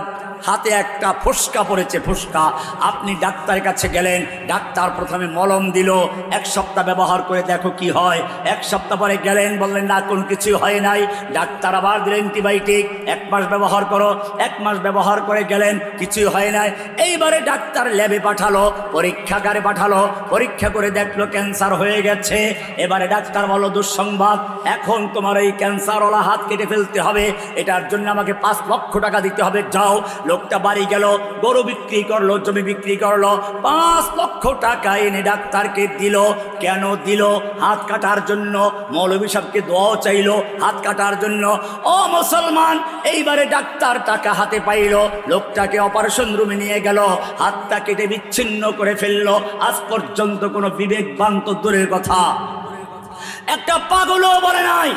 হাতে একটা ফোসকা পড়েছে, ফোসকা, আপনি ডাক্তারের কাছে গেলেন, ডাক্তার প্রথমে মলম দিল, 1 সপ্তাহ ব্যবহার করে দেখো কি হয়। 1 সপ্তাহ পরে গেলেন, বললেন না কোনো কিছু হয় নাই, ডাক্তার আবার দিলেন অ্যান্টিবায়োটিক, 1 মাস ব্যবহার করো। 1 মাস ব্যবহার করে গেলেন, কিছুই হয় নাই। এইবারে ডাক্তার ল্যাবে পাঠালো, পরীক্ষাগারে পাঠালো, পরীক্ষা করে দেখলো ক্যান্সার হয়ে গেছে। এবারে ডাক্তার বলল দুঃসংবাদ, এখন তোমার এই ক্যান্সারওয়ালা হাত কেটে ফেলতে হবে, এটার জন্য আমাকে 5 লক্ষ টাকা দিতে হবে, যাও। লোকটা বাড়ি গেল, গরু বিক্রি করলো, জমি বিক্রি করলো, 5 লক্ষ টাকা এনে ডাক্তারকে দিল। কেন দিল? হাত কাটার জন্য। মৌলভী সাহেবকে দোয়াও চাইলো হাত কাটার জন্য। ও মুসলমান, এইবারে ডাক্তার টাকা হাতে পাইল, লোকটাকে অপারেশন রুমে নিয়ে গেল, হাতটা কেটে বিচ্ছিন্ন করে ফেললো। আজ পর্যন্ত কোনো বিবেকবান তো দূরের কথা, একটা পাগলও বলে নাই।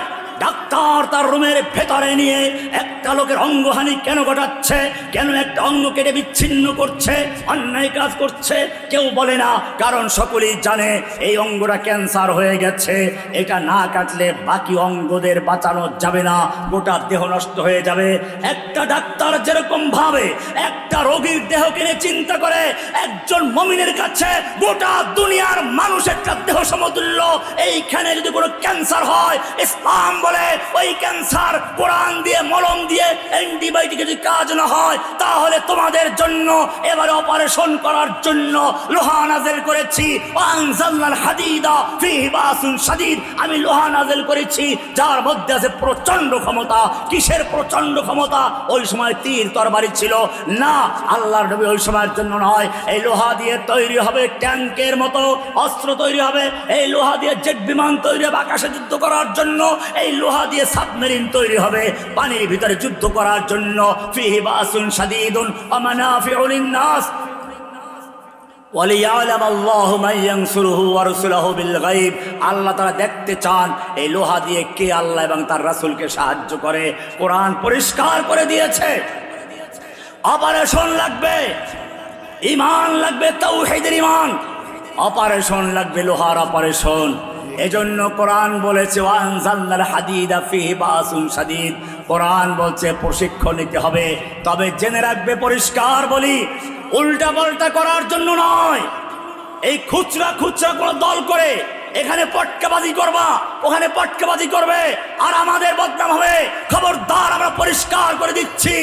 ডাক্তার তার রুমের ভেতরে নিয়ে একটা লোকের অঙ্গহানি কেন ঘটাচ্ছে, কেন একটা অঙ্গ কেটে বিচ্ছিন্ন করছে, অন্যায় কাজ করছে, কেউ বলে না। কারণ সকলেই জানে এই অঙ্গটা ক্যান্সার হয়ে গেছে, এটা না কাটলে বাকি অঙ্গদের বাঁচানো যাবে না, গোটা দেহ নষ্ট হয়ে যাবে। একটা ডাক্তার যেরকম ভাবে একটা রোগীর দেহ কিনে চিন্তা করে, একজন মুমিনের কাছে গোটা দুনিয়ার মানুষ একটা দেহ সমতুল্য। এইখানে যদি কোনো ক্যান্সার হয়, ইসলাম বলে ওই ক্যান্সার কোরআন দিয়ে, মলম দিয়ে, অ্যান্টিবায়োটিক যদি কাজ না হয়, তাহলে তোমাদের জন্য এবারে অপারেশন করার জন্য লোহা নাযিল করেছি। ওয়ানজালনাল হাদিদা ফীহি বাসুন শাদীদ, আমি লোহা নাযিল করেছি যার মধ্যে আছে প্রচন্ড ক্ষমতা। কিসের প্রচন্ড ক্ষমতা? ওই সময় তীর তরবারি ছিল না, আল্লাহর নবী ওই সময়ের জন্য নয়। এই লোহা দিয়ে তৈরি হবে ট্যাঙ্কের মতো অস্ত্র তৈরি হবে, এই লোহা দিয়ে জেট বিমান তৈরি হবে আকাশে যুদ্ধ করার জন্য, এই লোহা দিয়ে সাবমেরিন তৈরি হবে পানির ভিতরে যুদ্ধ করার জন্য। ফীহি বাসুন শাদীদুন ওয়া মানাফিউ লিন-নাস ওয়ালিয়ালাম আল্লাহু মান ইয়ানসুরুহু ওয়া রাসূলুহু বিল গায়ব। আল্লাহ তাআলা দেখতে চান এই লোহা দিয়ে কে আল্লাহ এবং তার রাসূলকে সাহায্য করে। কোরআন পরিষ্কার করে দিয়েছে, অপারেশন লাগবে, ঈমান লাগবে, তাওহীদের ঈমান, অপারেশন লাগবে, লোহার অপারেশন। এজন্য কোরআন বলেছে ওয়ানজালনাল হাদিদা ফীহি বাসুন শাদীদ। কোরআন বলছে প্রশিক্ষণ নিতে হবে, তবে জেনে রাখবে, পরিষ্কার বলি, উল্টা পাল্টা করার জন্য নয়। এই খুচরা খুচরা কোনো দল করে এখানে পটকাবাজি করবা, ওখানে পটকাবাজি করবে, আর আমাদের বদনাম হবে। খবরদার, আমরা পরিষ্কার করে দিচ্ছি,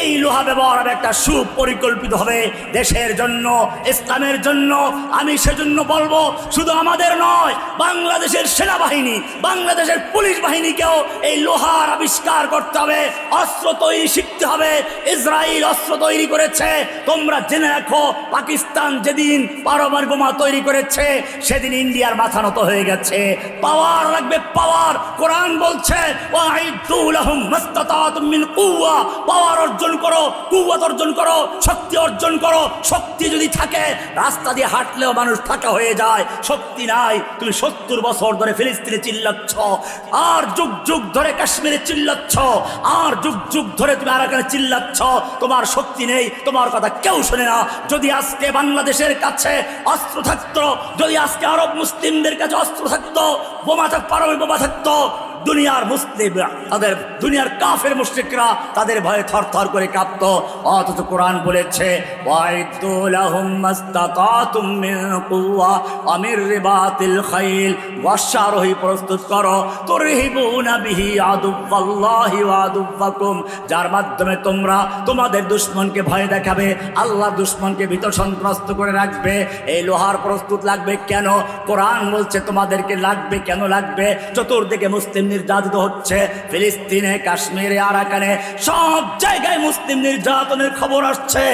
এই লোহা ব্যবহার হবে একটা সুপরিকল্পিত হবে দেশের জন্য, ইসলামের জন্য। আমি সেজন্য বলবো, শুধু আমাদের নয়, বাংলাদেশের সেনাবাহিনী, বাংলাদেশের পুলিশ বাহিনীকেও এই লোহার আবিষ্কার করতে হবে, অস্ত্র তৈরি শিখতে হবে। ইসরায়েল অস্ত্র তৈরি করেছে, তোমরা জেনে রাখো, পাকিস্তান যেদিন পারমাণবিক বোমা তৈরি করেছে সেদিন ইন্ডিয়ার মাথা নত হয়ে গেছে। পাওয়ার লাগবে, পাওয়ার। কোরআন বলছে ওয়াইদু লাহুম মাসতাতাতুম মিন কুওয়া, পাওয়ার অর্জন করো, কুওয়াত অর্জন করো, শক্তি অর্জন করো। শক্তি যদি থাকে, রাস্তা দিয়ে হাঁটলেও মানুষ ফাঁকা হয়ে যায়। শক্তি নাই, তুমি 70 বছর ধরে ফিলিস্তিনে চিল্লাচ্ছ, আর যুগ যুগ ধরে কাশ্মীরে চিল্লাচ্ছ, আর যুগ যুগ ধরে তুমি আরাকানে চিল্লাচ্ছ, তোমার শক্তি নেই, তোমার কথা কেউ শোনে না। যদি আজকে বাংলাদেশের কাছে অস্ত্র থাকতো, যদি আজকে আরব মুসলিমদের কাছে অস্ত্র থাকতো, বোমা থাকতো, পারমাণবিক বোমা থাকতো, দুনিয়ার মুসলিম, তাদের দুনিয়ার কাফের মুশরিকরা তাদের ভয়ে থরথর করে কাঁপতো। অথচ কোরআন বলেছে ওয়াইদু লাহুম মাসতাতাতুম মিন কুওয়া ওয়া মির রিবাতিল খাইল, ওয়াশারহি প্রস্তুত করো, তুরহিবুনা বিহি আদুওয়াল্লাহি ওয়া আদুওয়াকুম, যার মাধ্যমে তোমরা তোমাদের দুশমনকে ভয় দেখাবে, আল্লাহর দুশমনকে ভীত সন্ত্রস্ত করে রাখবে। এই লোহার প্রস্তুত লাগবে কেন? কোরআন বলছে তোমাদেরকে লাগবে। কেন লাগবে? চতুর্দিকে মুসলিম নির্যাতিত হচ্ছে, ফিলিস্তিনে, কাশ্মীরে, আরাকানে, সব জায়গায় মুসলিম নির্যাতনের খবর আসছে।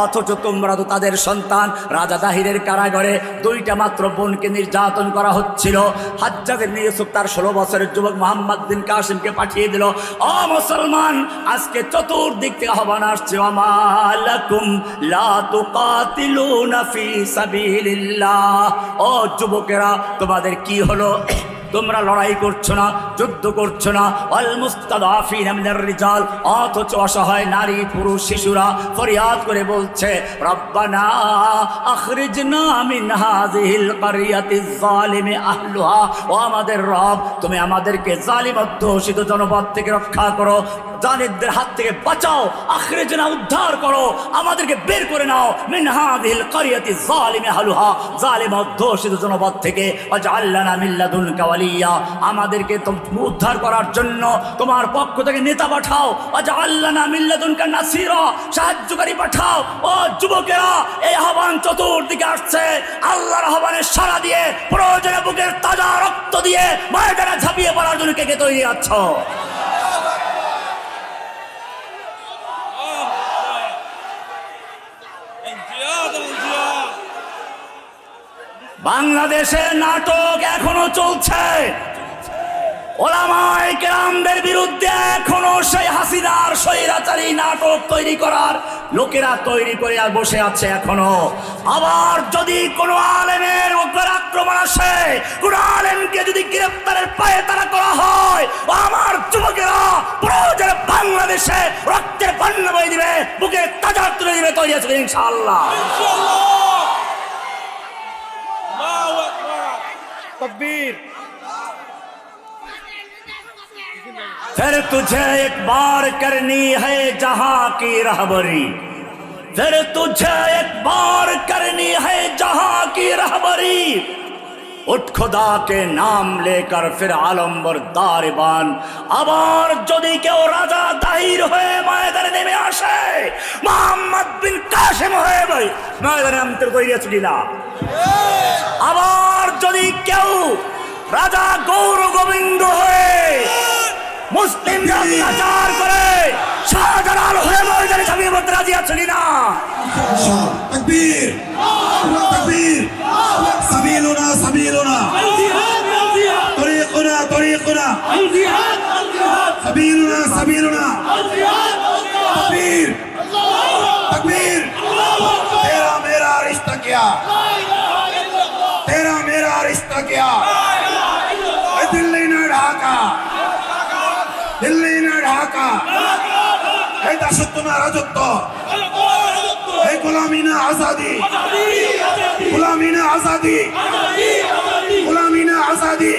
অথচ তোমরা তো তাদের সন্তান। রাজা দাহিরের কারাগারে 2টা মাত্র বোনকে নির্যাতন করা হচ্ছিল। হাজ্জাজ ইবনে ইউসুফ তার 16 বছরের যুবক মুহাম্মদ বিন কাসিমকে পাঠিয়ে দিল। ও মুসলমান, আজকে চতুর্দিক থেকে আহ্বান আসছে, ওয়া লাকুম লা তুকাতিলুনা ফি সাবিলিল্লাহ। ও যুবকেরা, তোমাদের কি হলো? তোমরা লড়াই করছো না, যুদ্ধ করছো না। আল মুস্তাদাফিনা মিনার রিজাল, অথচ অসহায় নারী, পুরুষ, শিশুরা ফরিয়াদ করে বলছে রব্বানা আখরিজনা মিন হাযিহিল কারিয়াতিজ যালিমি আহলুহা। ও আমাদের রব, তুমি আমাদেরকে জালিম অধ্যুষিত জনপদ থেকে রক্ষা করো, জালিমদের হাত থেকে বাঁচাও, আখরিজনা উদ্ধার করো, আমাদেরকে বের করে নাও মিন হাযিহিল কারিয়াতিজ যালিমি আহলুহা, জালিম অধ্যুষিত জনপদ থেকে। ওয়াজআলনা মিন লাদুনকা ওয়ালিয়া, আমাদেরকে উদ্ধার করার জন্য তোমার পক্ষ থেকে নেতা পাঠাও। ওয়াজআলনা মিন লাদুনকা নাসীরা, সাহায্যকারী পাঠাও। ও যুবকেরা, এই আহ্বান চতুর্দিকে আসছে। আল্লাহর আহ্বানে সাড়া দিয়ে, প্রয়োজনে বুকের তাজা রক্ত দিয়ে ময়দানে ঝাঁপিয়ে পড়ার জন্য কে কে তৈরি আছো? বাংলাদেশে নাটক এখনো চলছে। ওলামায়ে কেরামদের বিরুদ্ধে এখনো সেই হাসিনার স্বৈরাচারী নাটক তৈরি করার লোকেরা তৈরি করে আর বসে আছে এখনো। আবার যদি কোনো আলেমের উপর আক্রমণ আসে, কোনো আলেমকে যদি গ্রেফতারের পায়ে তারা করা হয়, আমার যুবকেরা প্রয়োজন বাংলাদেশে রক্তের বন্যা বয়ে দিবে, বুকে তাজা তুলে দিবে, তৈরি আছে ইনশাআল্লাহ। तकबीर। फिर तुझे एक बार करनी है जहां की रहबरी, फिर तुझे एक बार करनी है जहां की रहबरी, उठ खुदा के नाम लेकर फिर आलम्बर दारिबान। আবার যদি কেউ রাজা দাহির হয়ে ময়দানে নেমে আসে, মোহাম্মদ বিন কাসেম হয়ে ময়দানে নামতে তৈরি আছে কিনা? আবার যদি কেউ রাজা গৌর গোবিন্দ হয়ে মুসলিম অত্যাচার করে শাহজালাল হয়ে ময়দানে ঝাঁপিয়ে পড়তে রাজি আছে কিনা? তাকবীর তাকবীর। সাবিলুনা সাবিলুনা, তরিকুনা তরিকুনা, সাবিলুনা সাবিলুনা। তাকবীর তাকবীর। तेरा मेरा रिश्ता क्या, तेरा मेरा रिश्ता क्या, दिल्ली ना ढाका, दिल्ली ना ढाका, এই দাসত্ব না রাজত্ব, এই গোলামি না আজাদি, গোলামি না আজাদি, গোলামি না আজাদি।